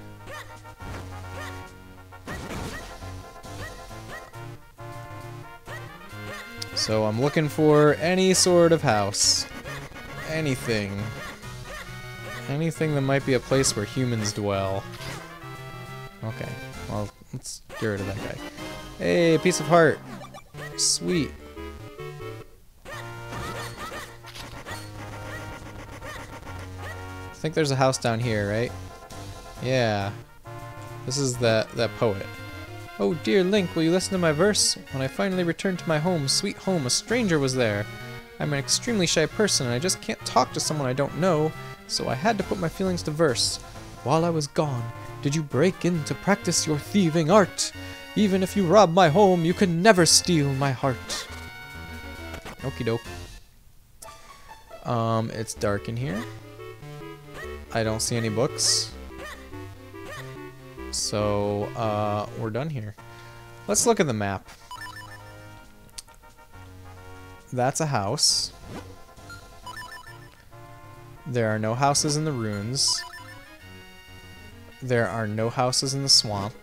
So I'm looking for any sort of house. Anything. Anything that might be a place where humans dwell. Okay, well, let's get rid of that guy. Hey, a piece of heart. Sweet. I think there's a house down here, right? Yeah. This is that poet. Oh dear Link, will you listen to my verse? When I finally returned to my home, sweet home, a stranger was there. I'm an extremely shy person and I just can't talk to someone I don't know, so I had to put my feelings to verse. While I was gone, did you break in to practice your thieving art? Even if you rob my home, you can never steal my heart. Okie doke. It's dark in here. I don't see any books. So, we're done here. Let's look at the map. That's a house. There are no houses in the ruins. There are no houses in the swamp.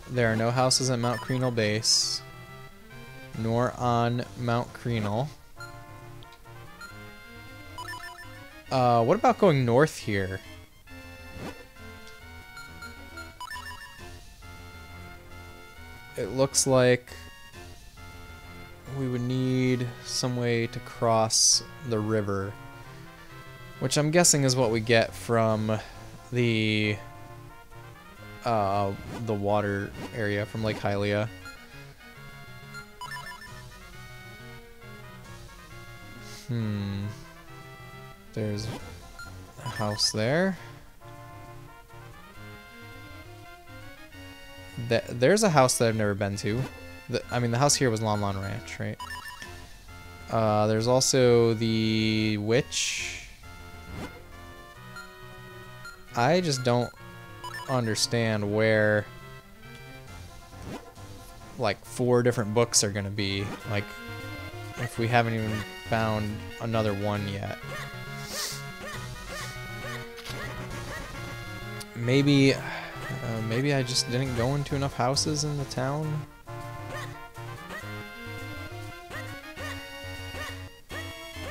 There are no houses at Mount Creenal Base. Nor on Mount Creenal. What about going north here? It looks like we would need some way to cross the river, which I'm guessing is what we get from the water area from Lake Hylia. There's a house there. There's a house that I've never been to. I mean, the house here was Lon Lon Ranch, right? There's also the witch. I just don't understand where, like, 4 different books are gonna be. Like, if we haven't even found another one yet. Maybe I just didn't go into enough houses in the town.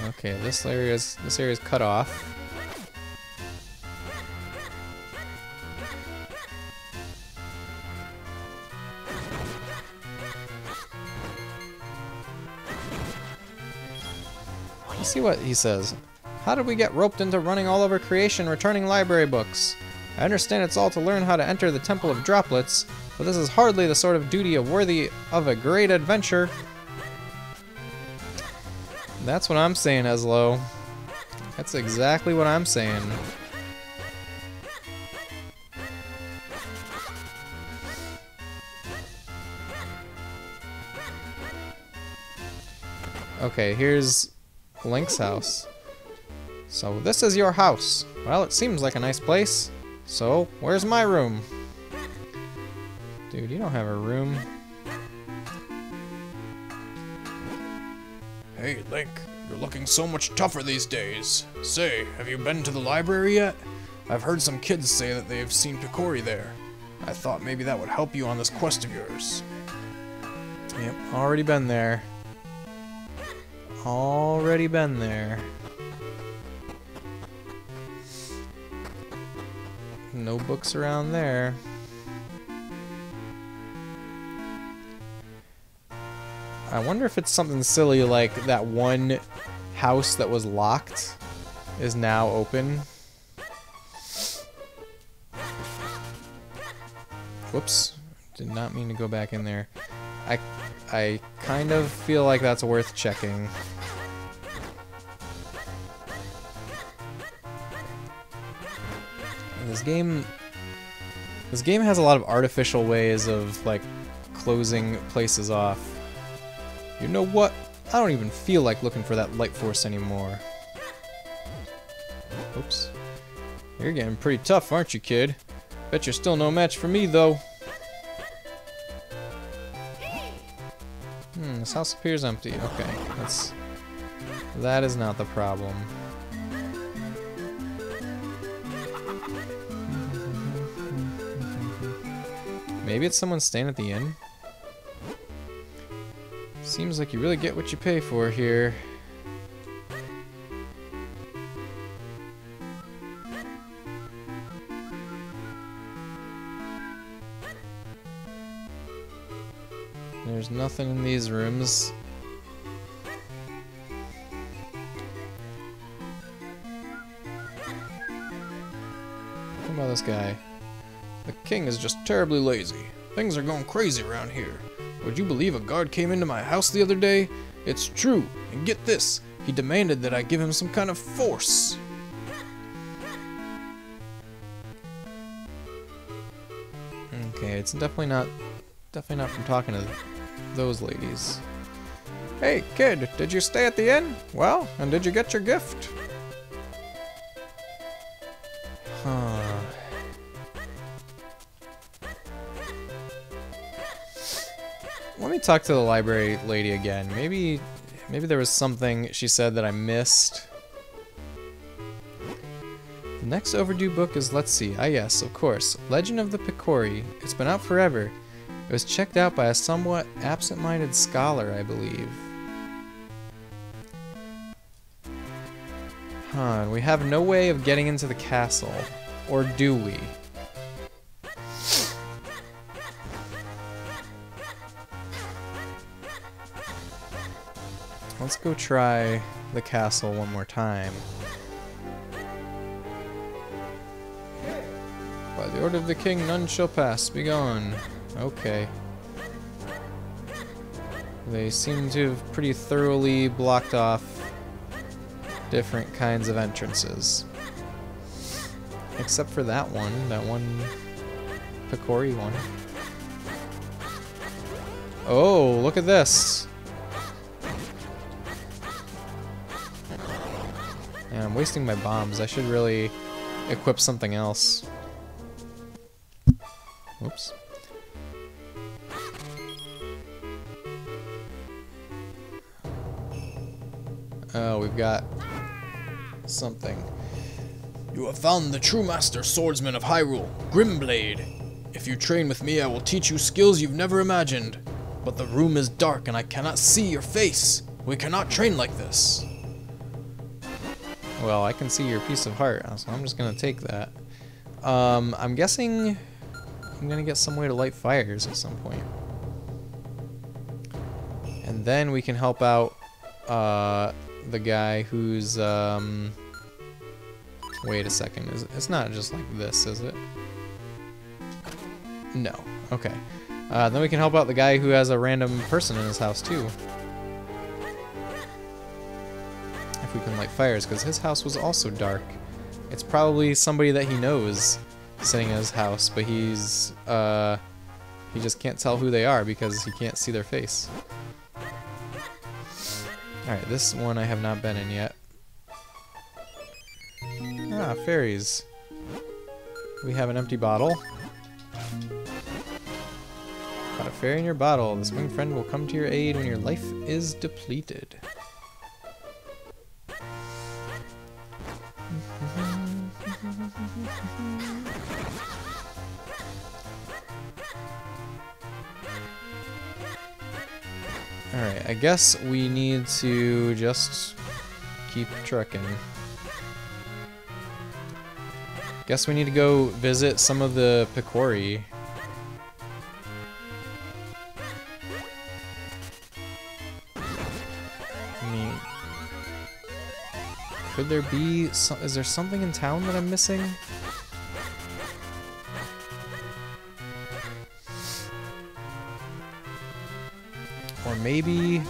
Okay, this area's cut off. Let's see what he says. How did we get roped into running all over creation, returning library books? I understand it's all to learn how to enter the Temple of Droplets, but this is hardly the sort of duty worthy of a great adventure. That's what I'm saying, Eslo. That's exactly what I'm saying. Okay, here's Link's house. So this is your house. Well, it seems like a nice place. So, where's my room? Dude, you don't have a room. Hey, Link, you're looking so much tougher these days. Say, have you been to the library yet? I've heard some kids say that they've seen Picori there. I thought maybe that would help you on this quest of yours. Yep, already been there. Already been there. No books around there. I wonder if it's something silly like that one house that was locked is now open. Whoops. Did not mean to go back in there. I kind of feel like that's worth checking. This game has a lot of artificial ways of, like, closing places off. You know what? I don't even feel like looking for that light force anymore. Oops. You're getting pretty tough, aren't you, kid? Bet you're still no match for me, though. This house appears empty. Okay, that is not the problem. Maybe it's someone staying at the inn? Seems like you really get what you pay for here. There's nothing in these rooms. What about this guy? The king is just terribly lazy. Things are going crazy around here. Would you believe a guard came into my house the other day? It's true, and get this, he demanded that I give him some kind of force. Okay, it's definitely not from talking to those ladies. Hey, kid, did you stay at the inn? Well, and did you get your gift? Huh. Let me talk to the library lady again. Maybe there was something she said that I missed. The next overdue book is, let's see, yes, of course, Legend of the Picori. It's been out forever. It was checked out by a somewhat absent-minded scholar, I believe. Huh, and we have no way of getting into the castle. Or do we? Let's go try the castle one more time. By the order of the king, none shall pass. Be gone. Okay. They seem to have pretty thoroughly blocked off different kinds of entrances. Except for that one Picori one. Oh, look at this! And I'm wasting my bombs. I should really equip something else. Whoops. Oh, we've got something. You have found the true master swordsman of Hyrule, Grimblade. If you train with me, I will teach you skills you've never imagined. But the room is dark and I cannot see your face. We cannot train like this. Well, I can see your piece of heart, so I'm just gonna take that. I'm guessing I'm gonna get some way to light fires at some point. And then we can help out the guy who's wait a second, it's not just like this, is it? No. Okay. Then we can help out the guy who has a random person in his house too. If we can light fires, because his house was also dark. It's probably somebody that he knows sitting in his house, but he's he just can't tell who they are because he can't see their face. Alright, this one I have not been in yet. Ah, fairies. We have an empty bottle. Got a fairy in your bottle. The swing friend will come to your aid when your life is depleted. Alright, I guess we need to just keep trucking. Guess we need to go visit some of the Picori. I mean, could there be some, is there something in town that I'm missing? Or maybe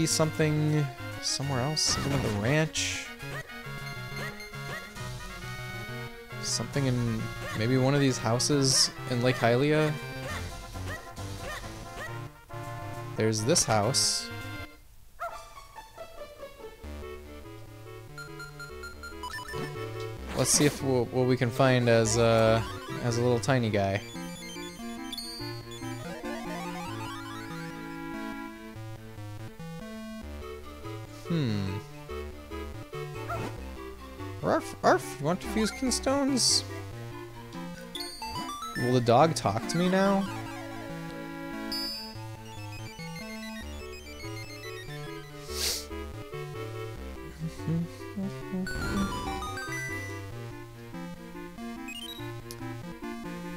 something somewhere else, something at the ranch. Something in maybe one of these houses in Lake Hylia. There's this house. Let's see if what we can find as a little tiny guy. Arf, arf, you want to fuse Kingstones? Will the dog talk to me now?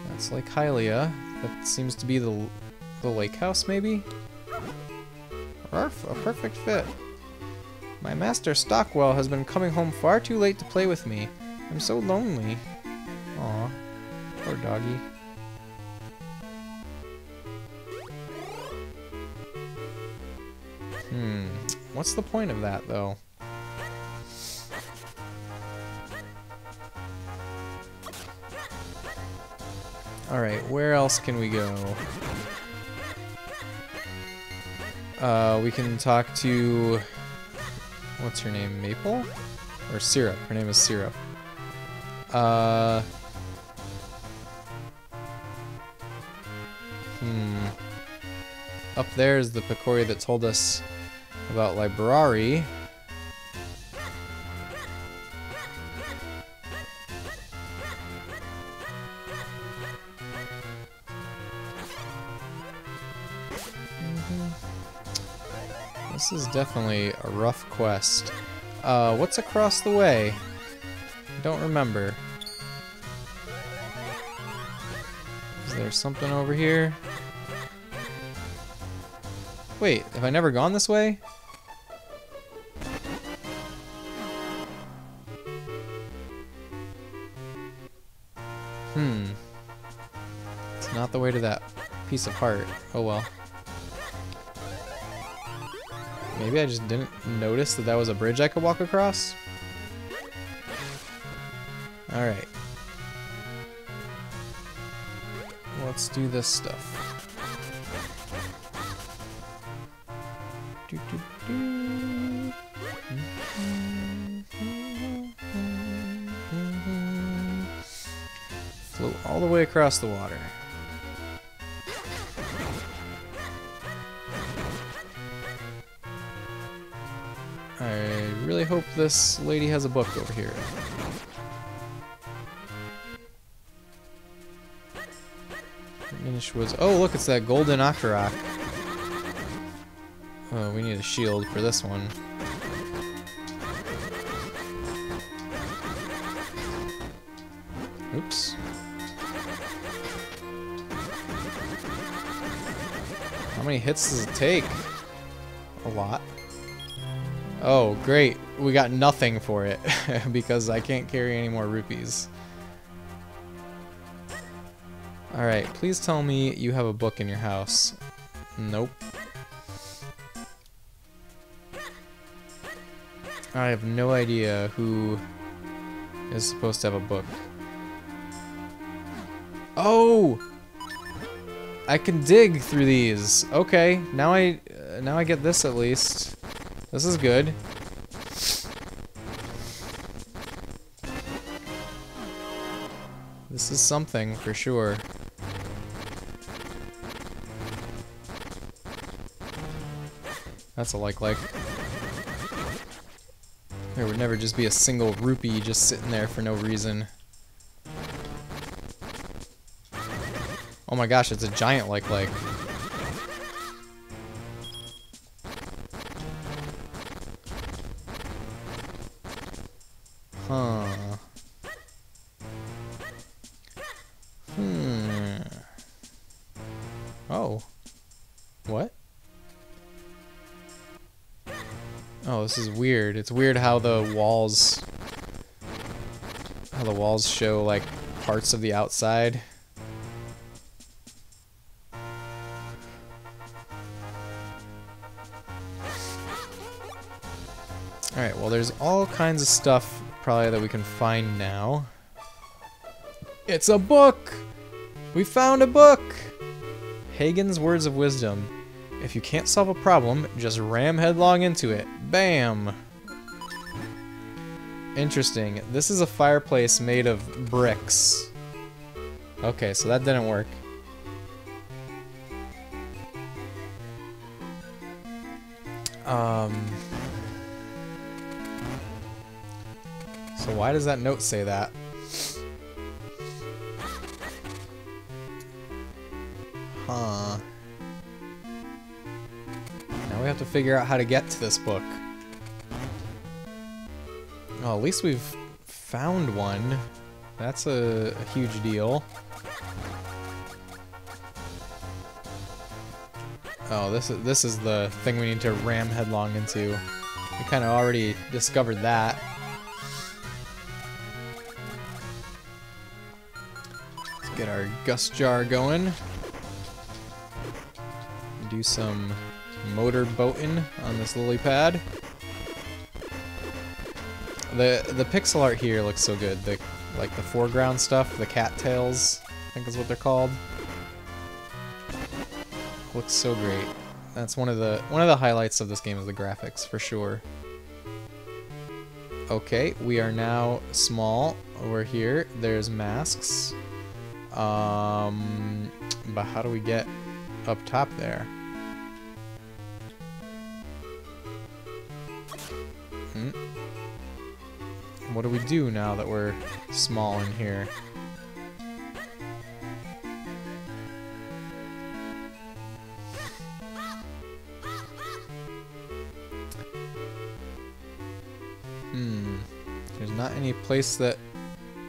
That's like Hylia. That seems to be the lake house, maybe? Arf, a perfect fit. My master Stockwell has been coming home far too late to play with me. I'm so lonely. Aw, poor doggy. What's the point of that, though? Alright, where else can we go? We can talk to... What's her name? Maple? Or Syrup. Her name is Syrup. Up there is the Picori that told us about Library. This is definitely a rough quest. What's across the way? I don't remember. Is there something over here? Wait, have I never gone this way? It's not the way to that piece of heart. Oh well. Maybe I just didn't notice that that was a bridge I could walk across? Alright. Let's do this stuff. Float all the way across the water. I really hope this lady has a book over here. Minish was. Oh, look, it's that golden Octorok. Oh, we need a shield for this one. Oops. How many hits does it take? A lot. Oh, great. We got nothing for it because I can't carry any more rupees. Alright, please tell me you have a book in your house. Nope. I have no idea who is supposed to have a book. Oh! I can dig through these. Okay, now I get this at least. This is good. This is something for sure. That's a like. There would never just be a single rupee just sitting there for no reason. Oh my gosh, it's a giant like. Huh. Oh. What? Oh, this is weird. It's weird how the walls show like parts of the outside. Alright, well there's all kinds of stuff probably that we can find now. It's a book! We found a book! Hagen's Words of Wisdom. If you can't solve a problem, just ram headlong into it. Bam! Interesting. This is a fireplace made of bricks. Okay, so that didn't work. So why does that note say that? Huh. Now we have to figure out how to get to this book. Oh, at least we've found one. That's a huge deal. Oh, this is the thing we need to ram headlong into. We kind of already discovered that. Let's get our gust jar going. Do some motor boating on this lily pad. The pixel art here looks so good. Like the foreground stuff, the cattails, I think is what they're called. Looks so great. That's one of the highlights of this game is the graphics for sure. Okay, we are now small. We're here. There's masks. But how do we get up top there? What do we do now that we're small in here? There's not any place that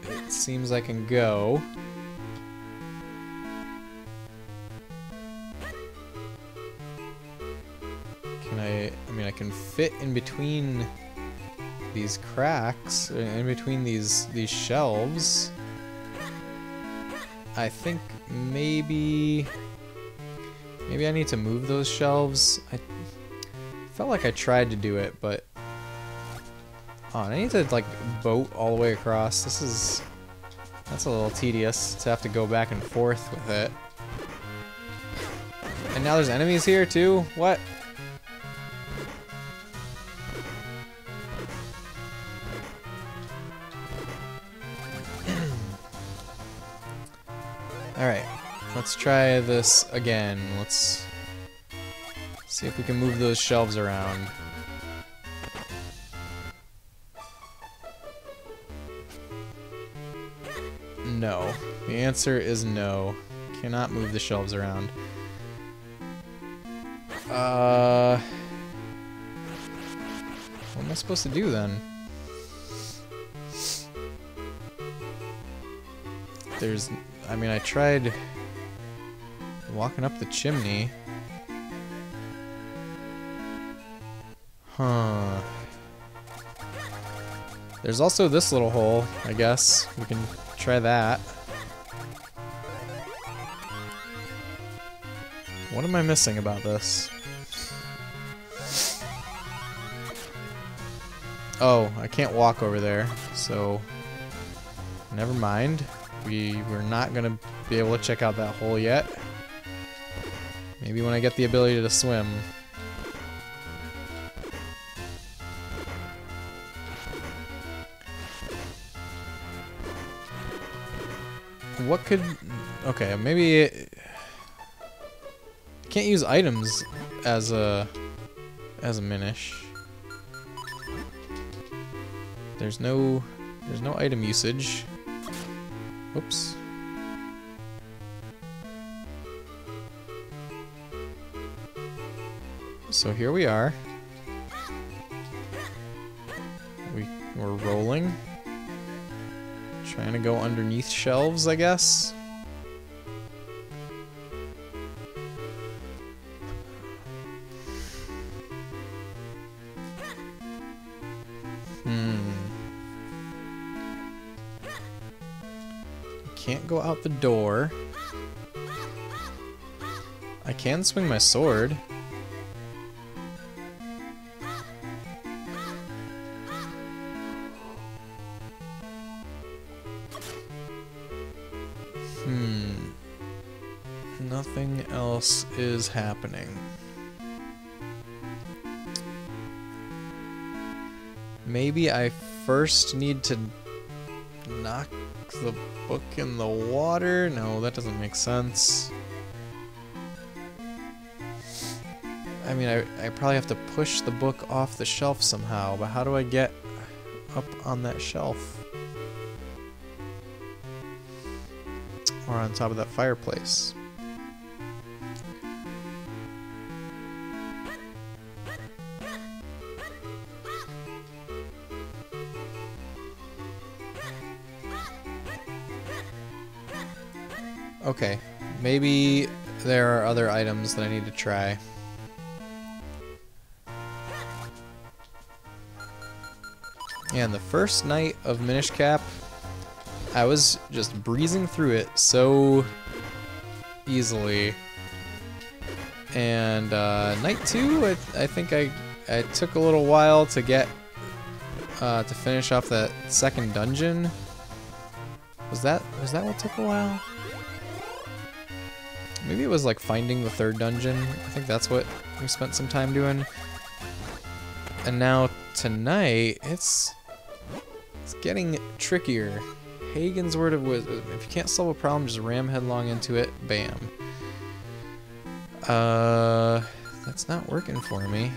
it seems I can go. I mean, I can fit in between these cracks, in between these shelves. I think maybe I need to move those shelves. I felt like I tried to do it, but oh, and I need to like boat all the way across. That's a little tedious to have to go back and forth with it. And now there's enemies here too? What? Alright, let's try this again. Let's see if we can move those shelves around. No. The answer is no. Cannot move the shelves around. What am I supposed to do then? I mean, I tried walking up the chimney. Huh. There's also this little hole, I guess. We can try that. What am I missing about this? Oh, I can't walk over there, so never mind. We're not gonna be able to check out that hole yet. Maybe when I get the ability to swim. What could... Okay, maybe... I can't use items as a Minish. There's no item usage. Oops. So here we are. We're rolling. Trying to go underneath shelves, I guess. Can't go out the door. I can swing my sword. Nothing else is happening. Maybe I first need to knock the book in the water? No, that doesn't make sense. I mean, I probably have to push the book off the shelf somehow, but how do I get up on that shelf. Or on top of that fireplace. Okay, maybe there are other items that I need to try. And the first night of Minish Cap, I was just breezing through it so easily. And night 2, I think I took a little while to get to finish off that second dungeon. Was that what took a while? Maybe it was like finding the third dungeon. I think that's what we spent some time doing. And now tonight, it's getting trickier. Hagen's word of wisdom. If you can't solve a problem, just ram headlong into it. Bam. That's not working for me.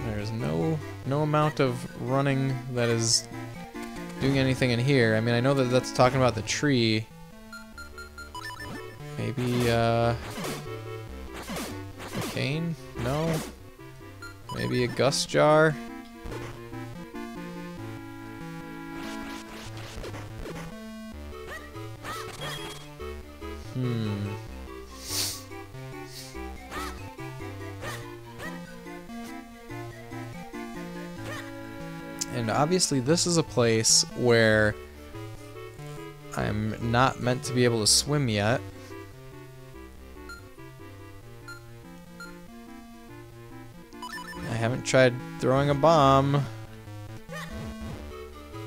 There's no amount of running that is doing anything in here. I mean, I know that that's talking about the tree. Maybe, a cane? No. Maybe a gust jar? And obviously this is a place where I'm not meant to be able to swim yet. I haven't tried throwing a bomb.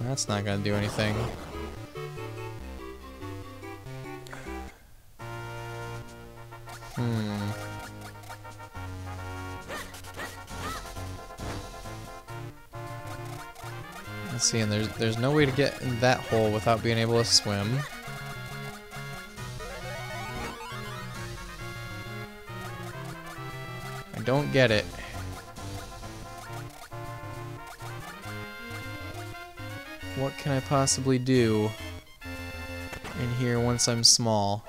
That's not gonna do anything. Let's see, and there's no way to get in that hole without being able to swim. I don't get it. What can I possibly do in here once I'm small?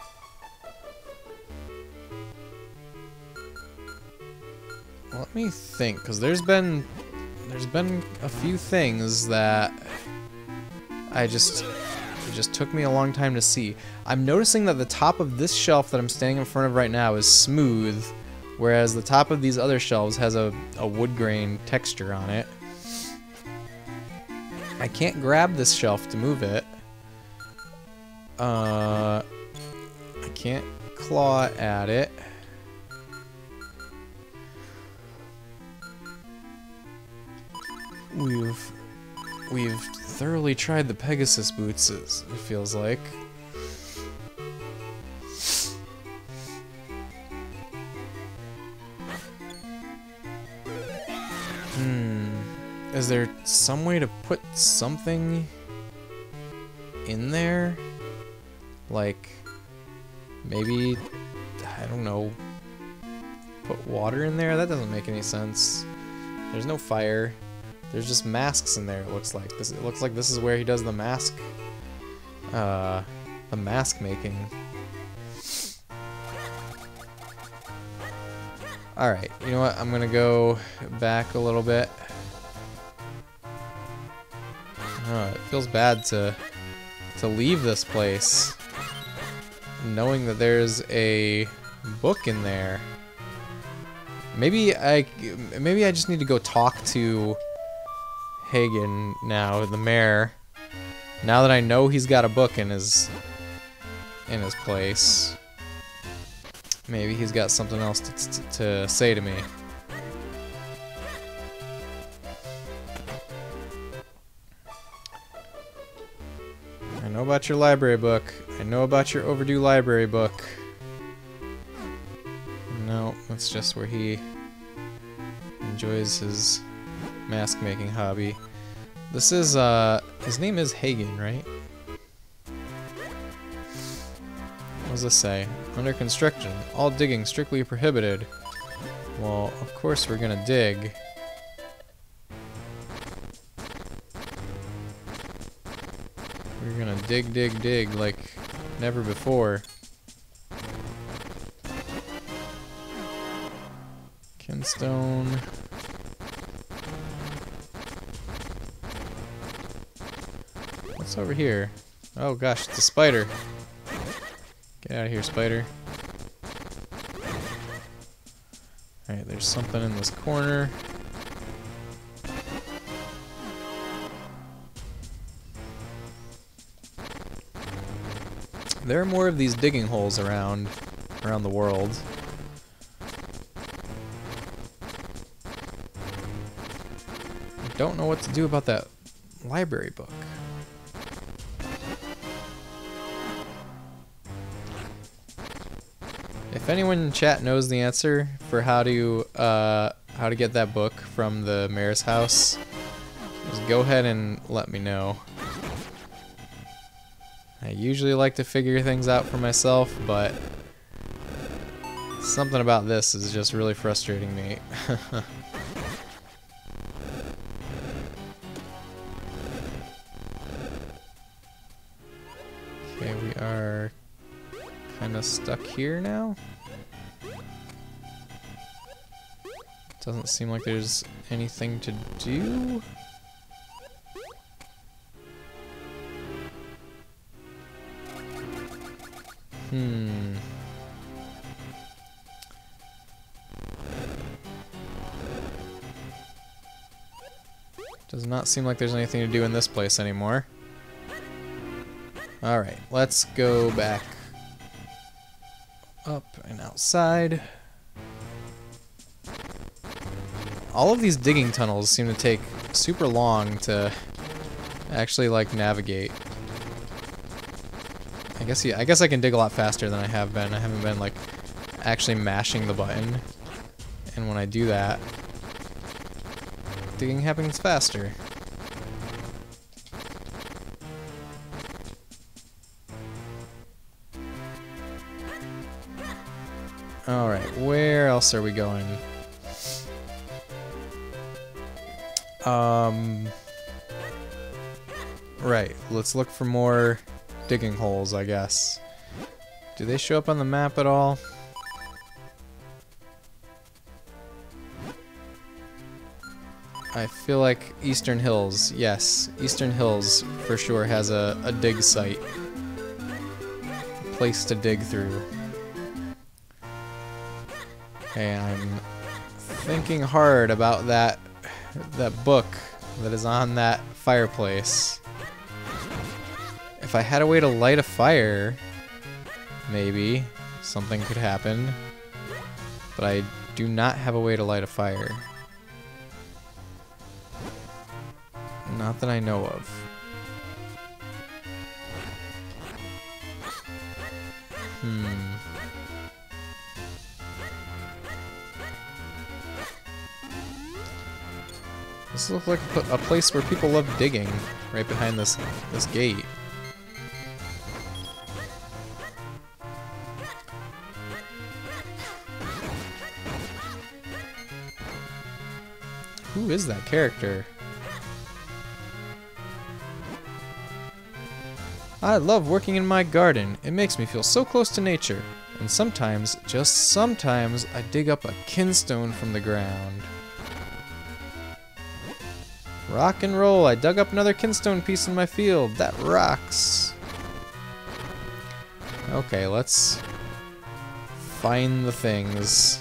Let me think, because there's been a few things that it just took me a long time to see. I'm noticing that the top of this shelf that I'm standing in front of right now is smooth, whereas the top of these other shelves has a wood grain texture on it. I can't grab this shelf to move it. I can't claw at it. We've thoroughly tried the Pegasus boots, it feels like. Is there some way to put something in there? Like, maybe, I don't know, put water in there? That doesn't make any sense. There's no fire. There's just masks in there, it looks like. It looks like this is where he does the mask making. Alright, you know what? I'm gonna go back a little bit. It feels bad to leave this place knowing that there's a book in there. Maybe I just need to go talk to Hagen now, the mayor. Now that I know he's got a book in his place, maybe he's got something else to say to me. I know about your library book. I know about your overdue library book. No, that's just where he enjoys his mask making hobby. This is his name is Hagen, right? does this say? Under construction. All digging strictly prohibited. Well, of course we're gonna dig. We're gonna dig, dig, dig like never before. Kinstone. What's over here? Oh gosh, it's a spider. Get out of here, spider. Alright, there's something in this corner. There are more of these digging holes around the world. I don't know what to do about that library book. If anyone in chat knows the answer for how to get that book from the mayor's house, just go ahead and let me know. I usually like to figure things out for myself, but something about this is just really frustrating me. Okay, we are kind of stuck here now. Doesn't seem like there's anything to do. Does not seem like there's anything to do in this place anymore. Alright, let's go back up and outside. All of these digging tunnels seem to take super long to actually like navigate. I guess I can dig a lot faster than I have been. I haven't been like actually mashing the button. And when I do that, digging happens faster. Alright, where else are we going? Right, let's look for more digging holes, I guess. Do they show up on the map at all? I feel like Eastern Hills, yes. Eastern Hills for sure has a dig site. A place to dig through. Okay, I'm thinking hard about that book that is on that fireplace. If I had a way to light a fire, maybe something could happen. But I do not have a way to light a fire. Not that I know of. This looks like a place where people love digging, right behind this gate. Who is that character? I love working in my garden. It makes me feel so close to nature. And sometimes, just sometimes, I dig up a kinstone from the ground. Rock and roll, I dug up another kinstone piece in my field. That rocks. Okay, let's find the things.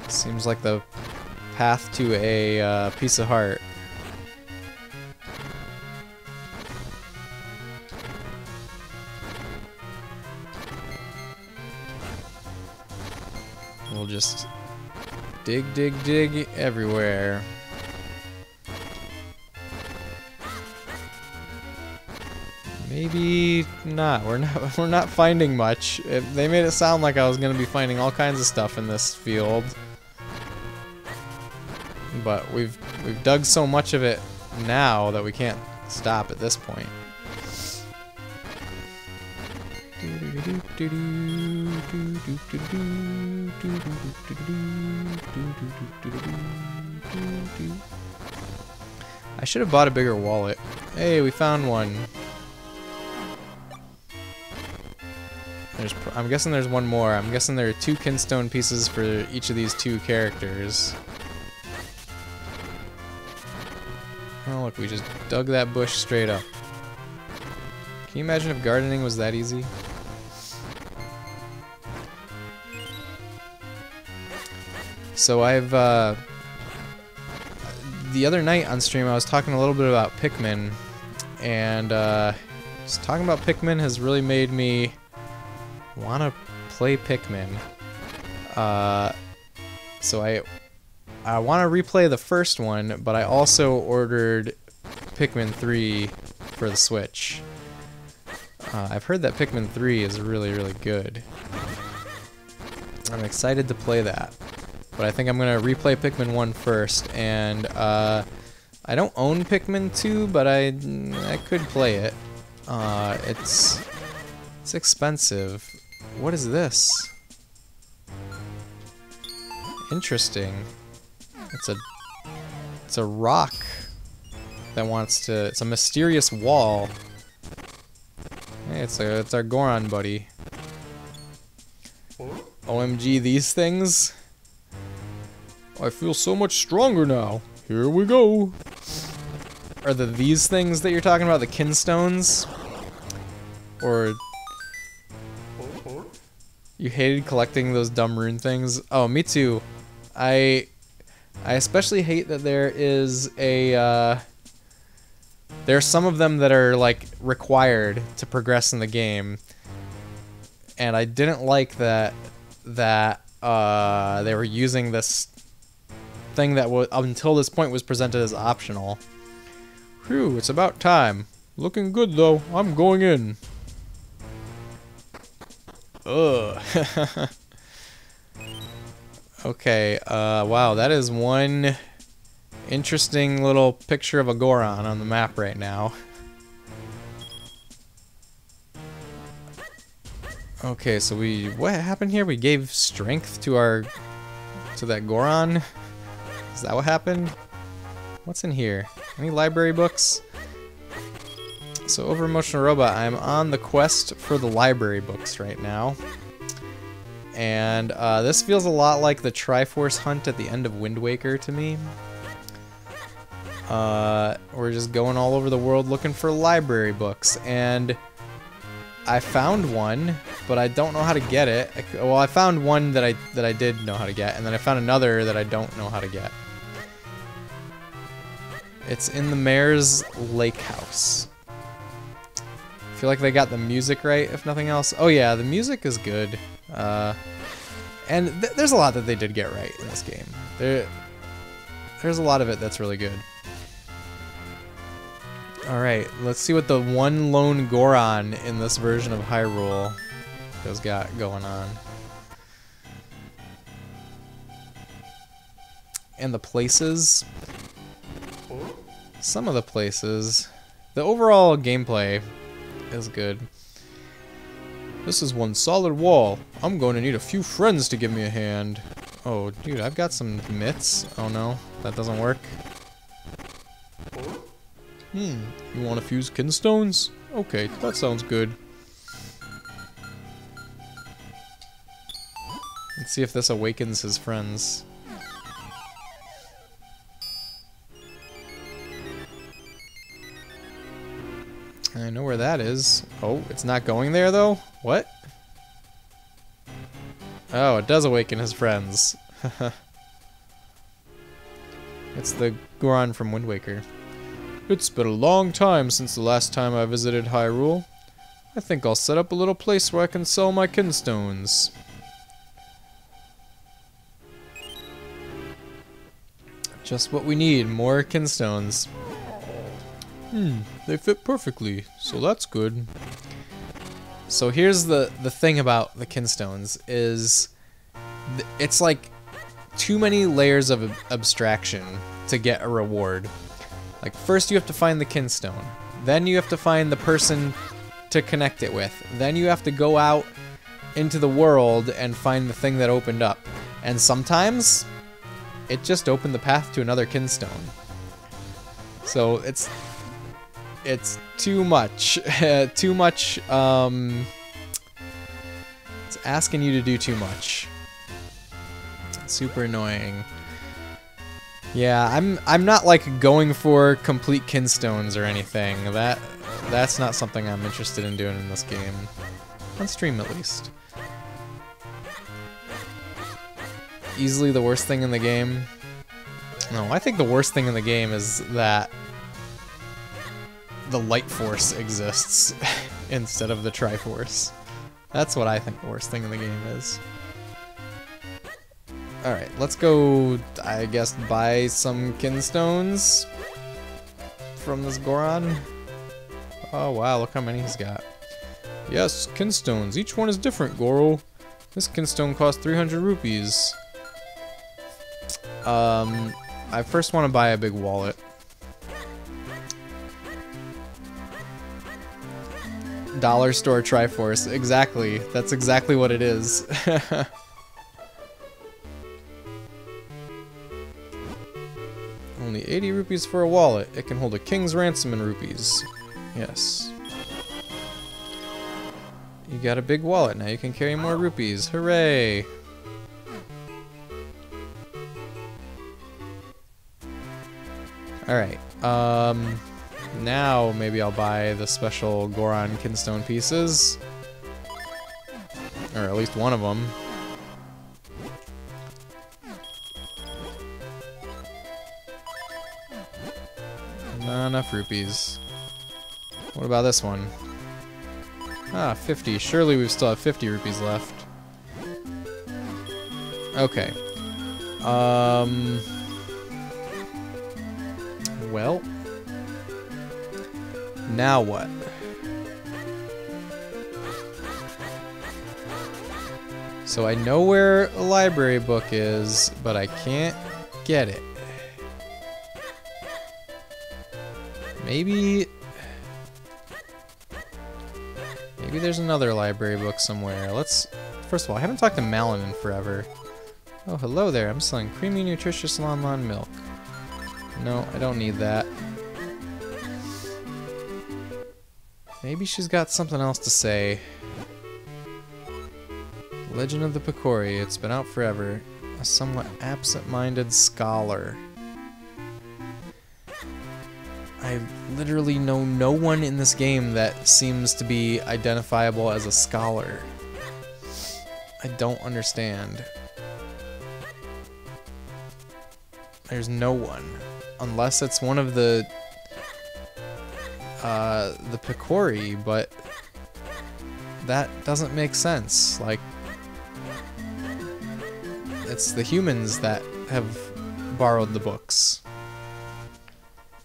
Seems like the path to a piece of heart. We'll just dig, dig, dig everywhere. Maybe not. We're not finding much. They made it sound like I was gonna be finding all kinds of stuff in this field, but we've dug so much of it now that we can't stop at this point. I should have bought a bigger wallet. Hey, we found one. I'm guessing there's one more. I'm guessing there are 2 kinstone pieces for each of these 2 characters. Oh look, we just dug that bush straight up. Can you imagine if gardening was that easy? So I've, the other night on stream I was talking a little bit about Pikmin, and just talking about Pikmin has really made me want to play Pikmin. So I want to replay the first one, but I also ordered Pikmin 3 for the Switch. I've heard that Pikmin 3 is really, really good. I'm excited to play that. But I think I'm going to replay Pikmin 1 first, and I don't own Pikmin 2, but I could play it. It's expensive. What is this? Interesting. It's a rock that wants to. It's a mysterious wall. Hey, it's our Goron buddy. OMG, these things. I feel so much stronger now. Here we go. Are these things that you're talking about the kinstones? Or you hated collecting those dumb rune things? Oh, me too. I especially hate that there is a there are some of them that are like required to progress in the game, and I didn't like that they were using this thing that was until this point was presented as optional. Phew, it's about time. Looking good though. I'm going in. Ugh. Okay, wow, that is one interesting little picture of a Goron on the map right now. Okay, so what happened here? We gave strength to that Goron? Is that what happened? What's in here? Any library books? So over Emotional Robot, I'm on the quest for the library books right now. And this feels a lot like the Triforce hunt at the end of Wind Waker to me. We're just going all over the world looking for library books, and I found one, but I don't know how to get it. Well, I found one that I did know how to get, and then I found another that I don't know how to get. It's in the Mayor's Lake House. I feel like they got the music right, if nothing else. Oh yeah, the music is good. And there's a lot that they did get right in this game. There's a lot of it that's really good. Alright, let's see what the one lone Goron in this version of Hyrule has got going on. And the places. Some of the places. The overall gameplay is good. This is one solid wall. I'm going to need a few friends to give me a hand. Oh, dude, I've got some mitts. Oh no, that doesn't work. You want to fuse kinstones? Okay, that sounds good. Let's see if this awakens his friends. I know where that is. Oh, it's not going there though? What? Oh, it does awaken his friends. It's the Goron from Wind Waker. It's been a long time since the last time I visited Hyrule. I think I'll set up a little place where I can sell my kinstones. Just what we need, more kinstones. They fit perfectly, so that's good. So here's the thing about the kinstones is it's like too many layers of abstraction to get a reward. Like first you have to find the kinstone, then you have to find the person to connect it with, then you have to go out into the world and find the thing that opened up. And sometimes it just opened the path to another kinstone. So it's too much. Too much, it's asking you to do too much. It's super annoying. Yeah, I'm not like going for complete kinstones or anything. That's not something I'm interested in doing in this game. On stream at least. Easily the worst thing in the game. No, I think the worst thing in the game is that the light force exists instead of the triforce. That's what I think the worst thing in the game is. Alright, let's go, I guess, buy some kinstones from this Goron. Oh wow, look how many he's got. Yes, kinstones. Each one is different, Goro. This kinstone costs 300 rupees. I first want to buy a big wallet. Dollar store Triforce. Exactly. That's exactly what it is. Only 80 rupees for a wallet. It can hold a king's ransom in rupees. Yes. You got a big wallet. Now you can carry more rupees. Hooray! Alright. Now maybe I'll buy the special Goron Kinstone pieces. Or at least one of them. Not enough rupees. What about this one? Ah, 50. Surely we still have 50 rupees left. Okay. Well. Now what? So I know where a library book is, but I can't get it. Maybe there's another library book somewhere. First of all, I haven't talked to Malin in forever. Oh, hello there. I'm selling creamy, nutritious Lon Lon milk. No, I don't need that. Maybe she's got something else to say. Legend of the Picori. It's been out forever. A somewhat absent-minded scholar. I literally know no one in this game that seems to be identifiable as a scholar. I don't understand. There's no one. Unless it's one of the Picori, but that doesn't make sense. Like, it's the humans that have borrowed the books.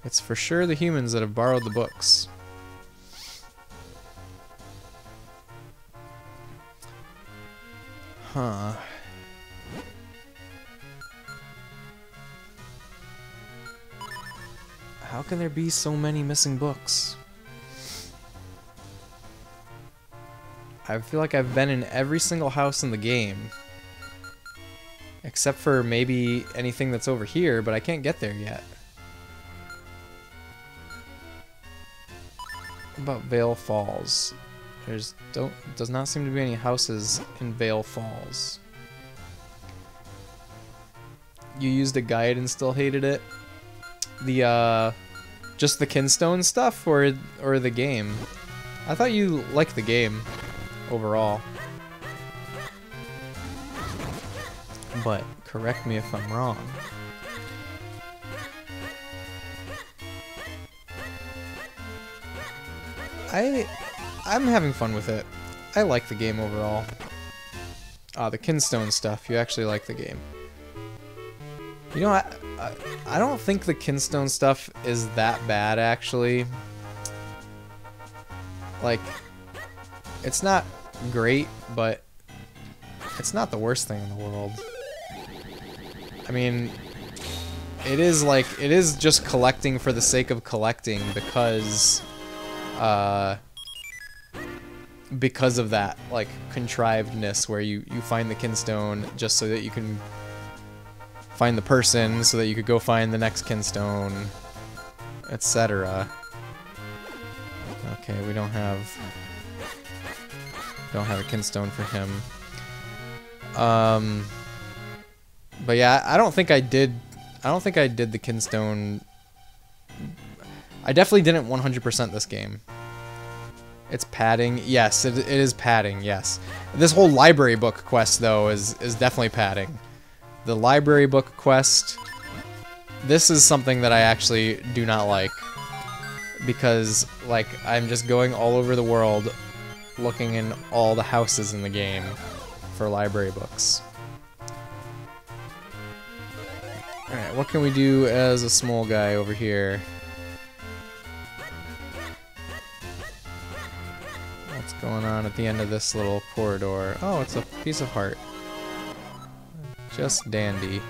It's for sure the humans that have borrowed the books. Huh. How can there be so many missing books? I feel like I've been in every single house in the game. Except for maybe anything that's over here, but I can't get there yet. What about Vale Falls? Does not seem to be any houses in Vale Falls. You used a guide and still hated it? Just the Kinstone stuff or the game? I thought you liked the game overall. But correct me if I'm wrong. I'm having fun with it. I like the game overall. The Kinstone stuff, you actually like the game. You know, I don't think the Kinstone stuff is that bad, actually. Like, it's not great, but it's not the worst thing in the world. I mean, it is just collecting for the sake of collecting because, because of that, like, contrivedness where you find the kinstone just so that you can find the person, so that you could go find the next kinstone, etc. Okay, we don't have a kinstone for him. But yeah, I don't think I did the kinstone. I definitely didn't 100% this game. It's padding. Yes, it is padding, yes. This whole library book quest, though, is definitely padding. The library book quest, this is something that I actually do not like. Because, like, I'm just going all over the world looking in all the houses in the game for library books. Alright, what can we do as a small guy over here? What's going on at the end of this little corridor? Oh, it's a piece of heart. Just dandy.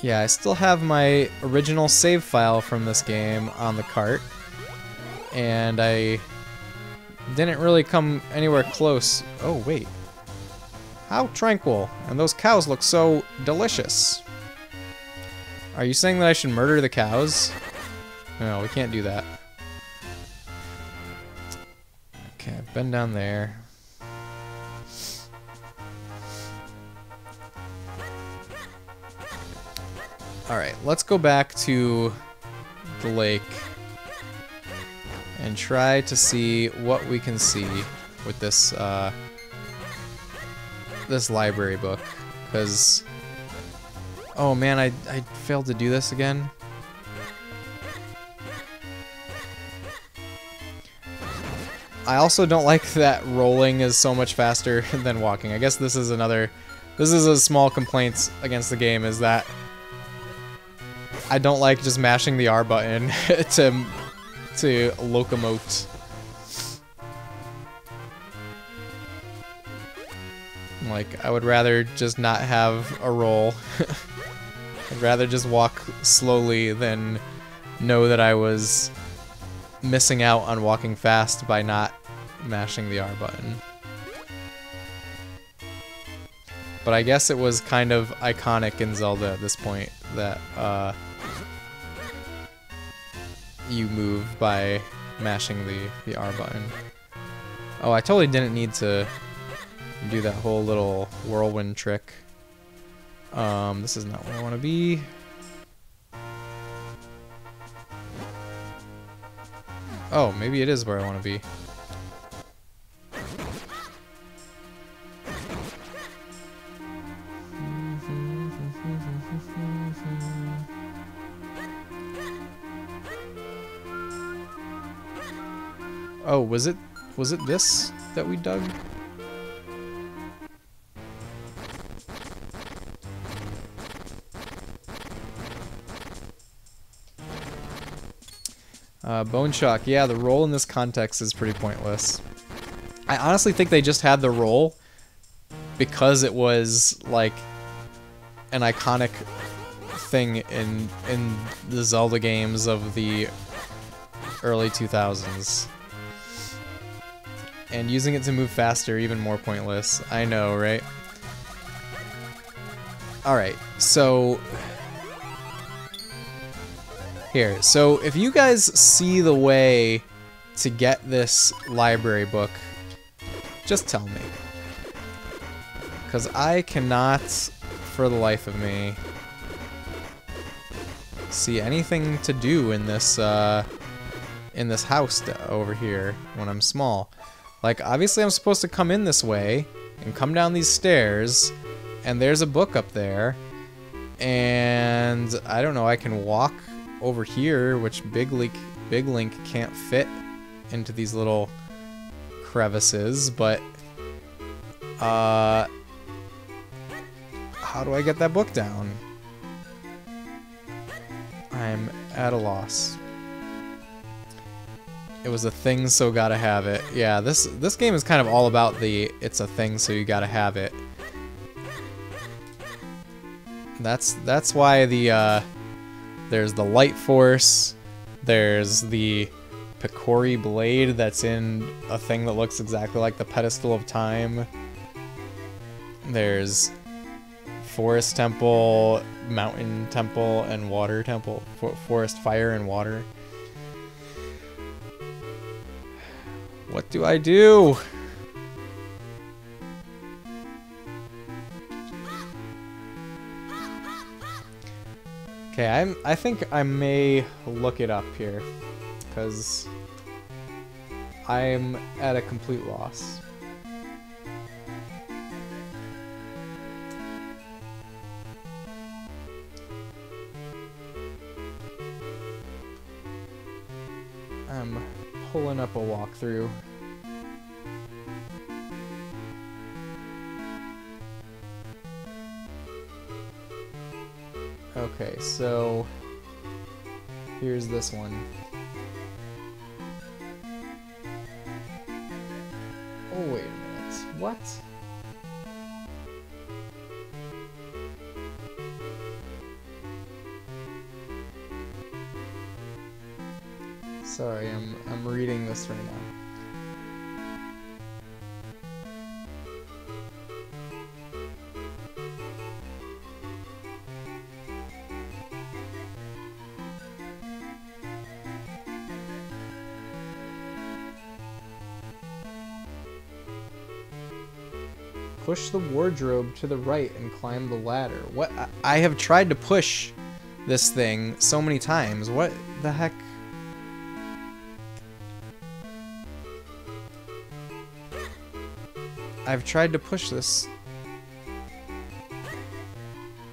Yeah, I still have my original save file from this game on the cart, and I didn't really come anywhere close. Oh, wait. How tranquil. And those cows look so delicious. Are you saying that I should murder the cows? No, we can't do that. Okay, I've been down there. Alright, let's go back to the lake and try to see what we can see with this this library book, because oh man, I failed to do this again. I also don't like that rolling is so much faster than walking. I guess this is a small complaint against the game, is that I don't like just mashing the R button to locomote. Like, I would rather just not have a roll. I'd rather just walk slowly than know that I was missing out on walking fast by not mashing the R button. But I guess it was kind of iconic in Zelda at this point that you move by mashing the R button. Oh, I totally didn't need to do that whole little whirlwind trick. This is not where I want to be. Oh, maybe it is where I want to be. Oh, was it this that we dug? Bone shock. Yeah, the roll in this context is pretty pointless. I honestly think they just had the roll because it was like an iconic thing in the Zelda games of the early 2000s. And using it to move faster, even more pointless. I know, right? Alright, so here, so if you guys see the way to get this library book, just tell me. Because I cannot, for the life of me, see anything to do in this house over here when I'm small. Like, obviously I'm supposed to come in this way and come down these stairs, and there's a book up there, and I don't know, I can walk over here, which Big Link can't fit into these little crevices, but how do I get that book down? I'm at a loss. It was a thing, so gotta have it. Yeah, this game is kind of all about the it's a thing, so you gotta have it. That's why the There's the light force. There's the Picori blade that's in a thing that looks exactly like the pedestal of time. There's forest temple, mountain temple, and water temple. Forest, fire, and water. What do I do? Okay, I think I may look it up here, because I'm at a complete loss. I'm pulling up a walkthrough. Okay, so here's this one. Oh, wait a minute. What? Sorry, I'm reading this right now. Push the wardrobe to the right and climb the ladder. What? I have tried to push this thing so many times. What the heck? I've tried to push this.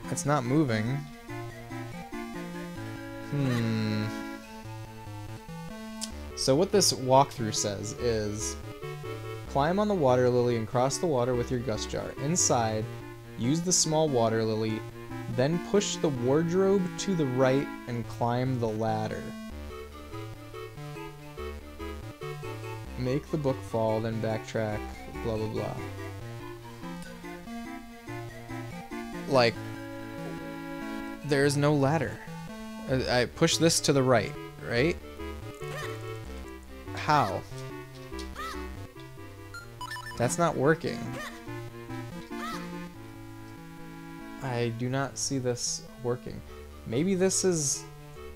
It's not moving. So what this walkthrough says is, climb on the water lily and cross the water with your gust jar. Inside, use the small water lily, then push the wardrobe to the right and climb the ladder. Make the book fall, then backtrack, blah blah blah. Like, there's no ladder. I push this to the right, right? How? That's not working. I do not see this working. Maybe this is...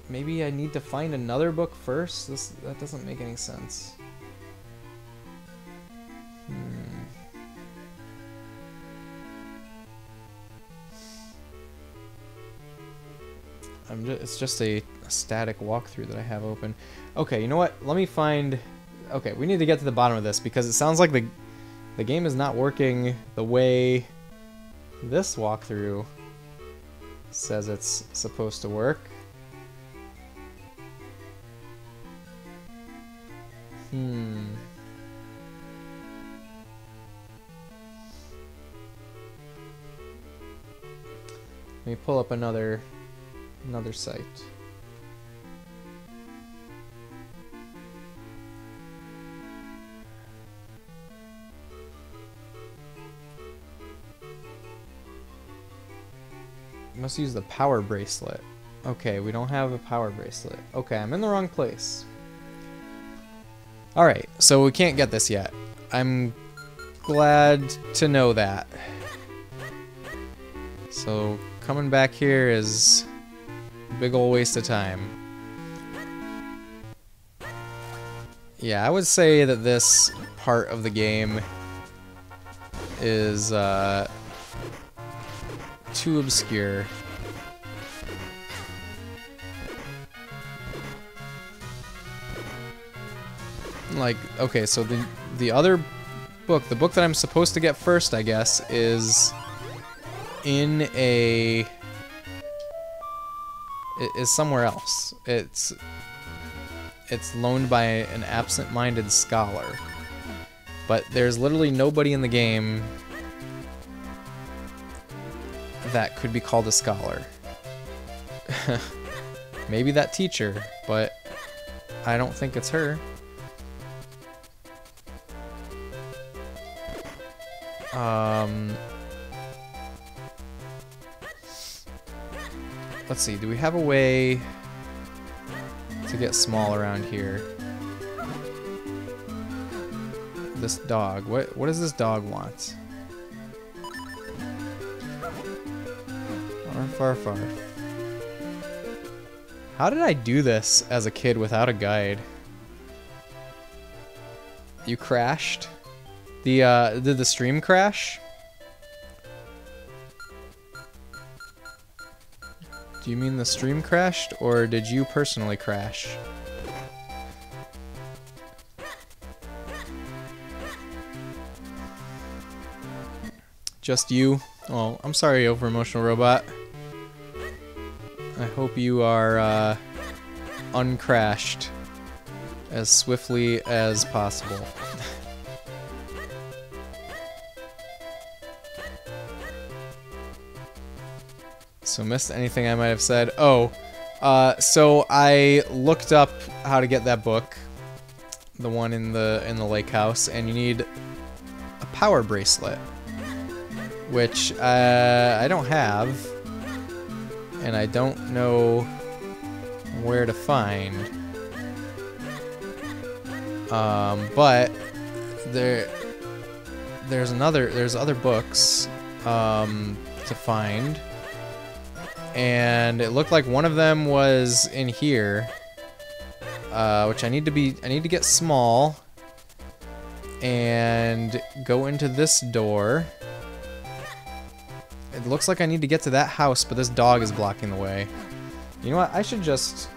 Maybe I need to find another book first? That doesn't make any sense. It's just a static walkthrough that I have open. Okay, you know what? Let me find... Okay, we need to get to the bottom of this because it sounds like the game is not working the way this walkthrough says it's supposed to work. Let me pull up another site. Must use the power bracelet. Okay, we don't have a power bracelet. Okay, I'm in the wrong place. Alright, so we can't get this yet. I'm glad to know that. So coming back here is a big ol' waste of time. Yeah, I would say that this part of the game is too obscure. Like, okay, so the other book, the book that I'm supposed to get first, I guess, is in a... It is somewhere else. It's loaned by an absent-minded scholar. But there's literally nobody in the game that could be called a scholar. Maybe that teacher, but I don't think it's her. let's see, do we have a way to get small around here? This dog, what does this dog want? Arf, arf, arf. How did I do this as a kid without a guide? You crashed? Did the stream crash? Do you mean the stream crashed, or did you personally crash? Just you? Oh, I'm sorry, over-emotional robot. I hope you are uncrashed as swiftly as possible. So missed anything I might have said? Oh, so I looked up how to get that book, the one in the lake house, and you need a power bracelet, which I don't have, and I don't know where to find. But there's other books to find. And it looked like one of them was in here, which I need to get small and go into this door. It looks like I need to get to that house, but this dog is blocking the way. You know what? I should just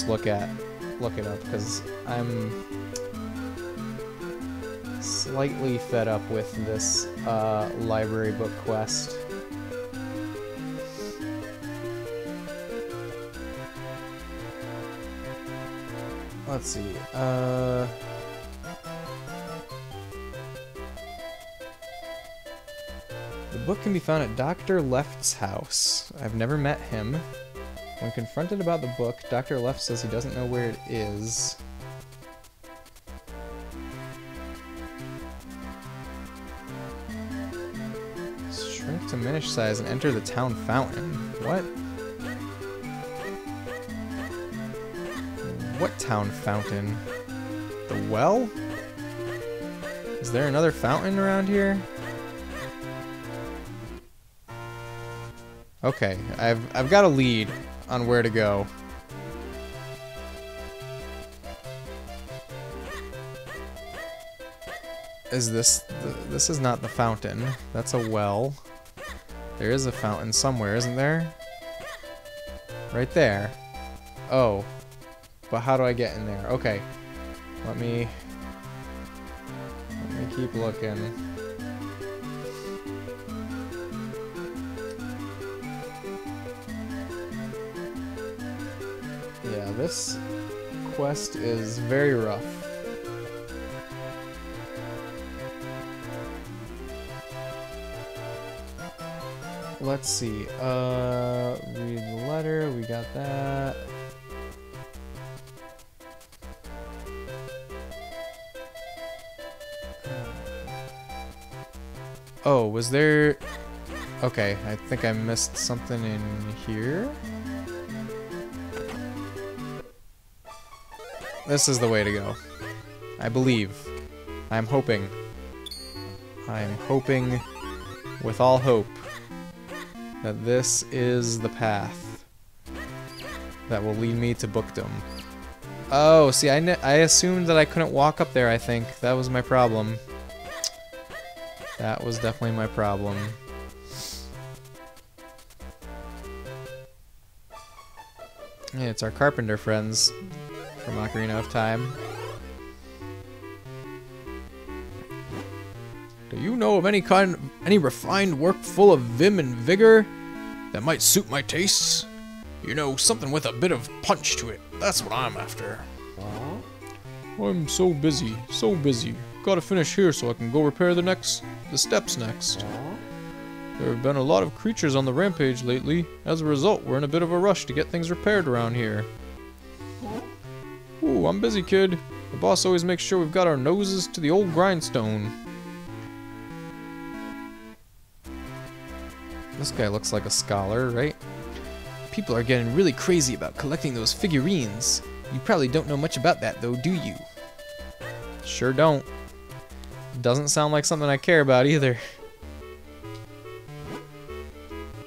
look it up, because I'm slightly fed up with this library book quest. Let's see, the book can be found at Dr. Left's house. I've never met him. When confronted about the book, Dr. Left says he doesn't know where it is. Shrink to Minish size and enter the town fountain. What? What town fountain? The well? Is there another fountain around here? Okay, I've got a lead on where to go. Is this this is not the fountain. That's a well. There is a fountain somewhere, isn't there? Right there. Oh. But how do I get in there? Okay. Let me keep looking. Yeah, this quest is very rough. Let's see. Read the letter. We got that. Oh, was there... Okay, I think I missed something in here. This is the way to go. I believe. I'm hoping. I'm hoping with all hope that this is the path that will lead me to bookdom. Oh, see, I assumed that I couldn't walk up there, I think. That was my problem. That was definitely my problem. Yeah, it's our carpenter friends from Ocarina of Time. Do you know of any refined work full of vim and vigor that might suit my tastes? You know, something with a bit of punch to it. That's what I'm after. I'm so busy, so busy. Gotta finish here so I can go repair the steps next. There have been a lot of creatures on the rampage lately. As a result, we're in a bit of a rush to get things repaired around here. Ooh, I'm busy, kid. The boss always makes sure we've got our noses to the old grindstone. This guy looks like a scholar, right? People are getting really crazy about collecting those figurines. You probably don't know much about that though, do you? Sure don't. Doesn't sound like something I care about either.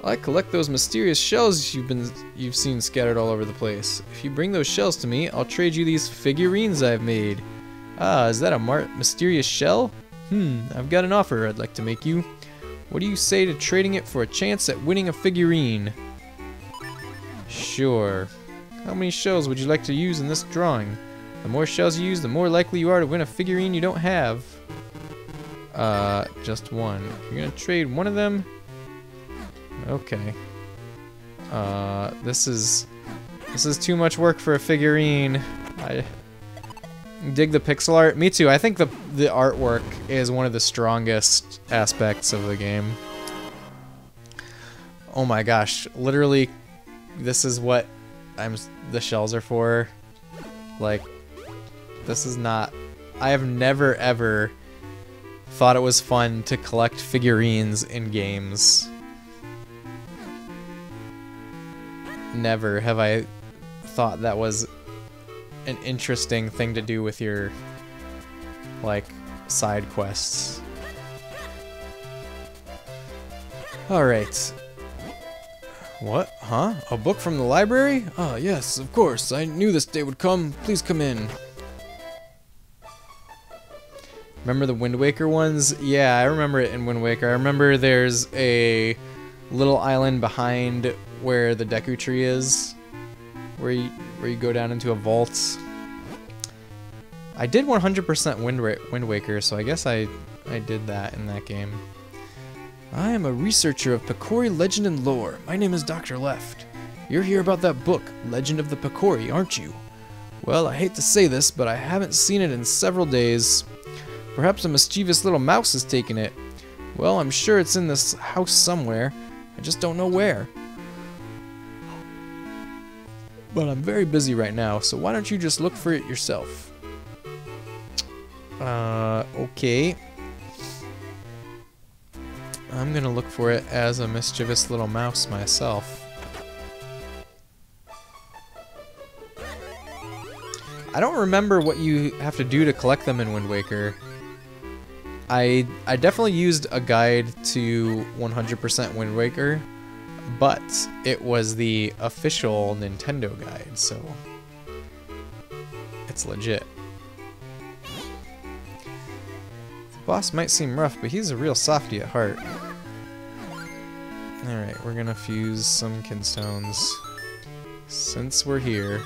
I collect those mysterious shells you've seen scattered all over the place. If you bring those shells to me, I'll trade you these figurines I've made. Ah, is that a mysterious shell? I've got an offer I'd like to make you. What do you say to trading it for a chance at winning a figurine? Sure. How many shells would you like to use in this drawing? The more shells you use, the more likely you are to win a figurine you don't have. Just one. You're gonna trade one of them? Okay. This is too much work for a figurine. I dig the pixel art. Me too. I think the artwork is one of the strongest aspects of the game. Oh my gosh! Literally, this is what the shells are for. Like, this is not. I have never ever thought it was fun to collect figurines in games. Never have I thought that was an interesting thing to do with your, like, side quests. Alright. What? Huh? A book from the library? Ah, yes, of course. I knew this day would come. Please come in. Remember the Wind Waker ones? Yeah, I remember it in Wind Waker. I remember there's a little island behind where the Deku Tree is, where you go down into a vault. I did 100% Wind Waker, so I guess I did that in that game. I am a researcher of Picori legend and lore. My name is Dr. Left. You're here about that book, Legend of the Picori, aren't you? Well, I hate to say this, but I haven't seen it in several days. Perhaps a mischievous little mouse has taken it. Well, I'm sure it's in this house somewhere. I just don't know where. But I'm very busy right now, so why don't you just look for it yourself? Okay. I'm gonna look for it as a mischievous little mouse myself. I don't remember what you have to do to collect them in Wind Waker. I definitely used a guide to 100% Wind Waker, but it was the official Nintendo guide, so it's legit. The boss might seem rough, but he's a real softy at heart. Alright, we're gonna fuse some kinstones since we're here.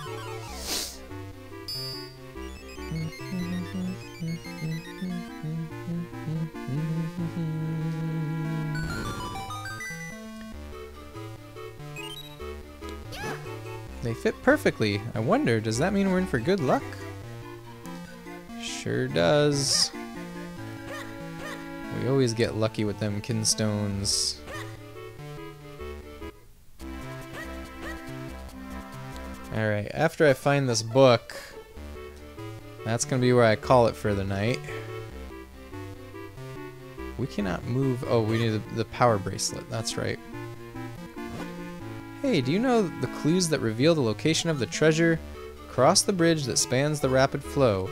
They fit perfectly. I wonder, does that mean we're in for good luck? Sure does. We always get lucky with them kinstones. Alright, after I find this book, that's gonna be where I call it for the night. We cannot move. Oh, we need the power bracelet. That's right. Hey, do you know the clues that reveal the location of the treasure? Cross the bridge that spans the rapid flow,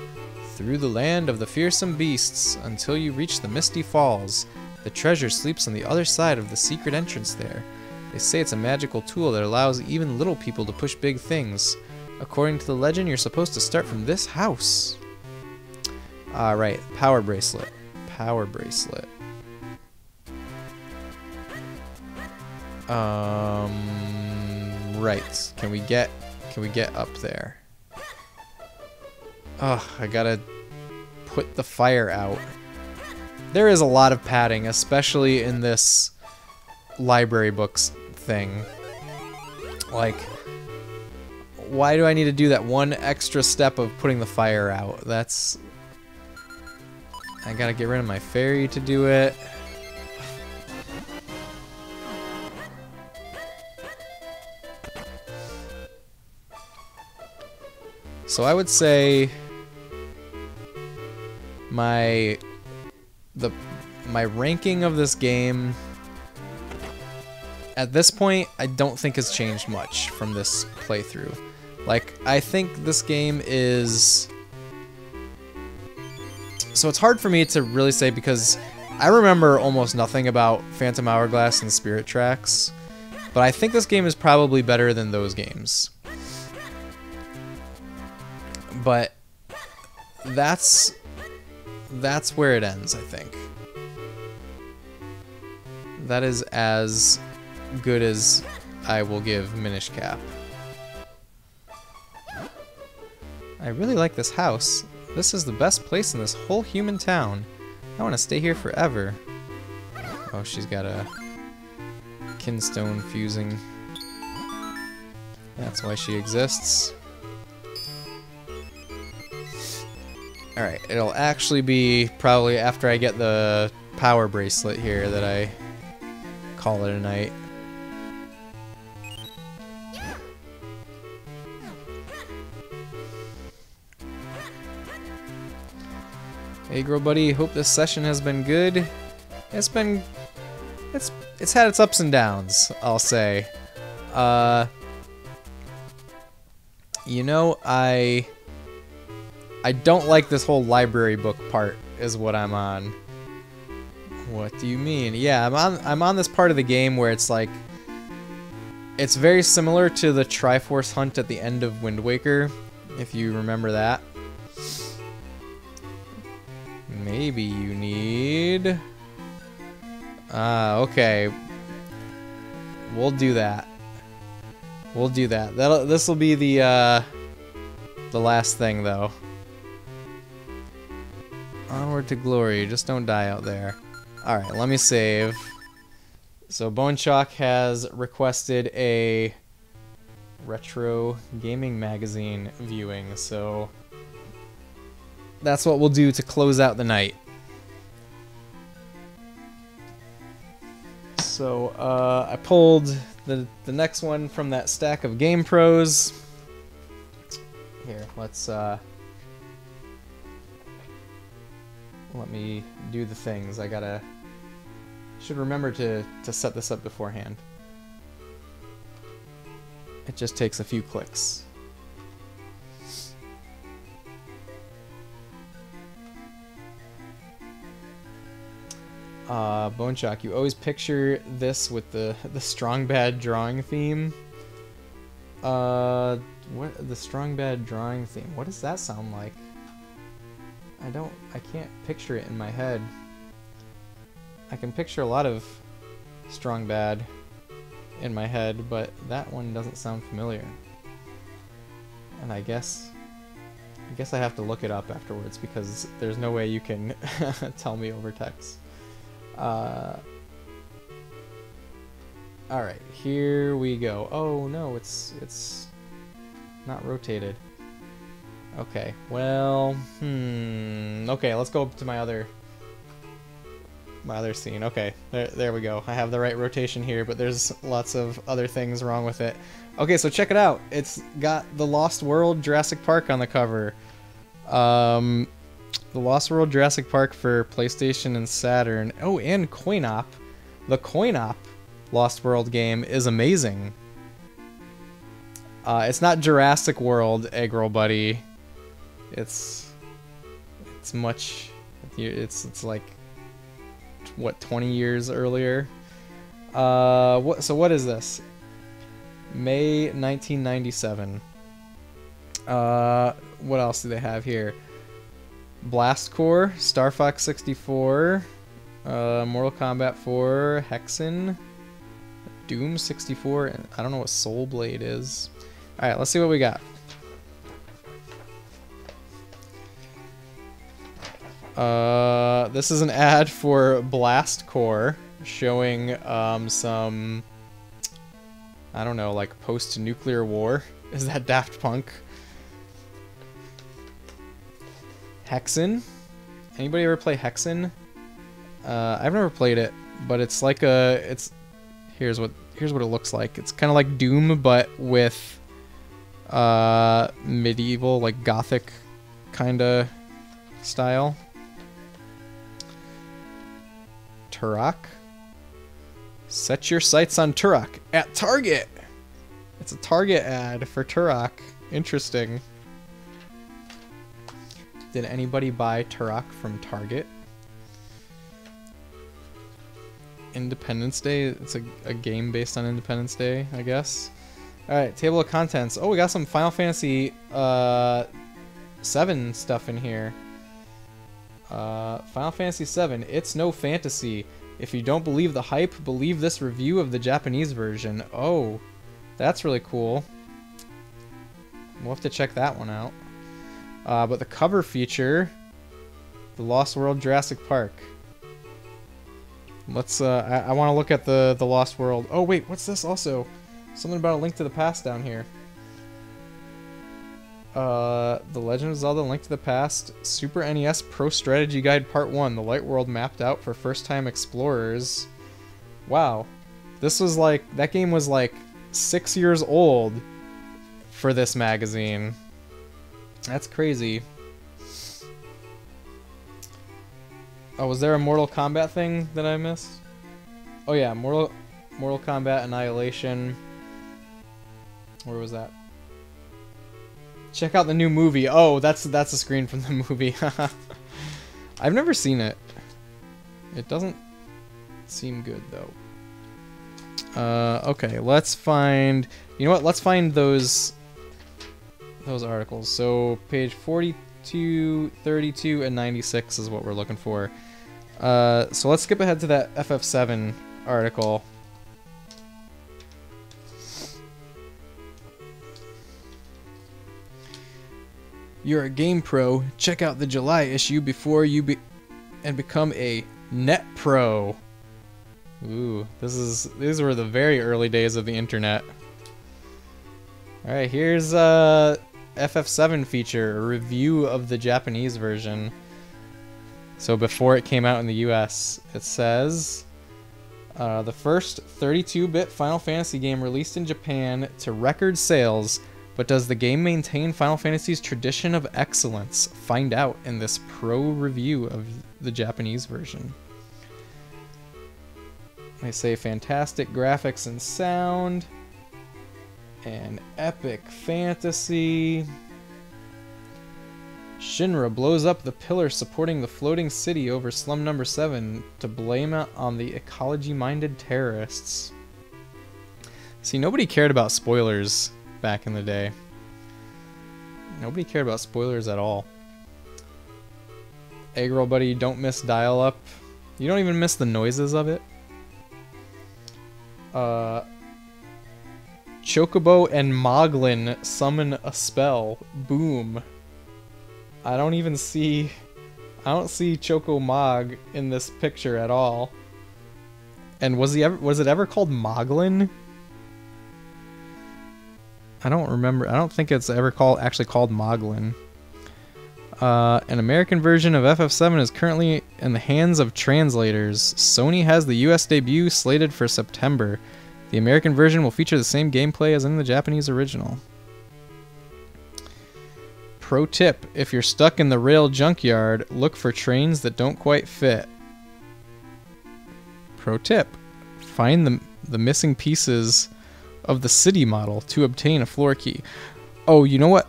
through the land of the fearsome beasts, until you reach the misty falls. The treasure sleeps on the other side of the secret entrance there. They say it's a magical tool that allows even little people to push big things. According to the legend, you're supposed to start from this house. Alright, power bracelet. Power bracelet. Right. Can we get up there? Ugh, I gotta put the fire out. There is a lot of padding, especially in this library books thing. Like, why do I need to do that one extra step of putting the fire out? That's... I gotta get rid of my fairy to do it. So I would say my ranking of this game at this point, I don't think has changed much from this playthrough. Like, I think this game is... So it's hard for me to really say because I remember almost nothing about Phantom Hourglass and Spirit Tracks, but I think this game is probably better than those games. But that's where it ends, I think. That is as good as I will give Minish Cap. I really like this house. This is the best place in this whole human town. I want to stay here forever. Oh, she's got a kinstone fusing. That's why she exists. Alright, it'll actually be probably after I get the power bracelet here that I call it a night. Hey girl buddy, hope this session has been good. It's had its ups and downs, I'll say. You know, I don't like this whole library book part is what I'm on. What do you mean? Yeah, I'm on this part of the game where it's like it's very similar to the Triforce hunt at the end of Wind Waker, if you remember that. Maybe you need... okay. We'll do that. We'll do that. This'll be the last thing, though. Onward to glory. Just don't die out there. Alright, let me save. So Bone Chalk has requested a retro gaming magazine viewing, so that's what we'll do to close out the night. So I pulled the next one from that stack of Game Pros. Here, let's let me do the things. Should remember to set this up beforehand. It just takes a few clicks. Bone Chalk, you always picture this with the strong bad drawing theme. What the strong bad drawing theme? What does that sound like? I can't picture it in my head. I can picture a lot of strong bad in my head, but that one doesn't sound familiar. And I guess I have to look it up afterwards because there's no way you can tell me over text. Alright, here we go. Oh no, it's not rotated. Okay, well, okay, let's go to my other scene. Okay, there we go. I have the right rotation here, but there's lots of other things wrong with it. Okay, so check it out. It's got the Lost World Jurassic Park on the cover. The Lost World Jurassic Park for PlayStation and Saturn. Oh, and Coin-Op. The Coin-Op Lost World game is amazing. It's not Jurassic World, Egg Roll Buddy. It's much. It's like what, 20 years earlier. So what is this? May 1997. What else do they have here? Blast Corps, Star Fox 64, Mortal Kombat 4, Hexen, Doom 64, and I don't know what Soul Blade is. Alright, let's see what we got. This is an ad for Blast Corps showing some, I don't know, like post-nuclear war. Is that Daft Punk? Hexen? Anybody ever play Hexen? I've never played it, but it's like here's what it looks like. It's kind of like Doom, but with medieval, like gothic kind of style. Turok. Set your sights on Turok at Target. It's a Target ad for Turok. Interesting. Did anybody buy Turok from Target? Independence Day. It's a game based on Independence Day, I guess. Alright, table of contents. Oh, we got some Final Fantasy 7 stuff in here. Final Fantasy 7. It's no fantasy. If you don't believe the hype, believe this review of the Japanese version. Oh, that's really cool. We'll have to check that one out. But the cover feature, The Lost World Jurassic Park. Let's, I want to look at the Lost World. Oh, wait, what's this also? Something about A Link to the Past down here. The Legend of Zelda: Link to the Past Super NES Pro Strategy Guide Part 1. The Light World mapped out for first-time explorers. Wow. This was like, that game was like 6 years old for this magazine. That's crazy. Oh, was there a Mortal Kombat thing that I missed? Oh yeah, Mortal Kombat Annihilation. Where was that? Check out the new movie. Oh, that's a screen from the movie. I've never seen it. It doesn't seem good though. Okay, let's find. You know what? Let's find those articles. So page 42, 32, and 96 is what we're looking for. So let's skip ahead to that FF7 article. You're a game pro. Check out the July issue before you become a net pro. Ooh, these were the very early days of the internet. All right, here's FF7 feature, a review of the Japanese version. So before it came out in the US, it says the first 32-bit Final Fantasy game released in Japan to record sales. But does the game maintain Final Fantasy's tradition of excellence? Find out in this pro review of the Japanese version. They say fantastic graphics and sound, and epic fantasy. Shinra blows up the pillar supporting the floating city over slum number 7 to blame it on the ecology-minded terrorists. See, nobody cared about spoilers back in the day. Nobody cared about spoilers at all. Egg roll buddy, you don't miss dial-up. You don't even miss the noises of it. Chocobo and Moglin summon a spell. Boom. I don't see Choco Mog in this picture at all. And was it ever called Moglin? I don't remember. I don't think it's ever actually called Moglin. An American version of FF7 is currently in the hands of translators. Sony has the US debut slated for September. The American version will feature the same gameplay as in the Japanese original. Pro tip, if you're stuck in the rail junkyard, look for trains that don't quite fit. Pro tip, find the missing pieces of the city model to obtain a floor key. Oh, you know what?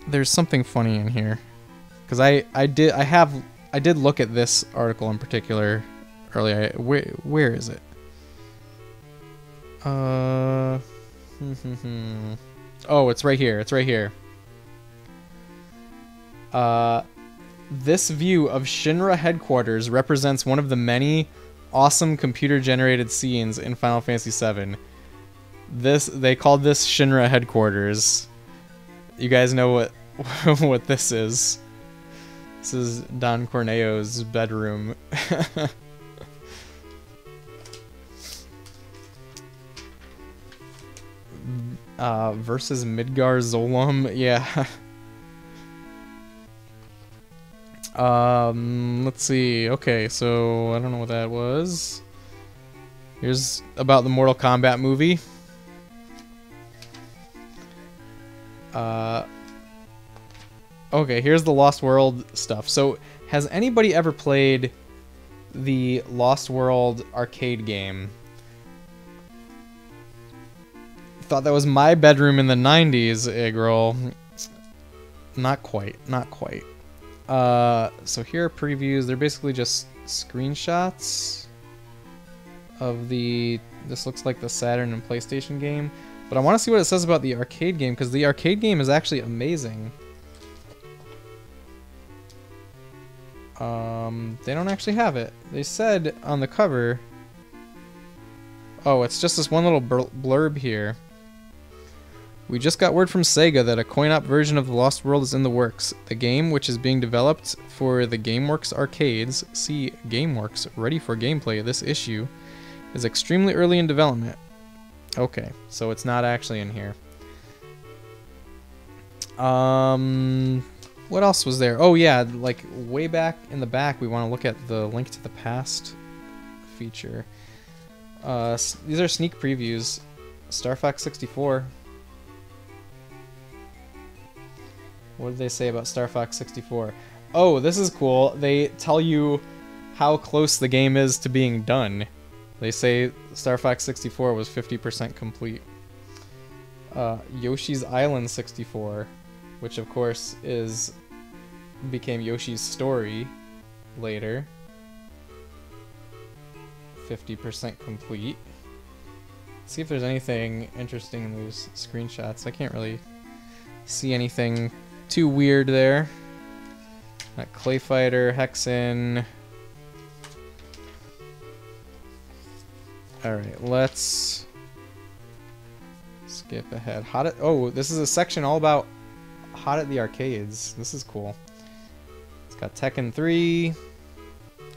There's something funny in here, because I did look at this article in particular earlier. Where is it? Oh, it's right here. It's right here. This view of Shinra headquarters represents one of the many awesome computer-generated scenes in Final Fantasy VII. They called this Shinra headquarters. You guys know what this is. This is Don Corneo's bedroom. Versus Midgar Zolom, yeah. Let's see. Okay, so I don't know what that was. Here's about the Mortal Kombat movie. Okay, here's the Lost World stuff. So, has anybody ever played the Lost World arcade game. Thought that was my bedroom in the 90s, Eggroll. Not quite, not quite. So here are previews. They're basically just screenshots of the... This looks like the Saturn and PlayStation game. But I want to see what it says about the arcade game, because the arcade game is actually amazing. They don't actually have it. They said on the cover... Oh, it's just this one little blurb here. We just got word from Sega that a coin-op version of The Lost World is in the works. The game, which is being developed for the GameWorks arcades, see GameWorks, ready for gameplay this issue, is extremely early in development. Okay, so it's not actually in here. What else was there? Oh yeah, like way back in the back, we want to look at the Link to the Past feature. These are sneak previews. Star Fox 64. What did they say about Star Fox 64? Oh, this is cool. They tell you how close the game is to being done. They say Star Fox 64 was 50% complete. Yoshi's Island 64, which of course became Yoshi's Story later. 50% complete. Let's see if there's anything interesting in those screenshots. I can't really see anything too weird there. That Clay Fighter, Hexen. Alright, let's skip ahead. Oh, this is a section all about Hot at the Arcades. This is cool. It's got Tekken 3.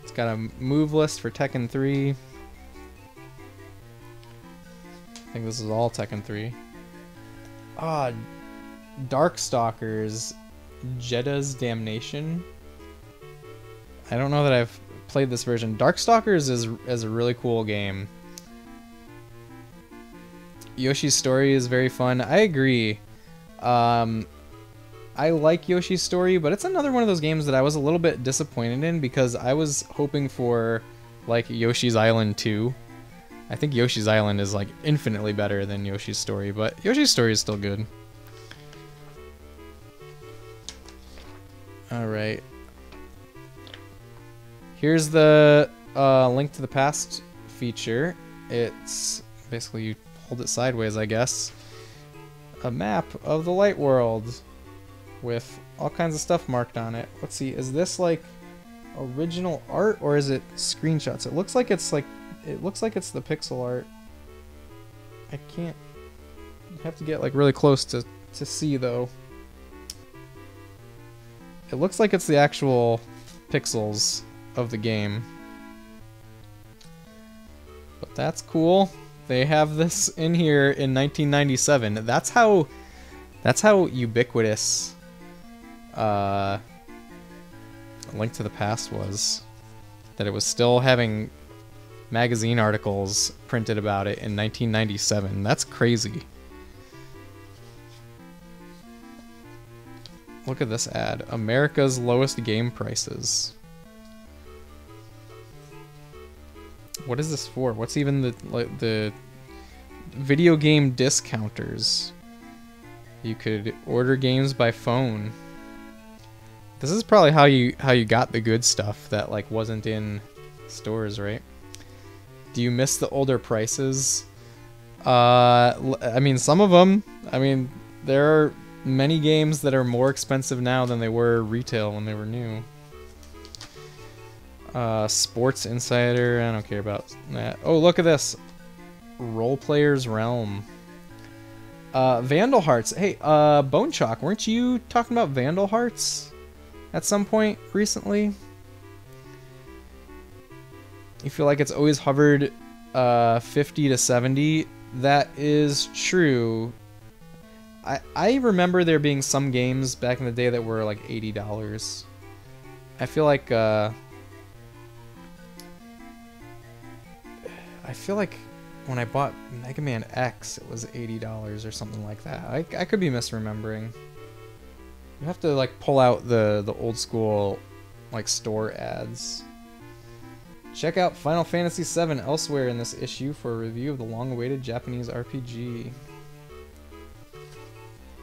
It's got a move list for Tekken 3. I think this is all Tekken 3. Darkstalkers, Jedda's Damnation. I don't know that I've played this version. Darkstalkers is a really cool game. Yoshi's Story is very fun. I agree. I like Yoshi's Story, but it's another one of those games that I was a little bit disappointed in because I was hoping for like Yoshi's Island 2. I think Yoshi's Island is like infinitely better than Yoshi's Story, but Yoshi's Story is still good. Alright. Here's the Link to the Past feature. It's basically you hold it sideways, I guess. A map of the light world with all kinds of stuff marked on it. Let's see, is this like original art or is it screenshots? It looks like it's the pixel art. I can't. I have to get like really close to see though. It looks like it's the actual pixels of the game. But that's cool. They have this in here in 1997. That's how ubiquitous Link to the Past was. That it was still having magazine articles printed about it in 1997. That's crazy. Look at this ad. America's lowest game prices. What is this for? What's even the video game discounters? You could order games by phone. This is probably how you got the good stuff that like wasn't in stores, right? Do you miss the older prices? I mean, some of them. I mean, there are many games that are more expensive now than they were retail when they were new. Sports Insider, I don't care about that. Oh, look at this. Role Player's Realm. Vandal Hearts. Hey, Bone Chalk, weren't you talking about Vandal Hearts at some point recently? You feel like it's always hovered 50 to 70. That is true. I remember there being some games back in the day that were like $80. I feel like when I bought Mega Man X, it was $80 or something like that. I could be misremembering. You have to like pull out the old school like store ads. Check out Final Fantasy VII elsewhere in this issue for a review of the long-awaited Japanese RPG.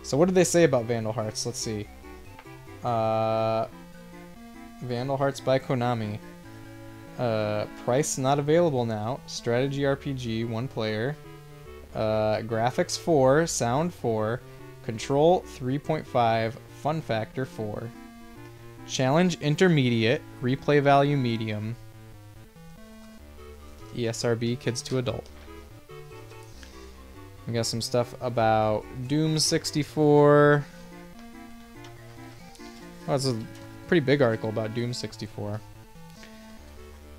So what did they say about Vandal Hearts? Let's see. Vandal Hearts by Konami. Price not available now. Strategy RPG, 1 player. Graphics 4, sound 4, control 3.5, fun factor 4. Challenge intermediate, replay value medium. ESRB kids to adult. We got some stuff about Doom 64. Oh, it's a pretty big article about Doom 64.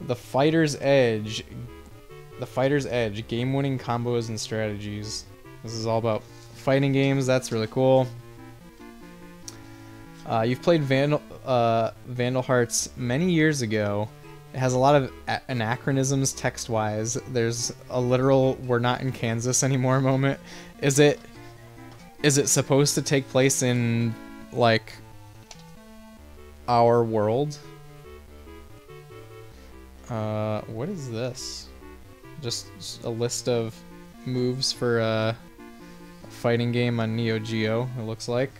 The Fighter's Edge. The Fighter's Edge, game-winning combos and strategies. This is all about fighting games. That's really cool. You've played Vandal Hearts many years ago. It has a lot of anachronisms text-wise. There's a literal "we're not in Kansas anymore" moment. Is it supposed to take place in, like, our world? What is this? Just a list of moves for a fighting game on Neo Geo, it looks like.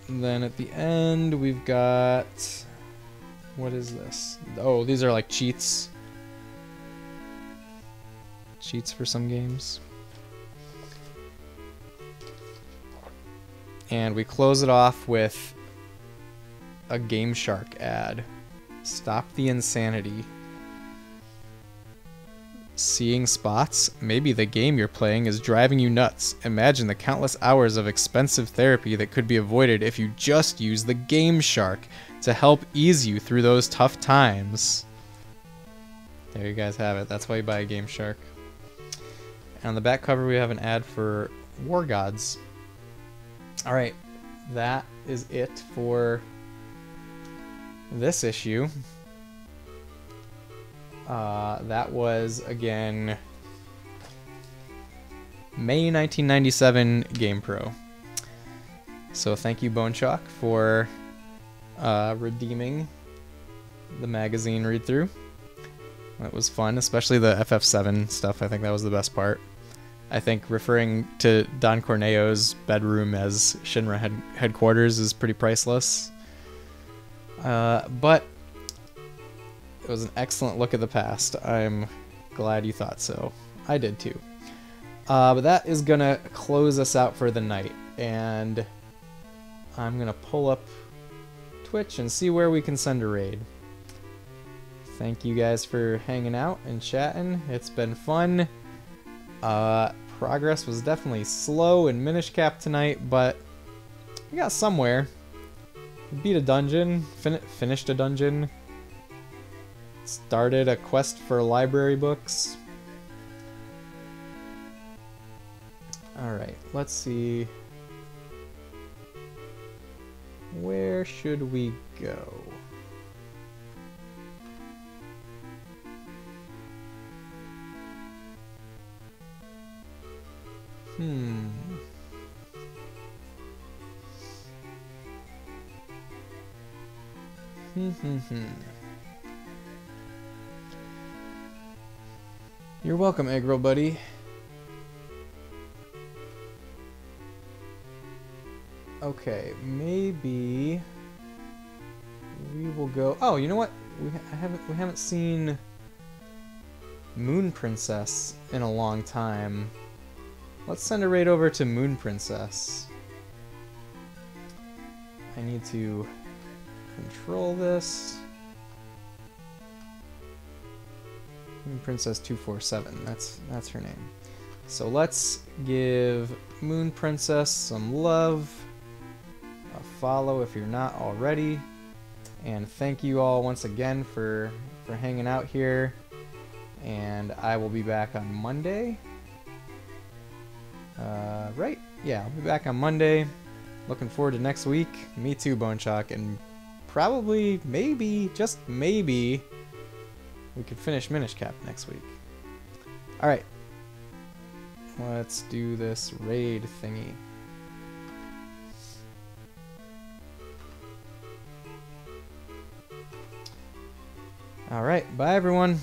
Then at the end we've got, what is this? Oh, these are like cheats. Cheats for some games. And we close it off with a Game Shark ad. Stop the insanity. Seeing spots? Maybe the game you're playing is driving you nuts. Imagine the countless hours of expensive therapy that could be avoided if you just use the Game Shark to help ease you through those tough times. There you guys have it. That's why you buy a Game Shark. And on the back cover we have an ad for War Gods. Alright, that is it for this issue. That was, again, May 1997 GamePro. So thank you, Bone Chalk, for redeeming the magazine read-through. That was fun, especially the FF7 stuff. I think that was the best part. I think referring to Don Corneo's bedroom as Shinra headquarters is pretty priceless. But it was an excellent look at the past. I'm glad you thought so. I did too. But that is gonna close us out for the night, and I'm gonna pull up Twitch and see where we can send a raid. Thank you guys for hanging out and chatting. It's been fun. Progress was definitely slow in Minish Cap tonight, but we got somewhere. Beat a dungeon, finished a dungeon, started a quest for library books. Alright, let's see. Where should we go? You're welcome, Eggroll buddy. Okay, maybe we will go. Oh, you know what? We haven't seen Moon Princess in a long time. Let's send a raid over to Moon Princess. I need to control this. Moon Princess 247. That's her name. So let's give Moon Princess some love. A follow if you're not already. And thank you all once again for hanging out here. And I will be back on Monday. Right? Yeah, I'll be back on Monday. Looking forward to next week. Me too, Bone Chalk. And probably, maybe, just maybe, we could finish Minish Cap next week. Alright. Let's do this raid thingy. Alright, bye everyone.